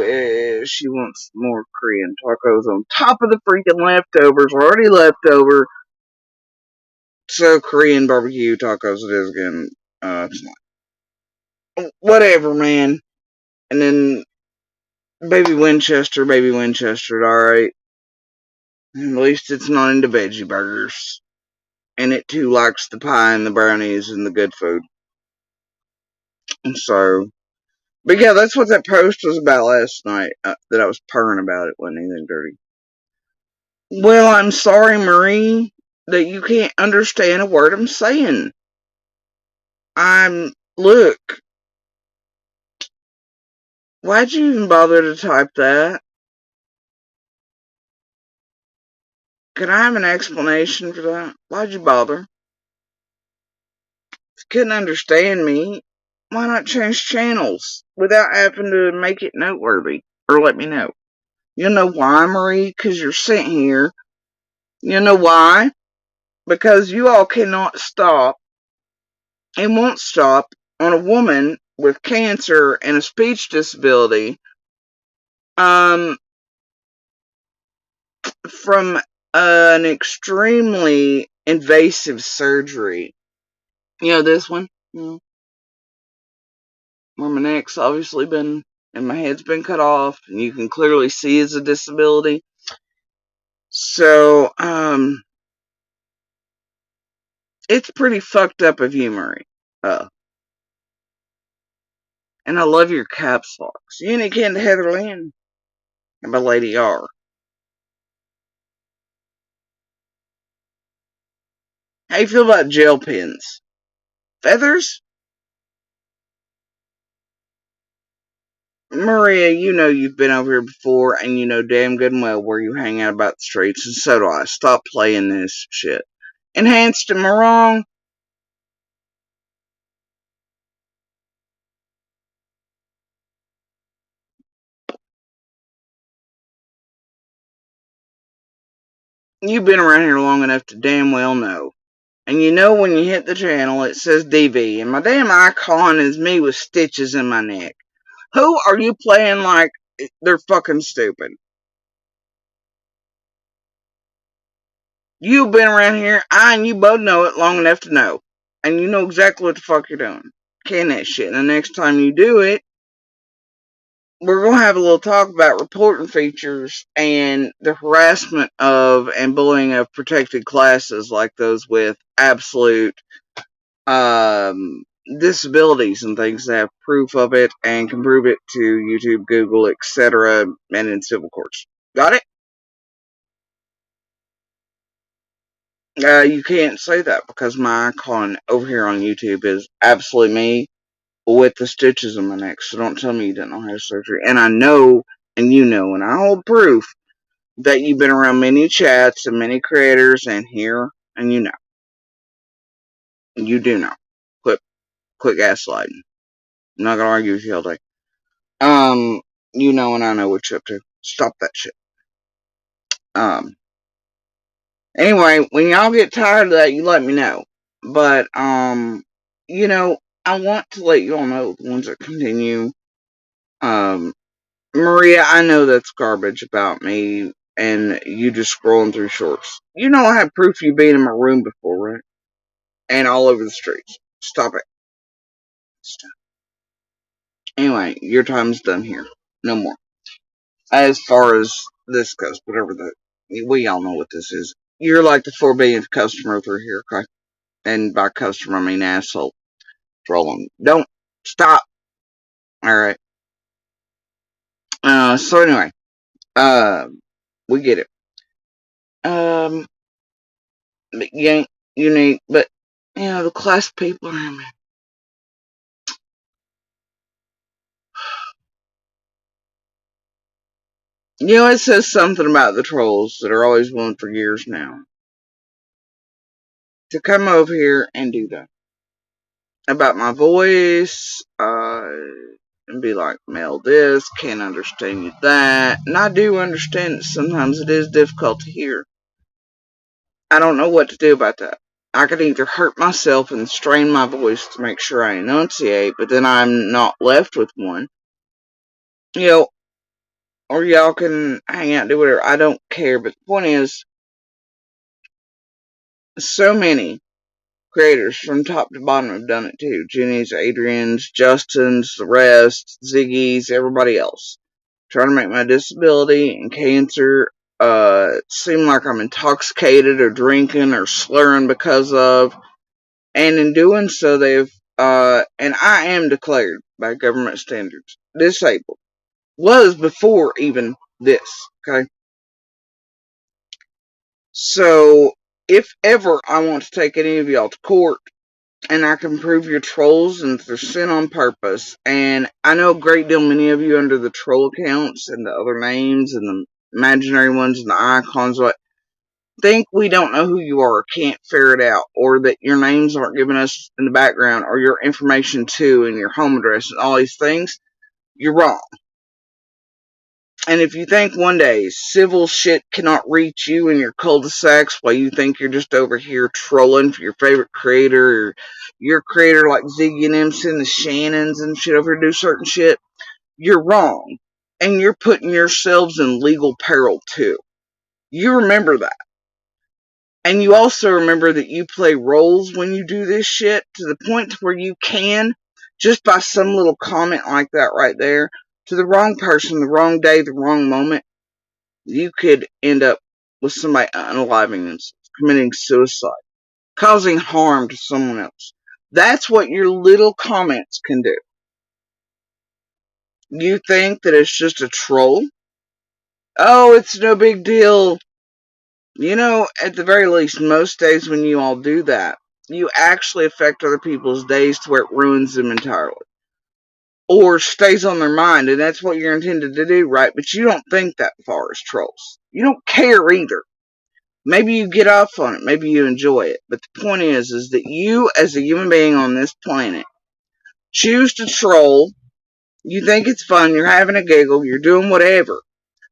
she wants more Korean tacos on top of the freaking leftovers, already leftover. So, Korean barbecue tacos it is again. Whatever, man. And then, baby Winchester, alright. At least it's not into veggie burgers. And it too likes the pie and the brownies and the good food. And so, but yeah, that's what that post was about last night. That I was purring about. It wasn't anything dirty. Well, I'm sorry, Marie, that you can't understand a word I'm saying. Look, why'd you even bother to type that? Could I have an explanation for that? Why'd you bother? If you couldn't understand me, why not change channels without having to make it noteworthy? Or let me know. You know why, Marie? Because you're sitting here. You know why? Because you all cannot stop and won't stop on a woman with cancer and a speech disability from an extremely invasive surgery. You know this one? Where my neck's obviously been, and my head's been cut off, and you can clearly see it's a disability. So, it's pretty fucked up of you, Marie. And I love your caps locks. You ain't kin to Heather Lynn and my Lady R. How you feel about gel pens? Feathers? Maria, you know you've been over here before, and you know damn good and well where you hang out about the streets, and so do I. Stop playing this shit. Enhanced, am I wrong? You've been around here long enough to damn well know. And you know when you hit the channel, it says DV, and my damn icon is me with stitches in my neck. Who are you playing like they're fucking stupid? You've been around here, I and you both know it long enough to know. And you know exactly what the fuck you're doing. Can that shit. And the next time you do it, we're going to have a little talk about reporting features and the harassment of and bullying of protected classes like those with absolute disabilities and things that have proof of it and can prove it to YouTube, Google, etc., and in civil courts. Got it? You can't say that because my icon over here on YouTube is absolutely me with the stitches in my neck. So don't tell me you didn't know how to surgery. And I know, and you know, and I hold proof that you've been around many chats and many creators and here, and you know. You do know. Quit gaslighting. I'm not gonna argue with you all day. You know, and I know what you're up to. Stop that shit. Anyway, when y'all get tired of that, you let me know. But, you know, I want to let you all know the ones that continue. Maria, I know that's garbage about me and you just scrolling through shorts. You know I have proof you been in my room before, right? And all over the streets. Stop it. Stop. Anyway, your time's done here. No more. As far as this goes, whatever we all know what this is. You're like the 4 billionth customer through here, okay? And by customer, I mean asshole. Trolling. Don't stop. Alright. So anyway. We get it. But you ain't unique, but, you know, the class people are, man. You know, it says something about the trolls that are always willing for years now to come over here and do that. About my voice, and be like, Mel this, can't understand you that. And I do understand that sometimes it is difficult to hear. I don't know what to do about that. I can either hurt myself and strain my voice to make sure I enunciate, but then I'm not left with one. You know, or y'all can hang out and do whatever. I don't care. But the point is, so many creators from top to bottom have done it too. Jenny's, Adrian's, Justin's, the rest, Ziggy's, everybody else. Trying to make my disability and cancer seem like I'm intoxicated or drinking or slurring because of. And in doing so, they've, and I am declared by government standards disabled. Was before even this, okay? So, if ever I want to take any of y'all to court, and I can prove you're trolls and they're sent on purpose, and I know a great deal many of you under the troll accounts and the other names and the imaginary ones and the icons, what think we don't know who you are or can't figure it out, or that your names aren't given us in the background, or your information too, and your home address and all these things, you're wrong. And if you think one day civil shit cannot reach you in your cul-de-sacs while you think you're just over here trolling for your favorite creator, or your creator like Ziggy and them send the Shannons and shit over here to do certain shit, you're wrong. And you're putting yourselves in legal peril too. You remember that. And you also remember that you play roles when you do this shit to the point where you can, just by some little comment like that right there, to the wrong person, the wrong day, the wrong moment, you could end up with somebody unaliving themselves, committing suicide, causing harm to someone else. That's what your little comments can do. You think that it's just a troll? Oh, it's no big deal. You know, at the very least, most days when you all do that, you actually affect other people's days to where it ruins them entirely. Or stays on their mind, and that's what you're intended to do, right? But you don't think that far as trolls. You don't care either. Maybe you get off on it, maybe you enjoy it. But the point is that you, as a human being on this planet, choose to troll. You think it's fun, you're having a giggle, you're doing whatever.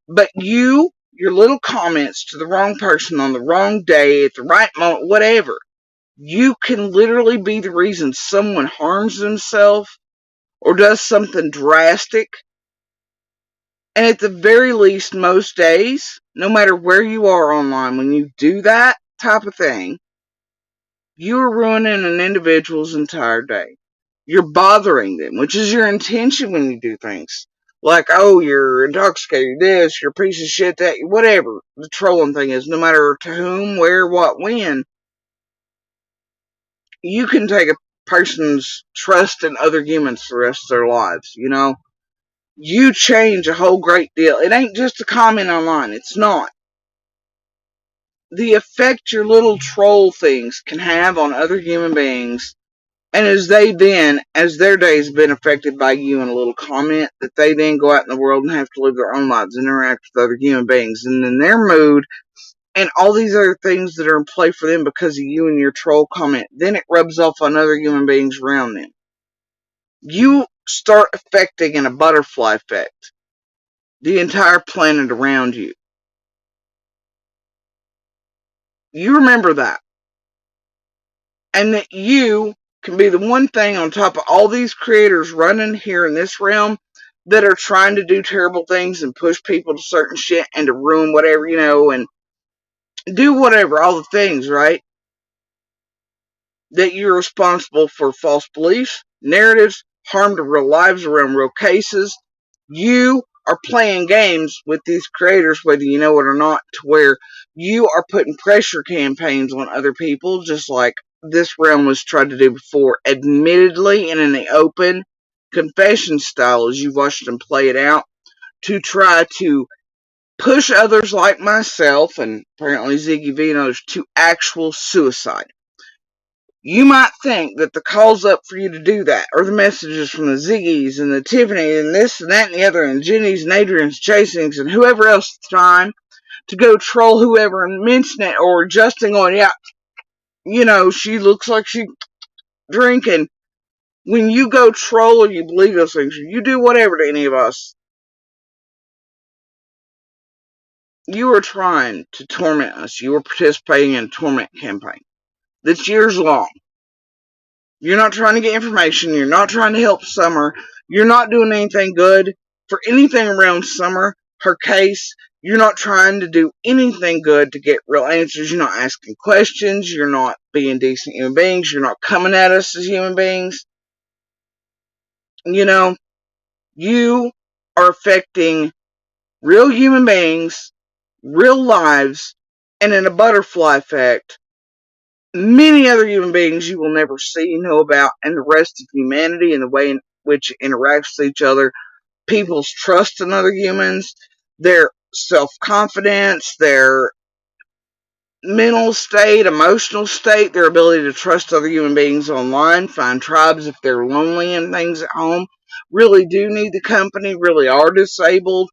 But you, your little comments to the wrong person on the wrong day, at the right moment, whatever, you can literally be the reason someone harms themselves or does something drastic. And at the very least, most days, no matter where you are online, when you do that type of thing, you are ruining an individual's entire day. You're bothering them, which is your intention when you do things. Like, oh, you're intoxicated, this, you're a piece of shit, that, whatever the trolling thing is, no matter to whom, where, what, when, you can take a person's trust in other humans for the rest of their lives, you know? You change a whole great deal. It ain't just a comment online. It's not. The effect your little troll things can have on other human beings, and as their days been affected by you in a little comment, that they then go out in the world and have to live their own lives and interact with other human beings, and then their mood and all these other things that are in play for them because of you and your troll comment, then it rubs off on other human beings around them. You start affecting in a butterfly effect the entire planet around you. You remember that. And that you can be the one thing on top of all these creators running here in this realm that are trying to do terrible things and push people to certain shit and to ruin whatever, you know, and do whatever, all the things, right? That you're responsible for false beliefs, narratives, harm to real lives around real cases. You are playing games with these creators, whether you know it or not, to where you are putting pressure campaigns on other people, just like this realm was tried to do before, admittedly and in the open, confession style, as you've watched them play it out, to try to push others like myself, and apparently Ziggy V and others, to actual suicide. You might think that the call's up for you to do that, or the messages from the Ziggies and the Tiffany and this and that and the other, and Jenny's and Adrian's chasings and whoever else at the time, to go troll whoever and mention it, or Justin going, yeah, you know, she looks like she drinking. When you go troll or you believe those things, or you do whatever to any of us, you are trying to torment us. You are participating in a torment campaign. that's years long. You're not trying to get information. You're not trying to help Summer. You're not doing anything good for anything around Summer, her case. You're not trying to do anything good to get real answers. You're not asking questions. You're not being decent human beings. You're not coming at us as human beings. You know, you are affecting real human beings, real lives, and in a butterfly effect, many other human beings you will never see, know about, and the rest of humanity and the way in which it interacts with each other, people's trust in other humans, their self-confidence, their mental state, emotional state, their ability to trust other human beings online, find tribes if they're lonely and things at home, really do need the company, really are disabled,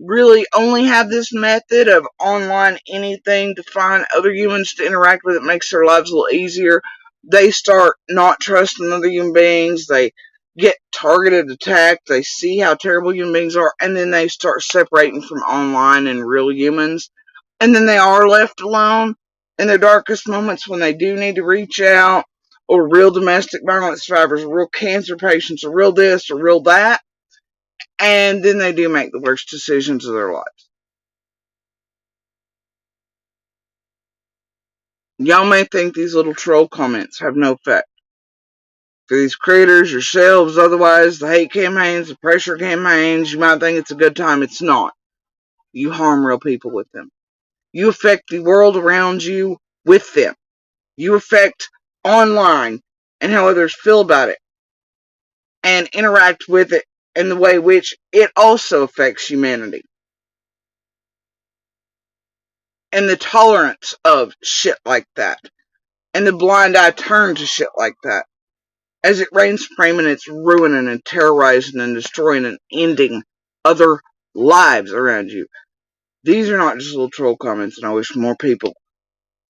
really only have this method of online anything to find other humans to interact with. It makes their lives a little easier. They start not trusting other human beings. They get targeted attacked. They see how terrible human beings are, and then they start separating from online and real humans. And then they are left alone in their darkest moments when they do need to reach out, or real domestic violence survivors, or real cancer patients, or real this, or real that. And then they do make the worst decisions of their lives. Y'all may think these little troll comments have no effect. For these creators, yourselves, otherwise, the hate campaigns, the pressure campaigns, you might think it's a good time. It's not. You harm real people with them. You affect the world around you with them. You affect online and how others feel about it and interact with it in the way which it also affects humanity. And the tolerance of shit like that. And the blind eye turn to shit like that. As it reigns supreme and it's ruining and terrorizing and destroying and ending other lives around you. These are not just little troll comments, and I wish more people,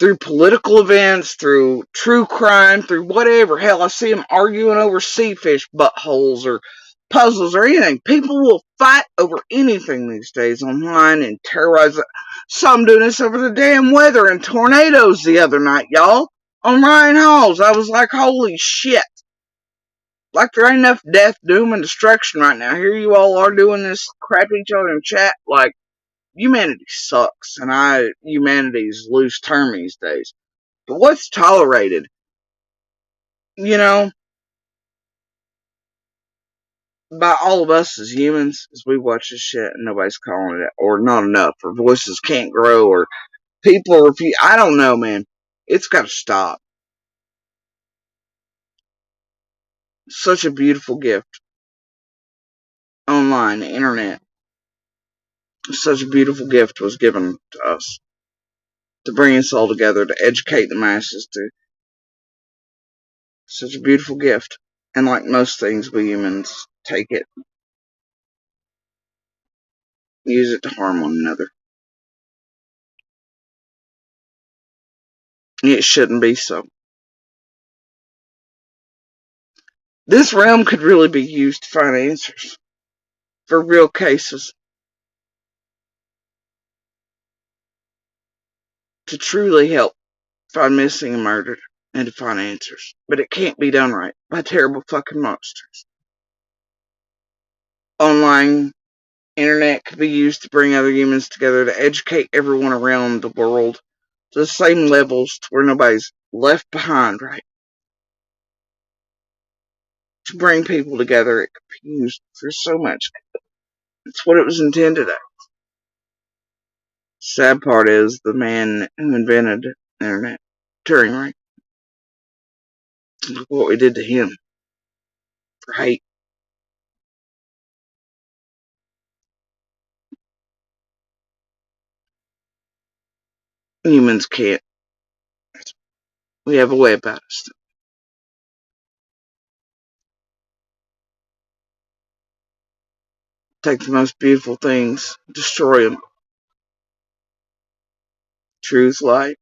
through political events, through true crime, through whatever, hell, I see them arguing over sea fish buttholes or puzzles or anything. People will fight over anything these days online and terrorize it. Some doing this over the damn weather and tornadoes the other night, y'all. On Ryan Halls, I was like, holy shit. Like there ain't enough death, doom, and destruction right now. Here you all are doing this crap each other in chat. Like, humanity sucks, and humanity's loose term these days. But what's tolerated? You know, by all of us as humans, as we watch this shit and nobody's calling it, or not enough, or voices can't grow, or people refuse. I don't know, man. It's gotta stop. Such a beautiful gift. Online, the internet. Such a beautiful gift was given to us. To bring us all together, to educate the masses, to such a beautiful gift. And like most things, we humans take it, use it to harm one another. It shouldn't be so. This realm could really be used to find answers for real cases. To truly help find missing and murdered and to find answers. But it can't be done right by terrible fucking monsters. Online internet could be used to bring other humans together, to educate everyone around the world to the same levels to where nobody's left behind, right? To bring people together, it could be used for so much. It's what it was intended at. Sad part is the man who invented the internet, Turing, right? Look what we did to him for hate. Humans can't. We have a way about us. Take the most beautiful things, destroy them. Truth, light,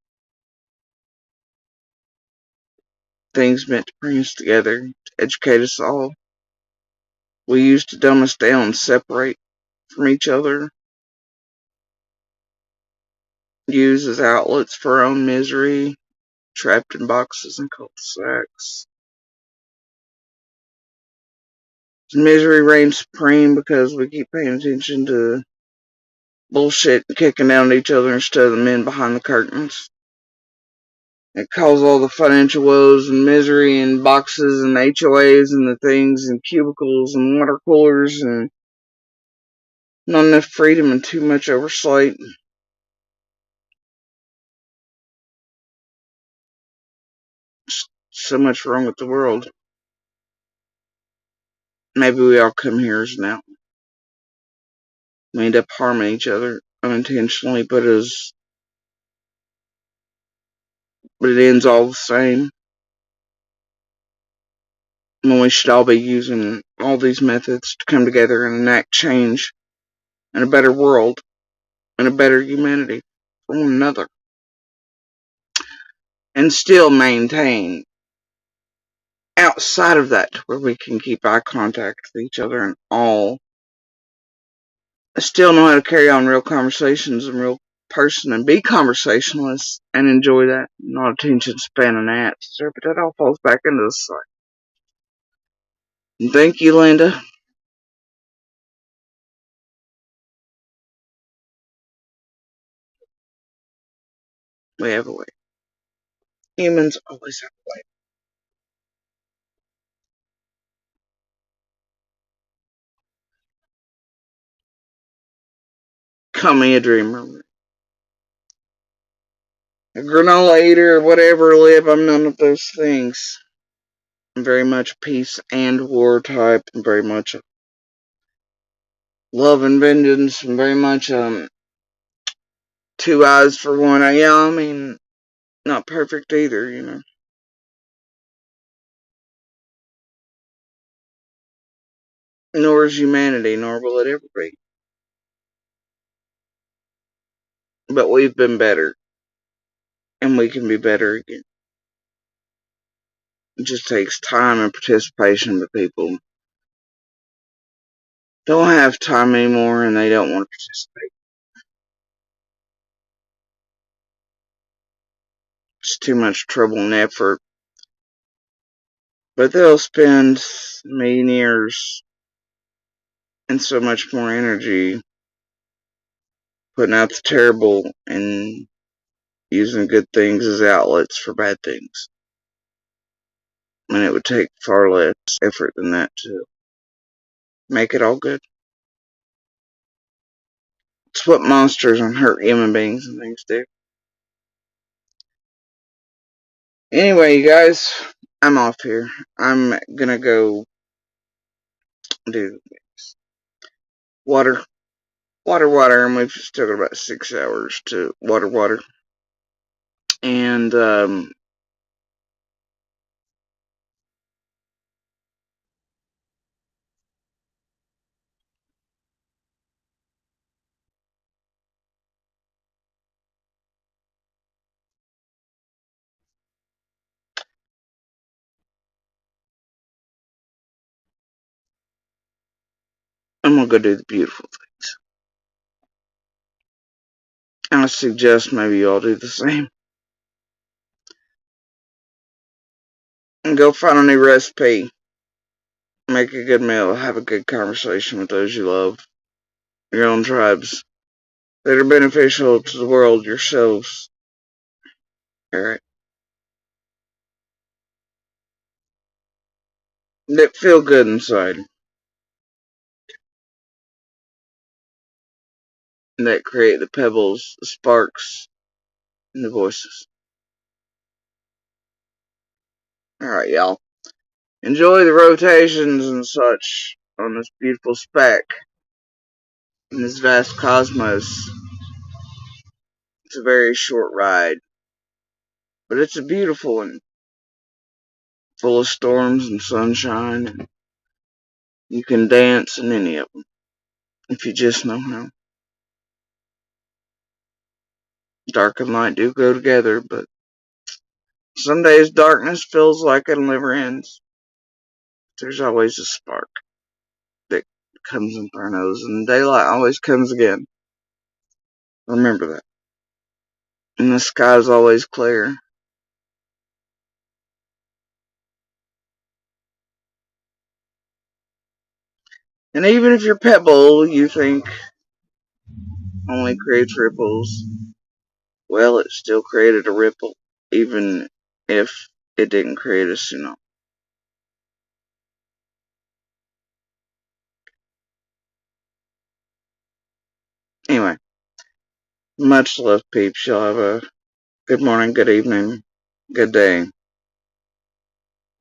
things meant to bring us together, to educate us all. We use to dumb us down, separate from each other, use as outlets for our own misery, trapped in boxes and cul-de-sacs. Misery reigns supreme because we keep paying attention to bullshit and kicking down at each other instead of the men behind the curtains. It caused all the financial woes and misery and boxes and HOAs and the things and cubicles and water coolers and not enough freedom and too much oversight. So much wrong with the world. Maybe we all come here now. We end up harming each other unintentionally, but it ends all the same. When we should all be using all these methods to come together and enact change and a better world and a better humanity for one another. And still maintain outside of that where we can keep eye contact with each other and all still know how to carry on real conversations and real person and be conversationalists and enjoy that, not attention span and answer, but that all falls back into the cycle. And thank you, Linda. We have a way. Humans always have a way. Call me a dreamer. A granola eater or whatever lib, I'm none of those things. I'm very much peace and war type, and very much love and vengeance, and very much two eyes for one eye. Yeah, I mean, not perfect either, you know. Nor is humanity, nor will it ever be. But we've been better, and we can be better again. It just takes time and participation, but people don't have time anymore, and they don't want to participate. It's too much trouble and effort. But they'll spend a million years and so much more energy putting out the terrible and using good things as outlets for bad things. And it would take far less effort than that to make it all good. It's what monsters and hurt human beings and things do. Anyway, you guys, I'm off here. I'm gonna go do water, and we've still got about 6 hours to water. And, I'm gonna go do the beautiful things. I suggest maybe you all do the same. And go find a new recipe. Make a good meal. Have a good conversation with those you love. Your own tribes. That are beneficial to the world yourselves. Alright? That feel good inside. And that create the pebbles, the sparks, and the voices. Alright, y'all. Enjoy the rotations and such on this beautiful speck in this vast cosmos. It's a very short ride, but it's a beautiful one, full of storms and sunshine, and you can dance in any of them if you just know how. Dark and light do go together, but some days darkness feels like it never ends. There's always a spark that comes infernos, and daylight always comes again. Remember that. And the sky is always clear. And even if your pebble you think only creates ripples, well, it still created a ripple, even if it didn't create a tsunami. Anyway, much love, peeps. Y'all have a good morning, good evening, good day.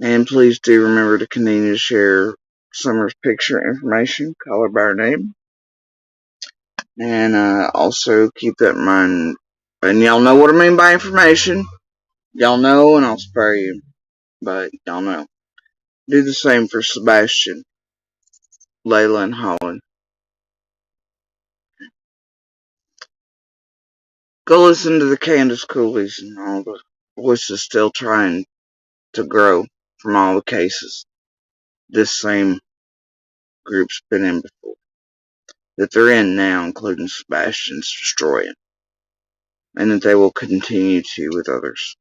And please do remember to continue to share Summer's picture information, call her by her name. And also keep that in mind. And y'all know what I mean by information. Y'all know, and I'll spare you. But y'all know. Do the same for Sebastian, Layla, and Holland. Go listen to the Candace Coolies and all the voices still trying to grow from all the cases this same group's been in before. That they're in now, including Sebastian's destroying. And that they will continue to with others.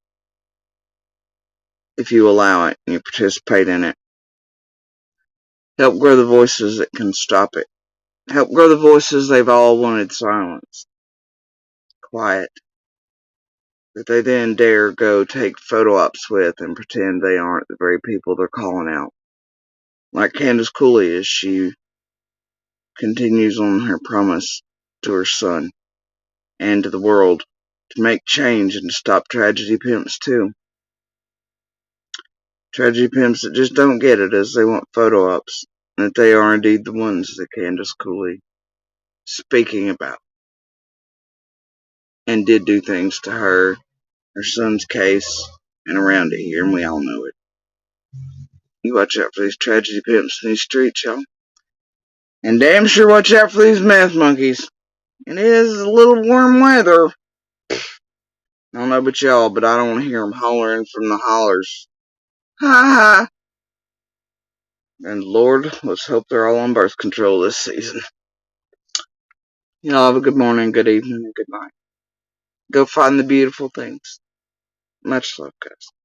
If you allow it and you participate in it. Help grow the voices that can stop it. Help grow the voices they've all wanted silenced. Quiet. That they then dare go take photo ops with and pretend they aren't the very people they're calling out. Like Candace Cooley as she continues on her promise to her son and to the world to make change and to stop tragedy pimps too. Tragedy pimps that just don't get it as they want photo ops, and that they are indeed the ones that Candace Cooley speaking about and did do things to her son's case, and around it here, and we all know it. You watch out for these tragedy pimps in these streets, y'all. And damn sure watch out for these meth monkeys. It is a little warm weather. I don't know about y'all, but I don't want to hear them hollering from the hollers. Ha ha. And Lord, let's hope they're all on birth control this season. Y'all have a good morning, good evening, and good night. Go find the beautiful things. Much love, guys.